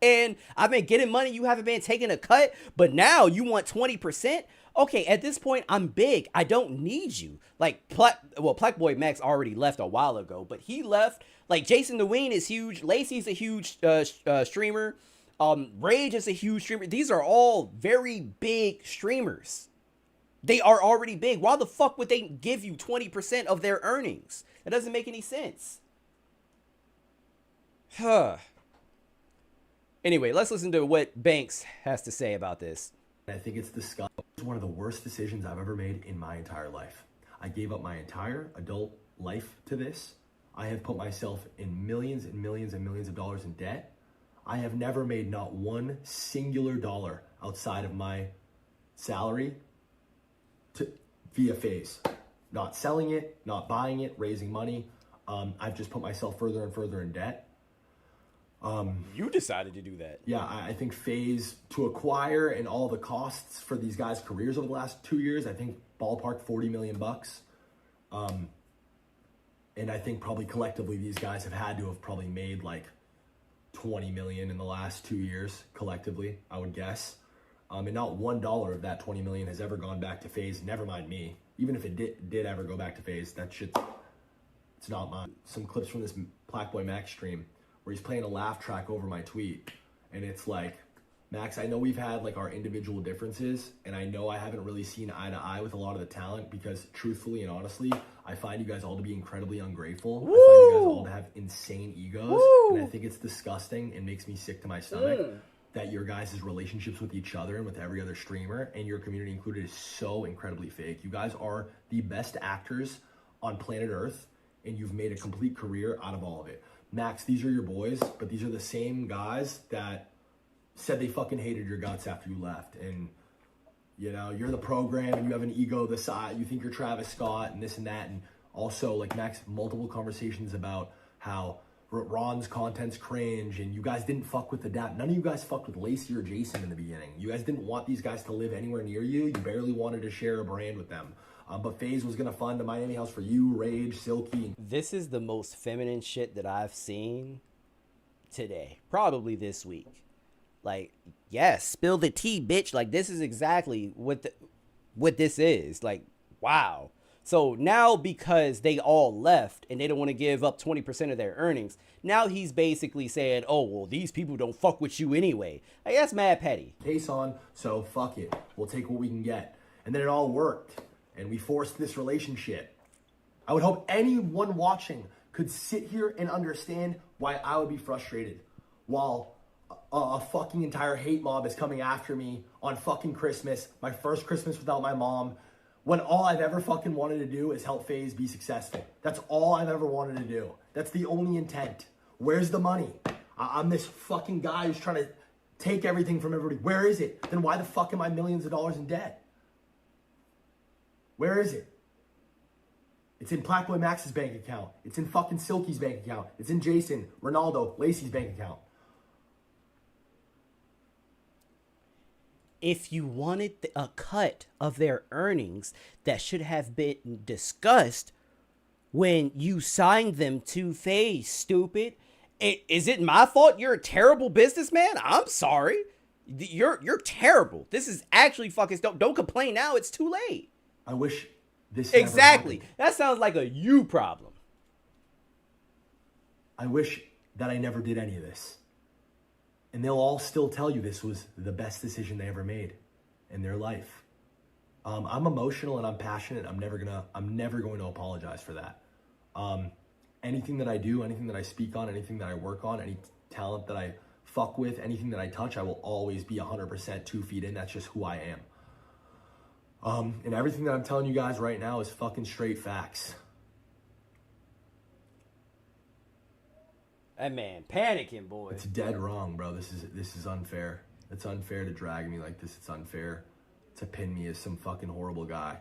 And I've been getting money. You haven't been taking a cut. But now you want 20%? Okay, at this point, I'm big. I don't need you. Like, Black Boy Max already left a while ago, but he left. Like, Jason the Ween is huge. Lacey's a huge streamer. Rage is a huge streamer. These are all very big streamers. They are already big. Why the fuck would they give you 20% of their earnings? That doesn't make any sense. Anyway, let's listen to what Banks has to say about this. I think it's disgusting. It's one of the worst decisions I've ever made in my entire life. I gave up my entire adult life to this. I have put myself in millions and millions and millions of dollars in debt. I have never made not one singular dollar outside of my salary via FaZe. Not selling it, not buying it, raising money. I've just put myself further and further in debt. You decided to do that. Yeah, I think FaZe to acquire and all the costs for these guys' careers over the last 2 years, I think ballpark $40 million. And I think probably collectively these guys have had to have probably made like 20 million in the last 2 years collectively, I would guess. And not $1 of that 20 million has ever gone back to FaZe, never mind me. Even if it did ever go back to FaZe, that shit, it's not mine. Some clips from this Black Boy Max stream where he's playing a laugh track over my tweet. And it's like, Max, I know we've had like our individual differences, and I know I haven't really seen eye to eye with a lot of the talent because truthfully and honestly, I find you guys all to be incredibly ungrateful. Woo! I find you guys all to have insane egos. Woo! And I think it's disgusting and makes me sick to my stomach. that your guys' relationships with each other and with every other streamer, and your community included, is so incredibly fake. You guys are the best actors on planet Earth, and you've made a complete career out of all of it. Max, these are your boys, but these are the same guys that said they fucking hated your guts after you left. And, you know, you're the program and you have an ego the size, you think you're Travis Scott and this and that. And also, like, Max, multiple conversations about how Ron's content's cringe and you guys didn't fuck with the dap. None of you guys fucked with Lacey or Jason in the beginning. You guys didn't want these guys to live anywhere near you. You barely wanted to share a brand with them. But FaZe was going to fund the Miami house for you, Rage, Silky. This is the most feminine shit that I've seen today. Probably this week. Like, yes, spill the tea, bitch. Like, this is exactly what this is. Like, wow. So now because they all left and they don't want to give up 20% of their earnings, now he's basically saying, oh, well, these people don't fuck with you anyway. Like, that's mad petty. Case on, so fuck it. We'll take what we can get. And then it all worked. And we forced this relationship. I would hope anyone watching could sit here and understand why I would be frustrated while a fucking entire hate mob is coming after me on fucking Christmas, my first Christmas without my mom, when all I've ever fucking wanted to do is help FaZe be successful. That's all I've ever wanted to do. That's the only intent. Where's the money? I'm this fucking guy who's trying to take everything from everybody. Where is it? Then why the fuck am I millions of dollars in debt? Where is it? It's in Blackboy Max's bank account. It's in fucking Silky's bank account. It's in Jason, Ronaldo, Lacey's bank account. If you wanted a cut of their earnings, that should have been discussed when you signed them to FaZe, stupid. Is it my fault you're a terrible businessman? I'm sorry. You're terrible. This is actually fucking... Don't complain now. It's too late. I wish this exactly. That sounds like a you problem. I wish that I never did any of this. And they'll all still tell you this was the best decision they ever made in their life. I'm emotional and I'm passionate. I'm never going to apologize for that. Anything that I do, anything that I speak on, anything that I work on, any talent that I fuck with, anything that I touch, I will always be 100% 2 feet in. That's just who I am. And everything that I'm telling you guys right now is fucking straight facts. That man panicking, boy. It's dead wrong, bro. This is unfair. It's unfair to drag me like this. It's unfair to pin me as some fucking horrible guy.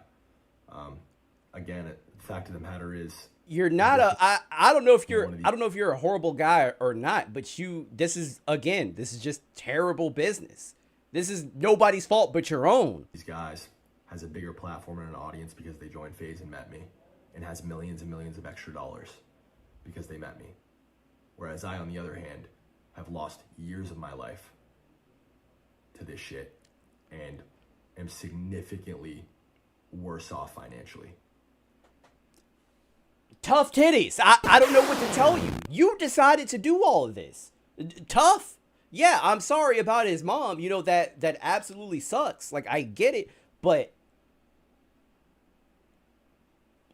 Again, the fact of the matter is, you're not I don't know if you're a horrible guy or not, but this is just terrible business. This is nobody's fault but your own. These guys has a bigger platform and an audience because they joined FaZe and met me, and has millions and millions of extra dollars because they met me. Whereas I, on the other hand, have lost years of my life to this shit and am significantly worse off financially. Tough titties. I don't know what to tell you. You decided to do all of this. Tough. Yeah, I'm sorry about his mom. You know, that absolutely sucks. Like, I get it, but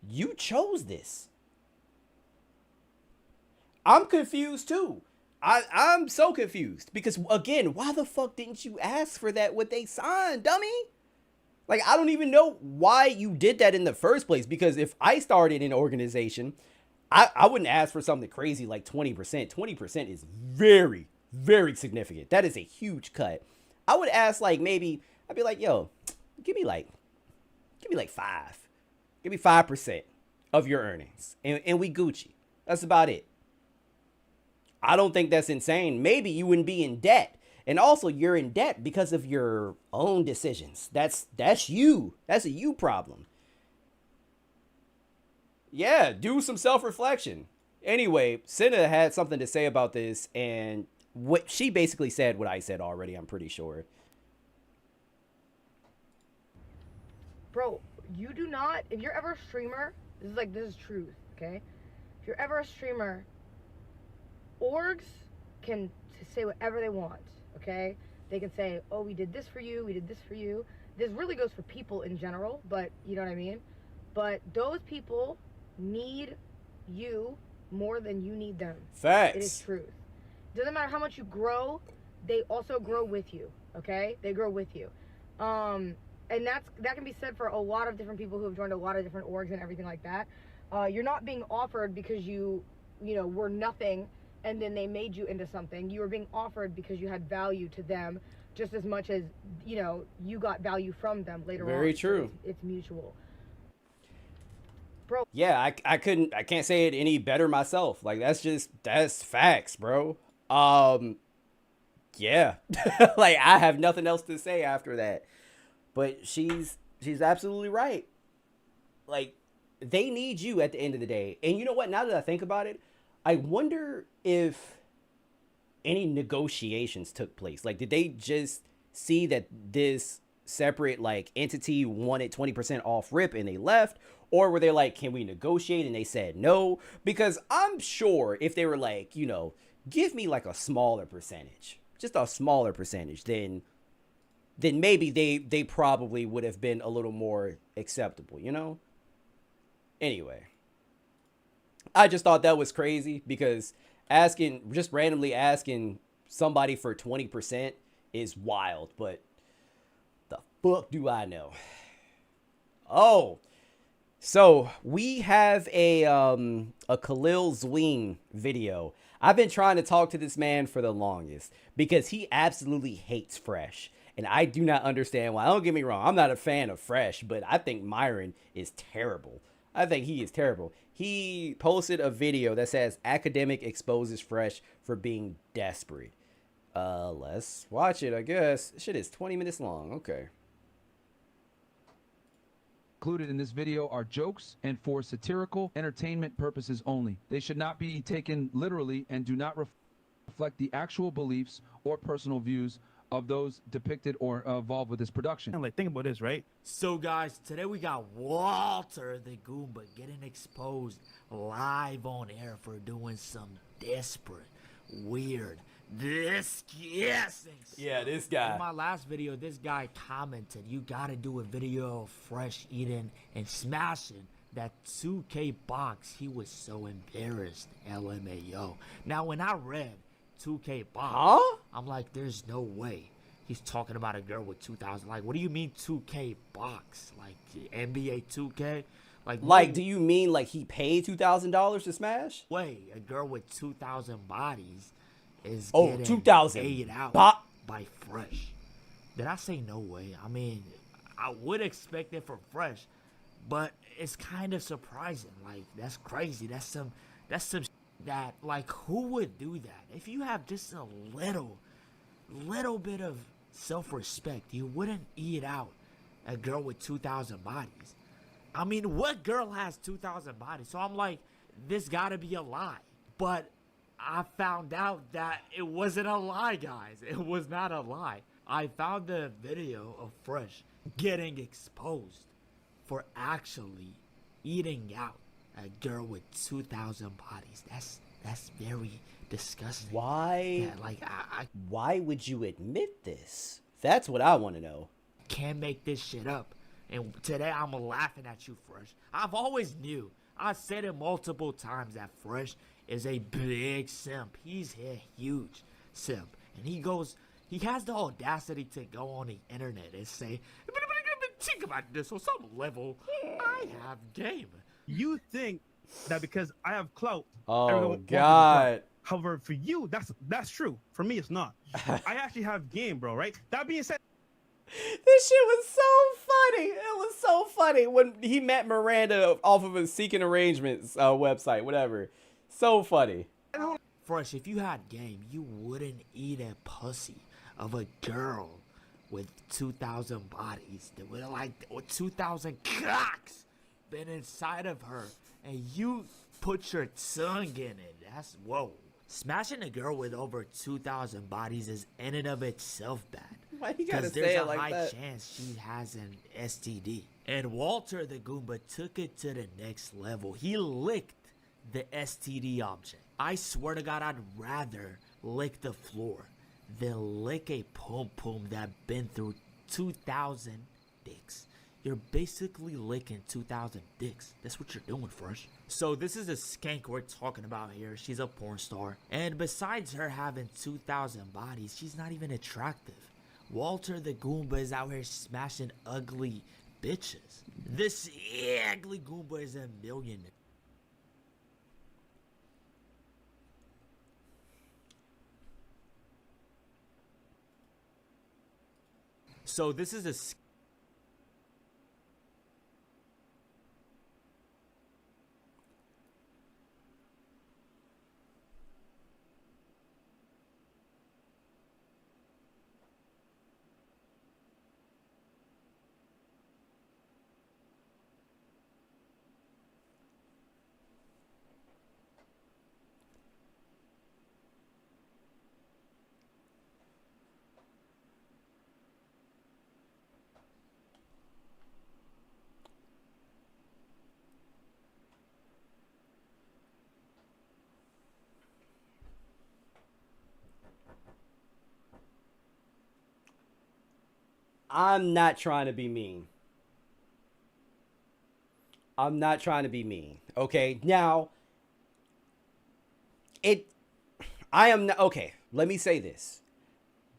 you chose this. I'm confused too. I'm so confused because, again, why the fuck didn't you ask for that when they signed, dummy? Like, I don't even know why you did that in the first place, because if I started an organization, I wouldn't ask for something crazy like 20%. 20% is very, very significant. That is a huge cut. I would ask, like, maybe, I'd be like, yo, give me like 5. Give me 5% of your earnings and we Gucci. That's about it. I don't think that's insane. Maybe you wouldn't be in debt. And also, you're in debt because of your own decisions. That's you. That's a you problem. Yeah, do some self-reflection. Anyway, Senna had something to say about this, and what she basically said what I said already, I'm pretty sure. Bro, you do not, if you're ever a streamer, this is truth, okay? If you're ever a streamer, orgs can say whatever they want, okay? They can say, oh, we did this for you, we did this for you. This really goes for people in general, but you know what I mean? But those people need you more than you need them. Facts. It is truth. Doesn't matter how much you grow, they also grow with you, okay? They grow with you. And that can be said for a lot of different people who have joined a lot of different orgs and everything like that. You're not being offered because you know, were nothing and then they made you into something. You were being offered because you had value to them just as much as, you know, you got value from them later on. Very true. So it's mutual. Yeah, I can't say it any better myself. Like that's facts, bro. Yeah. Like I have nothing else to say after that. But she's absolutely right. Like they need you at the end of the day. And you know what? Now that I think about it, I wonder if any negotiations took place. Like did they just see that this separate like entity wanted 20% off rip and they left? Or were they like, can we negotiate? And they said no. Because I'm sure if they were like, you know, give me like a smaller percentage, just a smaller percentage, then maybe they probably would have been a little more acceptable, you know? Anyway, I just thought that was crazy because just randomly asking somebody for 20% is wild, but the fuck do I know? Oh, so we have a Khalil Zween video. I've been trying to talk to this man for the longest because he absolutely hates Fresh. And I do not understand why. Don't get me wrong. I'm not a fan of Fresh, but I think Myron is terrible. I think he is terrible. He posted a video that says academic exposes Fresh for being desperate. Let's watch it, I guess. Shit is 20 minutes long. Okay. Included in this video are jokes and for satirical entertainment purposes only. They should not be taken literally and do not reflect the actual beliefs or personal views of those depicted or involved with this production. And like, think about this, right? So guys, today we got Walter the Goomba getting exposed live on air for doing some desperate, weird, disgusting stuff. Yeah, this guy. In my last video, this guy commented, you gotta do a video of Fresh eating and smashing that 2K box. He was so embarrassed, LMAO. Now, when I read 2K box, I'm like, there's no way he's talking about a girl with 2,000. Like, what do you mean 2K box? Like NBA 2K? Like, do you mean like he paid $2,000 to smash? Way a girl with 2,000 bodies is getting 2,000 ate out by Fresh. Did I say no way? I mean, I would expect it from Fresh, but it's kind of surprising. Like, that's crazy. That's some that, like, who would do that? If you have just a little bit of self-respect, you wouldn't eat out a girl with 2,000 bodies. I mean, what girl has 2,000 bodies? So I'm like, this gotta be a lie. But I found out that it wasn't a lie, guys. It was not a lie. I found the video of Fresh getting exposed for actually eating out a girl with 2,000 bodies. That's very disgusting. Why? Yeah, like why would you admit this? That's what I want to know. Can't make this shit up. And today I'm laughing at you, Fresh. I've always knew. I said it multiple times that Fresh is a big simp. He's a huge simp. And he has the audacity to go on the internet and say, think about this on some level. I have game. You think that because I have clout, oh God. However, for you, that's true. For me, it's not. I actually have game, bro, right? That being said, this shit was so funny. It was so funny when he met Miranda off of a Seeking Arrangements website, whatever. So funny. Fresh, if you had game, you wouldn't eat a pussy of a girl with 2,000 bodies. That would like 2,000 cocks been inside of her, and you put your tongue in it. That's whoa. Smashing a girl with over 2,000 bodies is in and of itself bad. Why you gotta say there's it a like high that? chance she has an STD. And Walter the Goomba took it to the next level. He licked the STD object. I swear to God, I'd rather lick the floor than lick a pum-pum that been through 2,000 dicks. You're basically licking 2,000 dicks. That's what you're doing, Fresh. So this is a skank we're talking about here. She's a porn star. And besides her having 2,000 bodies, she's not even attractive. Walter the Goomba is out here smashing ugly bitches. This ugly Goomba is a millionaire. So this is a I'm not trying to be mean. I'm not trying to be mean. Okay. Now, I am not, okay. Let me say this.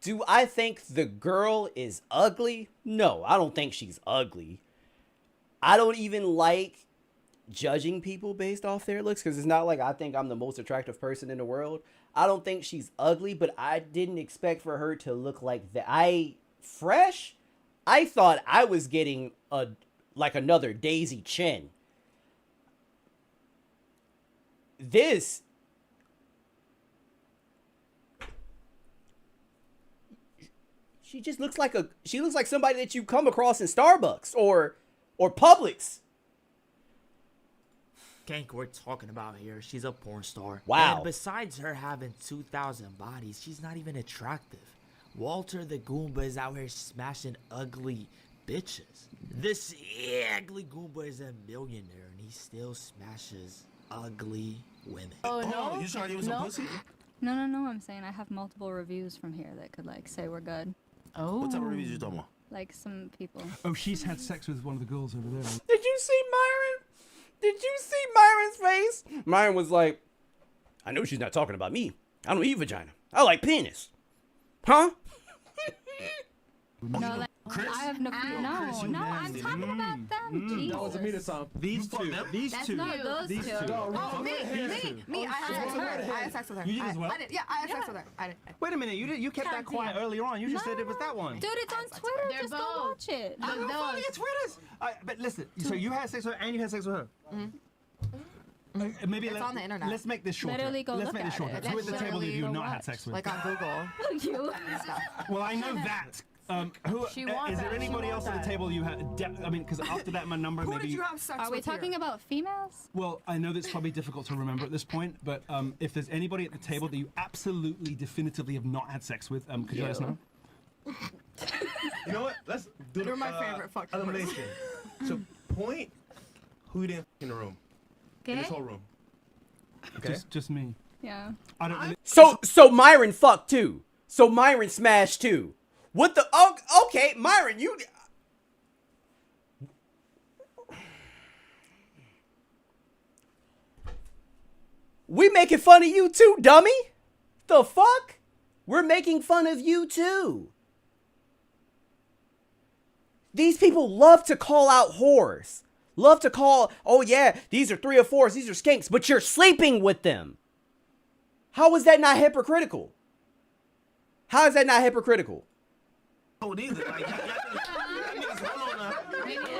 Do I think the girl is ugly? No, I don't think she's ugly. I don't even like judging people based off their looks because it's not like I think I'm the most attractive person in the world. I don't think she's ugly, but I didn't expect for her to look like that. Fresh? I thought I was getting like another Daisy Chin. This, she just looks like she looks like somebody that you come across in Starbucks or Publix. skank we're talking about here. She's a porn star. Wow. And besides her having 2,000 bodies, she's not even attractive. Walter the Goomba is out here smashing ugly bitches. This ugly Goomba is a millionaire and he still smashes ugly women. Oh, no? You trying to give us some pussy? No, I'm saying I have multiple reviews from here that could, like, say we're good. Oh. What type of reviews you talking about? Like, some people. Oh, she's had sex with one of the girls over there. Did you see Myron? Did you see Myron's face? Myron was like, I know she's not talking about me. I don't eat vagina. I like penis. Huh? No, like, I have no. I'm talking about them. Jesus. That was a meter song. These two. That's not those two. Oh, me. I had sex with her. I had sex with her. You did as well? I did. Yeah, I had sex with her. I did. Wait a minute, you kept that quiet earlier on. You just said it was that one. Dude, it's on Twitter. Just go watch it. I'm not following your Twitters. But listen, so you had sex with her and you had sex with her. Maybe It's on the internet. Let's make this shorter. Literally go let's look make this at shorter. it. Who at the Literally table have you go not had watch. sex with? Like on Google. You. Well, I know that. Who She won is there that. anybody She else won at the that. table you had? I mean, because after that, my number Who maybe. did you have sex Are we with here? talking about females? Well, I know that's probably difficult to remember at this point, but if there's anybody at the table that you absolutely, definitively have not had sex with, could you let us know? You know what? Let's do You're my favorite fucking elimination. So point who you didn't in the room. In this Okay. whole room. Okay. Just me. Yeah. I don't really. So Myron fucked too. So Myron smashed too. What the? Oh, okay, Myron, you. We making fun of you too, dummy. The fuck? We're making fun of you too. These people love to call out whores. Love to call, oh yeah, these are 3 or 4s, these are skanks, but you're sleeping with them. How is that not hypocritical? How is that not hypocritical?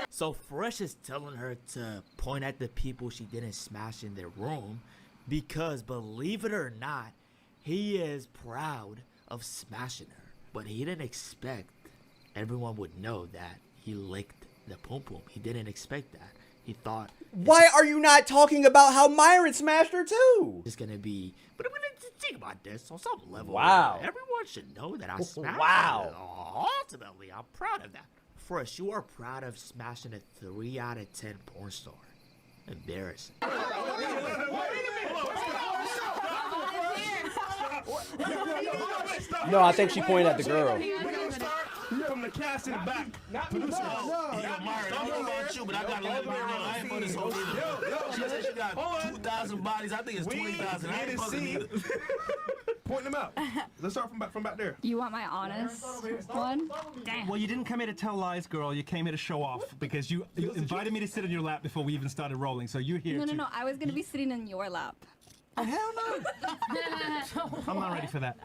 So Fresh is telling her to point at the people she didn't smash in their room because, believe it or not, he is proud of smashing her. But he didn't expect everyone would know that he licked the pum pum. He didn't expect that. He thought, why are you not talking about how Myron smashed her too? it's gonna be, but I'm gonna think about this on some level. Wow. Everyone should know that I smashed Wow. her. Ultimately, I'm proud of that. Fresh, you are proud of smashing a 3 out of 10 porn star. Embarrassing. No, I think she pointed at the girl. From the cast That's in the back. Producer. Hey, yo, Myron, I don't know about you, but I got a little bit of I ain't for this whole either. She said she got 2,000 bodies. I think it's 20,000. I ain't fucking either. Point them out. Let's start from back there. You want my honest one? Damn. Well, you didn't come here to tell lies, girl. You came here to show off because you invited me to sit on your lap before we even started rolling. So you're here. No. I was gonna be sitting in your lap. Oh hell no! I'm not ready for that.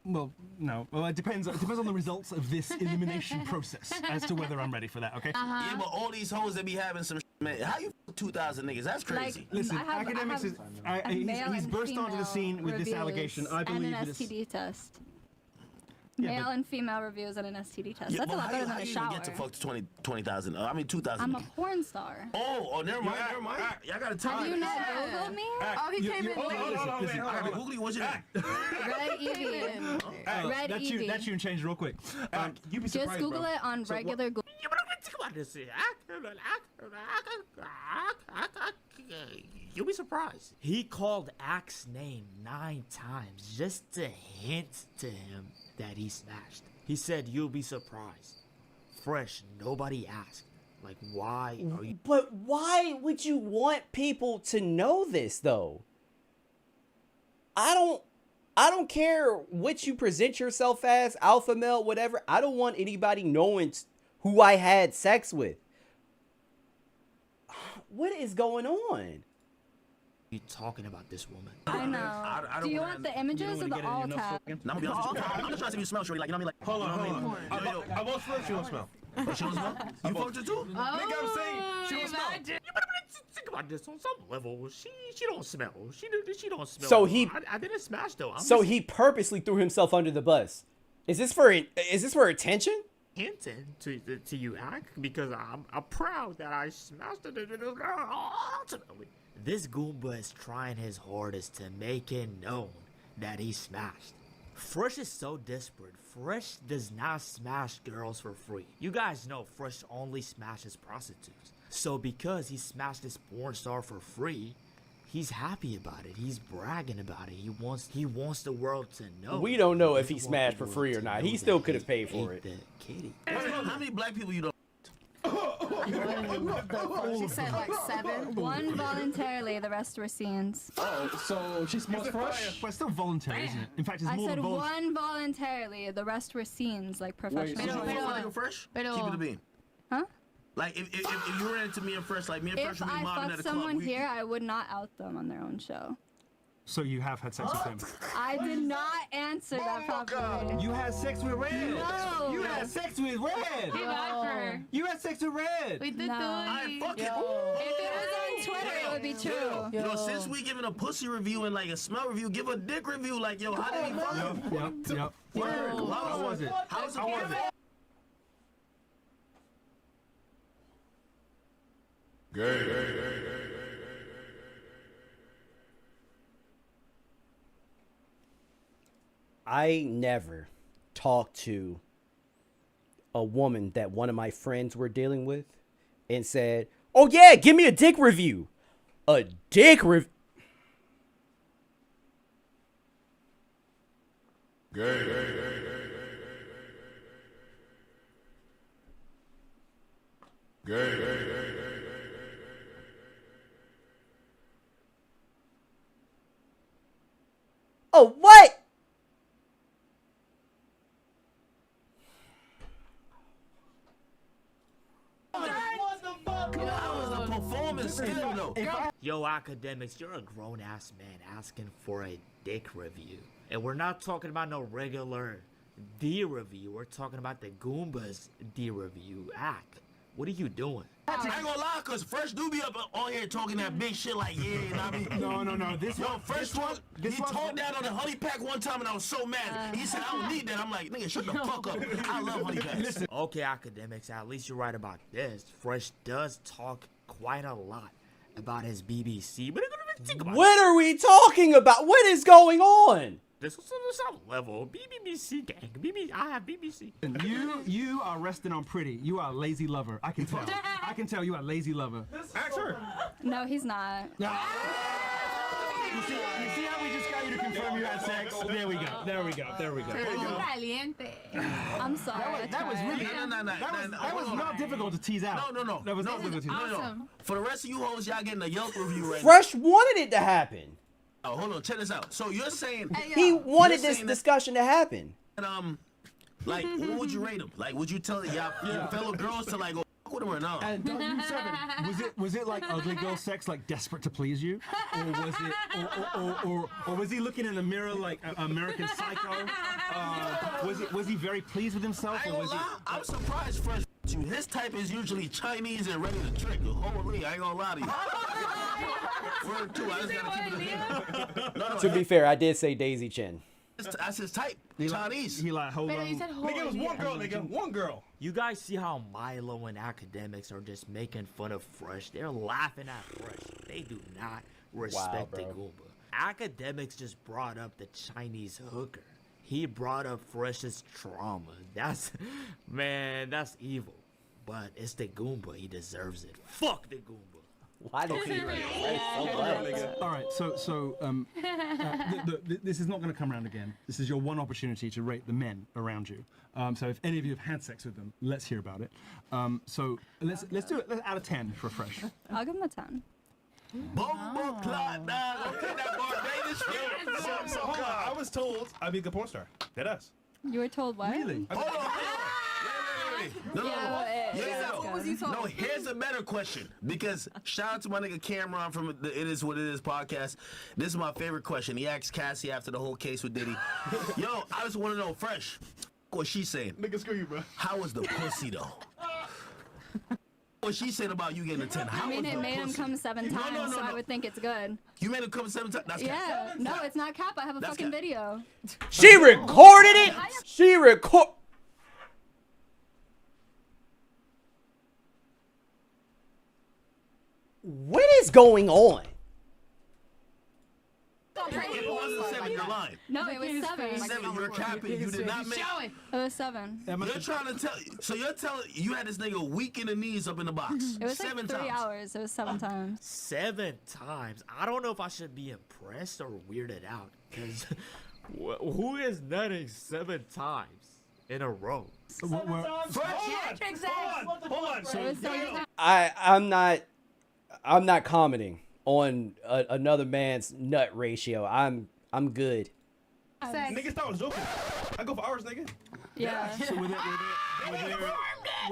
Well, no. Well, it depends on the results of this elimination process as to whether I'm ready for that. Okay. Yeah, but all these hoes that be having some man, how you 2,000 niggas? That's crazy. Listen, academics is he's burst onto the scene with this allegation. I believe and an STD test. Male and female reviews and an STD test. That's a lot better than a shower. How you get to fuck 20,000? I mean 2,000. I'm a porn star. Oh, never mind. Never mind. Y'all gotta tell me. Have you not Googled me? Oh, he came in late. Listen, I gotta Google you. What's your name? Red Evie. Red Evie. That tune changed real quick. You'd be surprised, Just Google it on regular Google. You'll be surprised. He called Axe name 9 times just to hint to him that he smashed. He said, "You'll be surprised." Fresh, nobody asked. Like, why are you? But why would you want people to know this though? I don't care what you present yourself as, alpha male, whatever. I don't want anybody knowing who I had sex with. What is going on? You talking about this woman? I know. Do you want the images or the all tab? No, I'm just trying to see if you smell, shorty. Like, you know what I mean? Like, hold on. I won't smell. She won't smell. She don't smell? You fucked her too? Nigga, I'm saying she don't smell. Think about this on some level. She don't smell. She don't smell. So he. I didn't smash though. He purposely threw himself under the bus. Is this for attention? Hinting to you, Ack, because I'm proud that I smashed it. Ultimately, this Goomba is trying his hardest to make it known that he smashed. Fresh is so desperate. Fresh does not smash girls for free. You guys know Fresh only smashes prostitutes. So because he smashed this porn star for free, he's happy about it. He's bragging about it. He wants the world to know. We don't know if he smashed for free or not. He still could have paid for it. Kitty. How many black people you know? She said like 7. One voluntarily, the rest were scenes. Oh, so she smells fresh? But it's still voluntary, isn't it? In fact, it's I more said voluntary. one voluntarily, the rest were scenes, like professional. Nigga Fresh? Keep it a bean. Huh? Like, if you ran into me and Fresh, like, me and Fresh If would be I mobbing at fucked a club. someone here, I would not out them on their own show. So you have had sex with him? I did not answer that properly. You had sex with Red? No. You had sex with Red? No. You had sex with Red? We did I fuck it. If it was on Twitter, it would be true. Yo, since we giving a pussy review and like a smell review, give a dick review. Like, yo, how did he fuck him? Yep. Word. How was it? How was it? I never talked to a woman that one of my friends were dealing with and said, "Oh yeah, give me a dick review." A dick review. Oh, what? Yo, academics, you're a grown-ass man asking for a dick review. And we're not talking about no regular D review. We're talking about the Goombas D review. What are you doing? I ain't gonna lie, cause Fresh do be up on here talking that big shit like, yeah, you know what I mean? No. Fresh he talked that on the honey pack one time and I was so mad. He said, I don't need that. I'm like, nigga, shut the fuck up. I love honey packs. Okay, academics, at least you're right about this. Fresh does talk quite a lot about his BBC. But what are we talking about? What is going on? This is some level. BBC gang. I have BBC. You are resting on pretty. You are a lazy lover. I can tell. I can tell you are a lazy lover. Ask her. No, he's not. You see how we just got you to confirm you had sex? There we go. There we go. There we go. I'm sorry. That was really that was not difficult to tease out. No. That was not difficult to tease out. No. For the rest of you hoes, y'all getting a Yelp review right Fresh wanted it to happen. now. Oh, hold on. Check this out. So you're saying He wanted you're this saying discussion to happen. that, like, what would you rate him? Like, would you tell your fellow girls to like go fuck with him or not? And Doug, you said it. Was it like ugly girl sex, like desperate to please you, or was it, or was he looking in the mirror like American Psycho? Was he very pleased with himself, I or ain't was gonna he? lie, I'm surprised Fresh. His type is usually Chinese and ready to trick. Holy, I ain't gonna lie to you. Word two, I just gotta keep it. No, To be fair, I did say Daisy Chin. That's his type. Chinese. He like hold But on. you said Nigga, it was one girl, nigga. One girl. You guys see how Milo and academics are just making fun of Fresh? They're laughing at Fresh. They do not respect the Goomba. Academics just brought up the Chinese hooker. He brought up Fresh's trauma. That's evil. But it's the Goomba. He deserves it. Fuck the Goomba. Why did he rate Fresh so much? All right, so this is not going to come around again. This is your one opportunity to rate the men around you. So if any of you have had sex with them, let's hear about it. So let's do it out of 10 for Fresh. I'll give him a 10. Bumbo clot, nah. Okay, that Barbados shit. So hold on. I was told I'd be a good porn star. Dead ass. You were told what? Really? Hold on. Wait. No. What was he told? No, here's a better question. Because shout out to my nigga Cameron from the It Is What It Is podcast. This is my favorite question. He asked Cassie after the whole case with Diddy. Yo, I just want to know, Fresh, what she's saying. Nigga, screw you, bro. How was the pussy, though? What she said about you getting a 10. How I mean, was it the made him pussy? come 7 times, so I would think it's good. You made him come 7 times? That's Yeah. cap. No, it's not cap. I have a That's fucking cap. video. She recorded it. She record. What is going on? It wasn't 7, you're lying. No, it was 7. 7, you're capping. You did not make. It was 7. You're trying to tell. So you're telling you had this nigga weak in the knees up in the box. It was 7 like 3 times. hours. It was 7 times. 7 times. I don't know if I should be impressed or weirded out. Because who is nutting 7 times in a row? Hold on. I'm not commenting on another man's nut ratio. I'm good. Niggas thought I was joking. I go for hours, nigga. Yeah. So were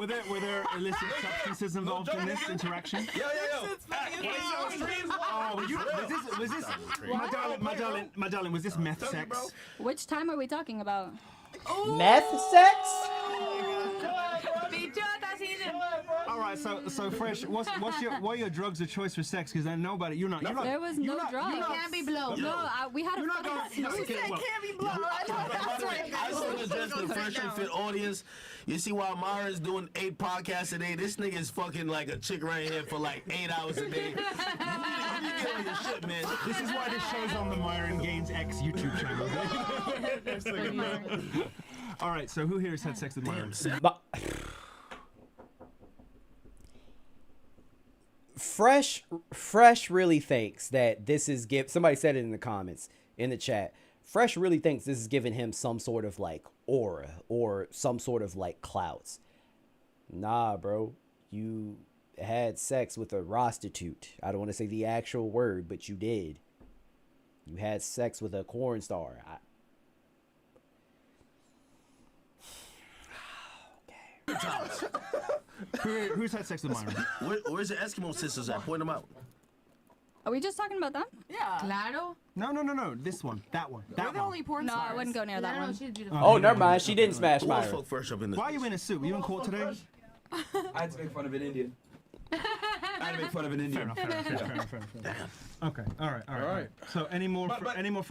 there illicit substances involved in this interaction? Yo. Was this my darling, was this meth sex? Which time are we talking about? Meth sex? All right, so Fresh, what are your drugs of choice for sex? Because I know about it. You're not. There was no drugs. You can't be blow. No, we had a fucking Can't be blow. I just want to address the Fresh and Fit audience. You see why Myron's doing 8 podcasts a day? This nigga is fucking like a chick right here for like 8 hours a day. You be killing your shit, man. This is why this show's on the Myron Gaines X YouTube channel. All right, so who here has had sex with Myron? Fresh really thinks that this is somebody said it in the comments in the chat. Fresh really thinks this is giving him some sort of like aura or some sort of like clouts. Nah, bro. You had sex with a prostitute. I don't want to say the actual word, but you did. You had sex with a porn star. Who's had sex with Myron? Where's the Eskimo sisters at? Point them out. Are we just talking about them? Yeah. Claro. No. This one. That one. We're the only porn No, stars. I wouldn't go near that one. She's beautiful. Oh, never mind. She didn't smash Who else Myron. fuck Fresh up in this? Why are you in a suit? Were you in court today? I had to make fun of an Indian. I had to make fun of an Indian. Fair enough. Okay. All right. So any more for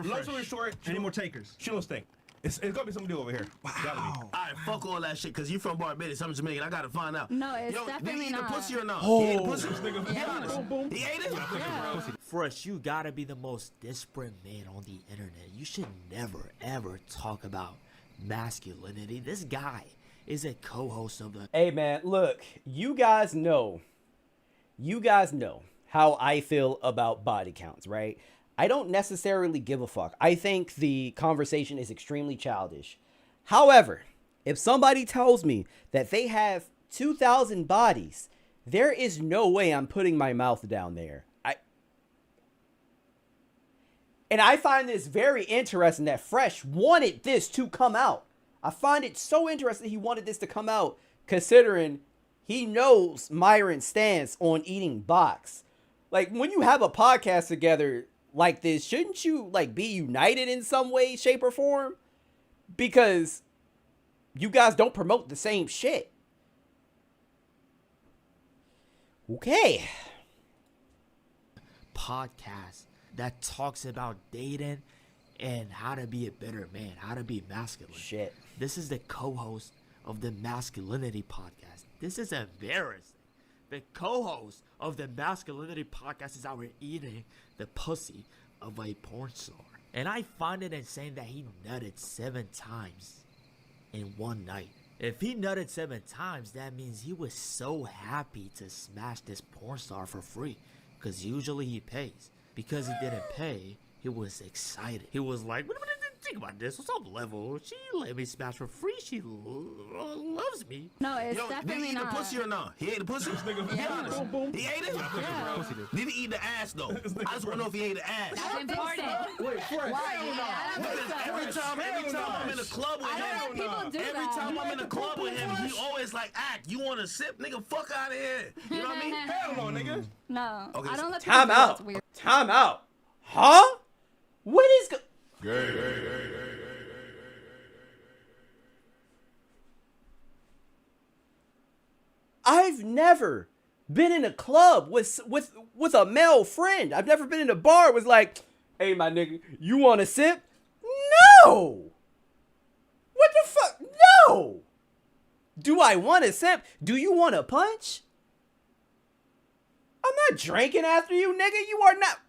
Long Fresh? story short, Any more takers? She'll stink. It's gotta be something to do over here. Wow. All right, fuck all that shit, because you from Barbados, I'm Jamaican. I gotta find out. No, it's Yo, definitely did he eat not. the pussy or not? Oh. He ate the pussy. Be honest. He ate it? Fresh, you gotta be the most desperate man on the internet. You should never, ever talk about masculinity. This guy is a co-host of the... Hey, man, look. You guys know how I feel about body counts, right? I don't necessarily give a fuck. I think the conversation is extremely childish. However, if somebody tells me that they have 2,000 bodies, there is no way I'm putting my mouth down there. And I find this very interesting that Fresh wanted this to come out. I find it so interesting he wanted this to come out, considering he knows Myron's stance on eating box. Like, when you have a podcast together like this, shouldn't you, like, be united in some way, shape, or form? Because you guys don't promote the same shit. Okay. Podcast that talks about dating and how to be a better man, how to be masculine. Shit. This is the co-host of the Masculinity Podcast. This is embarrassing. The co-host of the Masculinity Podcast is out here eating the pussy of a porn star. And I find it insane that he nutted 7 times in one night. If he nutted 7 times, that means he was so happy to smash this porn star for free. Because usually he pays. Because he didn't pay, he was excited. He was like, think about this. On some level, she let me smash for free. She loves me. No, it's Yo, definitely did he eat not. the pussy or not? He ate the pussy? Be honest. He ate it? Yeah. Did he eat the ass, though? I just want to know if he ate the ass. That's important. Wait, Fresh. Why? Every time I'm in a club with him, every time I'm in a club with him, he always like, act, you want to sip? Nigga, fuck out of here. You know what I mean? Hell no, nigga. No. Okay, I don't let Time people do it. out. It's weird. Time out. Huh? What is I've never been in a club with a male friend. I've never been in a bar. It was like, hey, my nigga, you want a sip? No. What the fuck? No. Do I want a sip? Do you want a punch? I'm not drinking after you, nigga. You are not.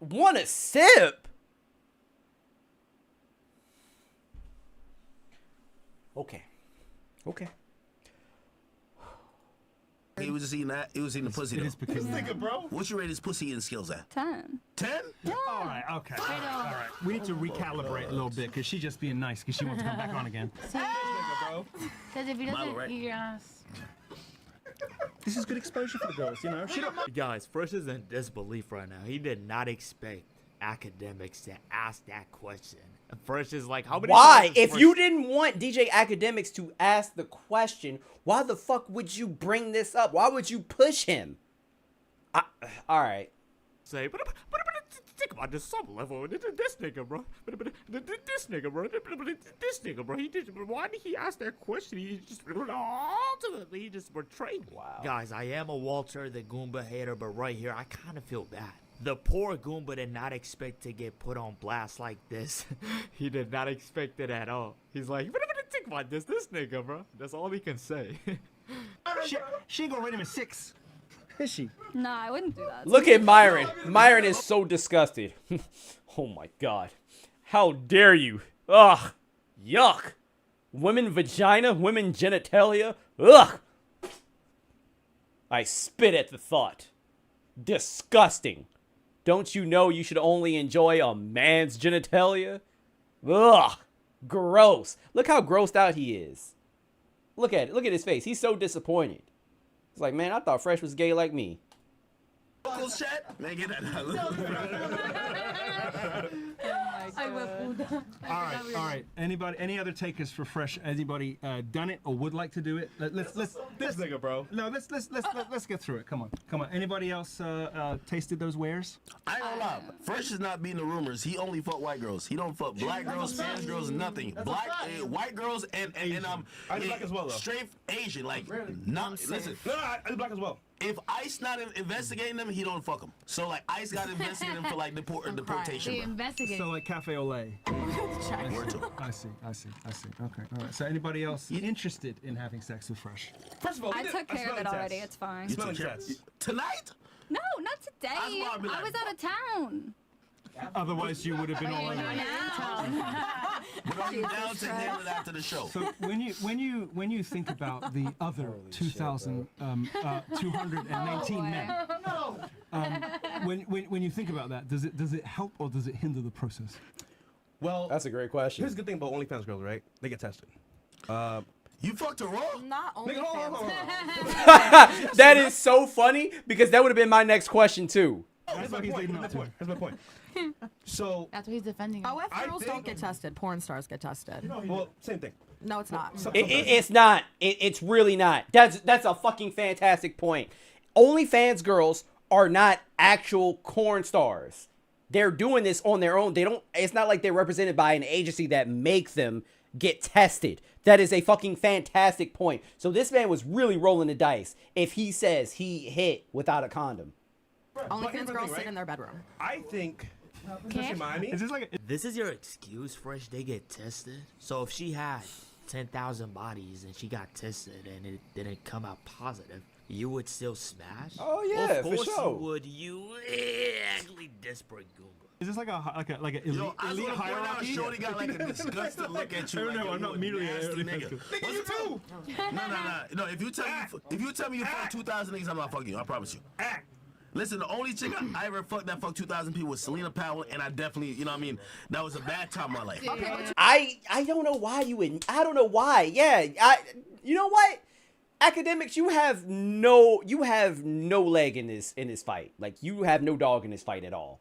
Want a sip? Okay. Okay. He was just eating that. He was eating the pussy. It is because nigga, bro. What's your rated pussy eating skills at? 10. 10? Yeah. All right, okay. All right. We need to recalibrate a little bit because she's just being nice because she wants to come back on again. Because if he Milo, doesn't right? eat your ass. This is good exposure for the girls, you know. Guys, Fresh is in disbelief right now. He did not expect academics to ask that question. And Fresh is like, how many Why? times If Fresh- you didn't want DJ Academics to ask the question, why the fuck would you bring this up? Why would you push him? All right. say, but think about this some level. This nigga, bro. This nigga, bro. This nigga, bro. He did. Why did he ask that question? He just ultimately he just betrayed me. Wow. Guys, I am a Walter the Goomba hater, but right here I kind of feel bad. The poor Goomba did not expect to get put on blast like this. He did not expect it at all. He's like, think about this nigga, bro. That's all he can say. She ain't gonna rate him a 6. Is she? No, I wouldn't do that. Look at Myron. Myron is so disgusted. Oh my god. How dare you? Ugh. Yuck. Women vagina, women genitalia. Ugh. I spit at the thought. Disgusting. Don't you know you should only enjoy a man's genitalia? Ugh. Gross. Look how grossed out he is. Look at it. Look at his face. He's so disappointed. It's like, man, I thought Fresh was gay like me. Local chat? Man, get that out. All right. Anybody? Any other takers for Fresh? Anybody done it or would like to do it? Let's this nigga, bro. No, let's get through it. Come on. Anybody else tasted those wares? I ain't gonna lie. Fresh is not beating the rumors. He only fuck white girls. He don't fuck black girls, Spanish girls, nothing. White girls and I do black as well, though. straight Asian. Like, not listen. No, I do black as well. If ICE not investigating them, he don't fuck them. So like ICE got to investigate them for like deportation. Bro. Investigate. So like cafe au lait. I see. Okay. All right. So anybody else interested in having sex with Fresh? First of all, I took care of it already. It's fine. Smelling sets. Tonight? No, not today. I was out of town. Otherwise, you would have been all over it. But are you down to handle it after the show? So when you think about the other 2,219 men, When you think about that, does it help or does it hinder the process? Well, that's a great question. Here's the good thing about OnlyFans girls, right? They get tested. You fucked her raw? Not only That is so funny because that would have been my next question too. That's my point. So that's what he's defending. OF girls don't get tested. Porn stars get tested. Well, same thing. No, it's not. It's not. It's really not. That's a fucking fantastic point. OnlyFans girls are not actual porn stars. They're doing this on their own. They don't. It's not like they're represented by an agency that makes them get tested. That is a fucking fantastic point. So this man was really rolling the dice if he says he hit without a condom. OnlyFans girls sit in their bedroom. I think. Miami? Is this like This is your excuse, Fresh? They get tested. So if she had 10,000 bodies and she got tested and it didn't come out positive, you would still smash? Oh yeah, of course for sure. you would. You ugly, desperate Goomba. Is this like an elite, I elite want to point out, hierarchy? Shorty got like a disgusted look at you. No, like I'm not immediately. nigga. Nigga, you too. No. If you tell me you fuck 2,000 niggas, I'm not fucking you. I promise you. Listen, the only chick I ever fucked that fucked 2,000 people was Selena Powell, and I definitely, you know what I mean? That was a bad time in my life. I don't know why you would. I don't know why. Yeah, you know what? Academics, you have no leg in this fight. Like, you have no dog in this fight at all.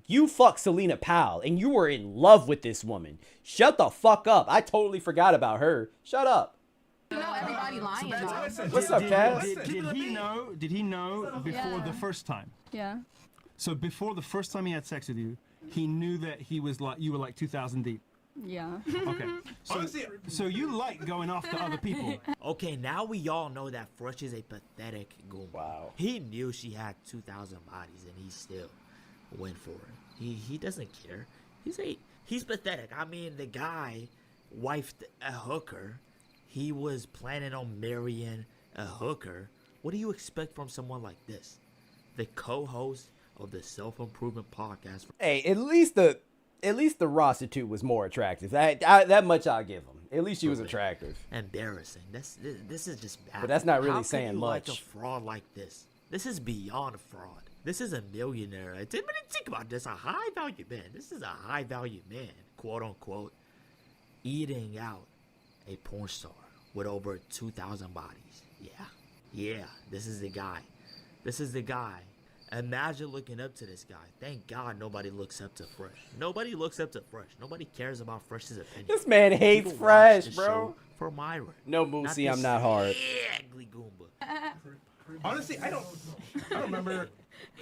You fucked Selena Powell and you were in love with this woman. Shut the fuck up. I totally forgot about her. Shut up. You know everybody lying. What's up, Cass? Did he know before the first time? Yeah. So before the first time he had sex with you, he knew that you were like 2,000 deep. Yeah. Okay. So you like going after other people. Okay, now we all know that Fresh is a pathetic Goomba. Wow. He knew she had 2,000 bodies and he still went for it. He doesn't care. He's pathetic. I mean, the guy wifed a hooker. He was planning on marrying a hooker. What do you expect from someone like this? The co-host of the Self-Improvement Podcast. Hey, at least the prostitute was more attractive. That much I'll give him. At least she was attractive. Embarrassing. This is just bad. But that's not really How saying can you much. Like a fraud like this. This is beyond fraud. This is a millionaire. Think about this. A high value man. This is a high value man, quote unquote, eating out a porn star with over 2,000 bodies. Yeah. This is the guy. Imagine looking up to this guy. Thank God nobody looks up to Fresh. Nobody looks up to Fresh. Nobody cares about Fresh's opinion. This man hates People Fresh, watch the bro. show for Myra. No, Moosey, I'm not hard. Ugly Goomba. Honestly, I don't remember.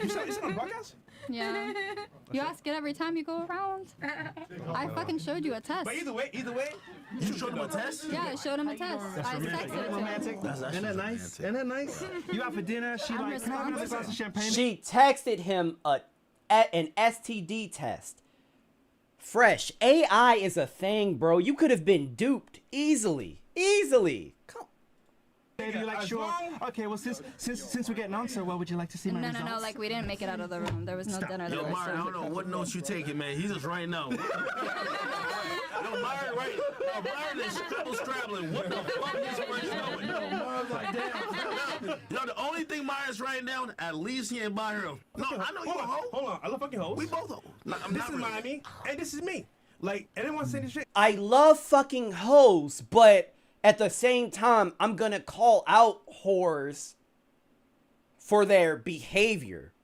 You said it on broadcast? Yeah. You ask it every time you go around. I fucking showed you a test. But either way, you showed him a test? Yeah, I showed him a test. I texted it to romantic. him. Isn't that nice? Isn't that nice? You out for dinner? She I'm like, can I have another glass of champagne? She texted him an STD test. Fresh. AI is a thing, bro. You could have been duped easily. Come. You're like, sure. Okay, well, since we're getting on so well, would you like to see my results? No, like we didn't make it out of the room. There was no dinner Yo, there. Myra, I don't know what notes you taking, man. He's just right now. Yo, Myra, right? Yo, Myra is straddling. What the fuck is Fresh doing? Yo, the only thing Myra's writing down, at least he ain't by her. No, I know you a hoe. Hold on, I love fucking hoes. We both hoes. This is Miami, and this is me. Like, I didn't want to say this shit. I love fucking hoes, but at the same time, I'm gonna call out whores for their behavior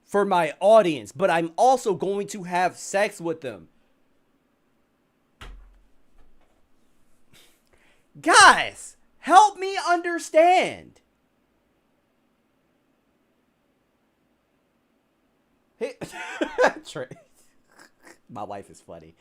for my audience, but I'm also going to have sex with them. Guys, help me understand. Hey, my wife is funny.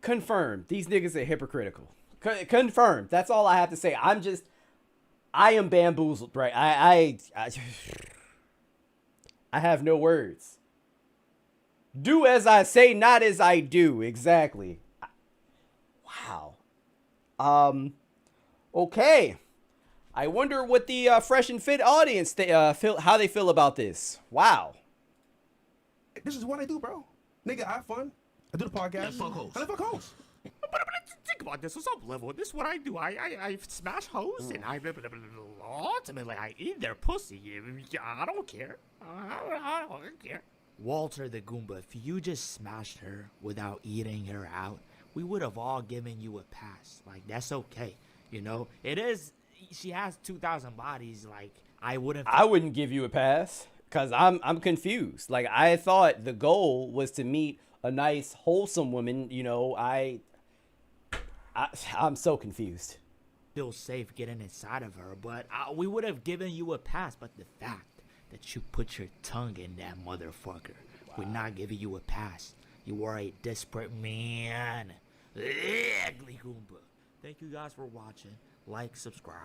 Confirmed. These niggas are hypocritical. Confirmed. That's all I have to say. I am bamboozled, right? I have no words. Do as I say, not as I do. Exactly. Wow. Okay. I wonder what the Fresh and Fit audience how they feel about this. Wow. this is what I do, bro. Nigga, I have fun. I do the podcast. And fuck hoes. I fuck hoes. But think about this on some level. This is what I do. I smash hoes and I ultimately I eat their pussy. I don't care. I don't care. Walter the Goomba, if you just smashed her without eating her out, we would have all given you a pass. Like, that's okay. You know, it is. She has 2,000 bodies. Like, I wouldn't give you a pass because I'm confused. Like, I thought the goal was to meet a nice, wholesome woman. You know, I'm so confused. Feel safe getting inside of her, but we would have given you a pass. But the fact that you put your tongue in that motherfucker, we're not giving you a pass. You are a desperate man. Ugly Goomba. Thank you guys for watching. Like, subscribe.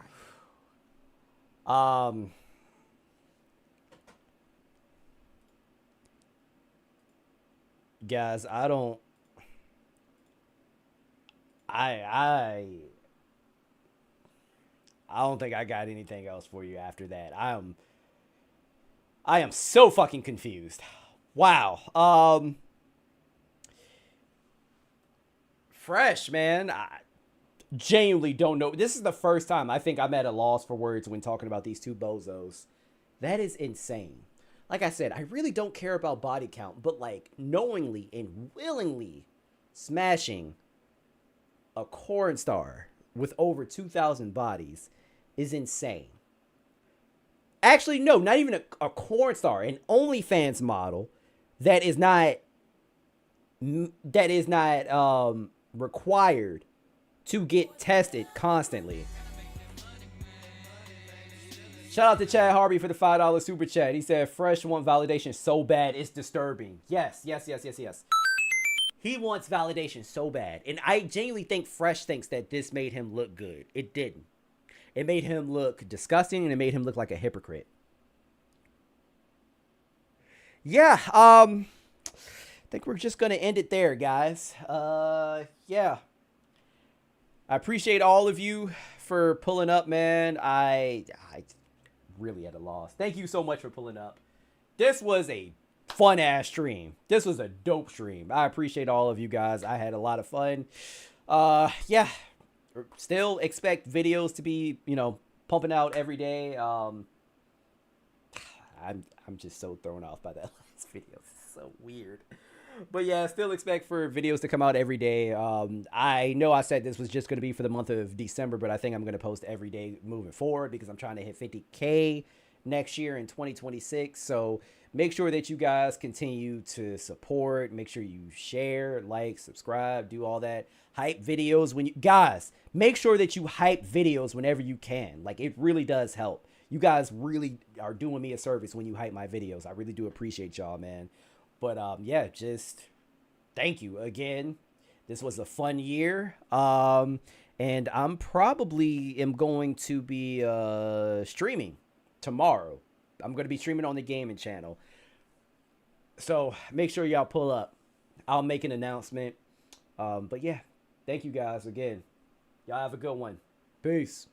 Guys, I don't think I got anything else for you after that. I am so fucking confused. Wow. Fresh, man. I genuinely don't know. This is the first time I think I'm at a loss for words when talking about these two bozos. That is insane. Like I said, I really don't care about body count, but like knowingly and willingly smashing a corn star with over 2,000 bodies is insane. Actually, no, not even a corn star, an OnlyFans model that is not required to get tested constantly. Shout out to Chad Harvey for the $5 super chat. He said, Fresh want validation so bad, it's disturbing. Yes. He wants validation so bad. And I genuinely think Fresh thinks that this made him look good. It didn't. It made him look disgusting, and it made him look like a hypocrite. Yeah, I think we're just going to end it there, guys. Yeah. I appreciate all of you for pulling up, man. I really at a loss. Thank you so much for pulling up. This was a fun-ass stream. This was a dope stream. I appreciate all of you guys. I had a lot of fun. Yeah. Still expect videos to be, pumping out every day. I'm just so thrown off by that last video. It's so weird. But yeah, still expect for videos to come out every day. I know I said this was just going to be for the month of December, but I think I'm going to post every day moving forward because I'm trying to hit 50K next year in 2026. So make sure that you guys continue to support. Make sure you share, like, subscribe, do all that. Hype videos when you guys make sure that you hype videos whenever you can. Like, it really does help. You guys really are doing me a service when you hype my videos. I really do appreciate y'all, man. But yeah, just thank you again. This was a fun year. And I'm probably am going to be streaming tomorrow. I'm going to be streaming on the gaming channel. So make sure y'all pull up. I'll make an announcement. But yeah, thank you guys again. Y'all have a good one. Peace.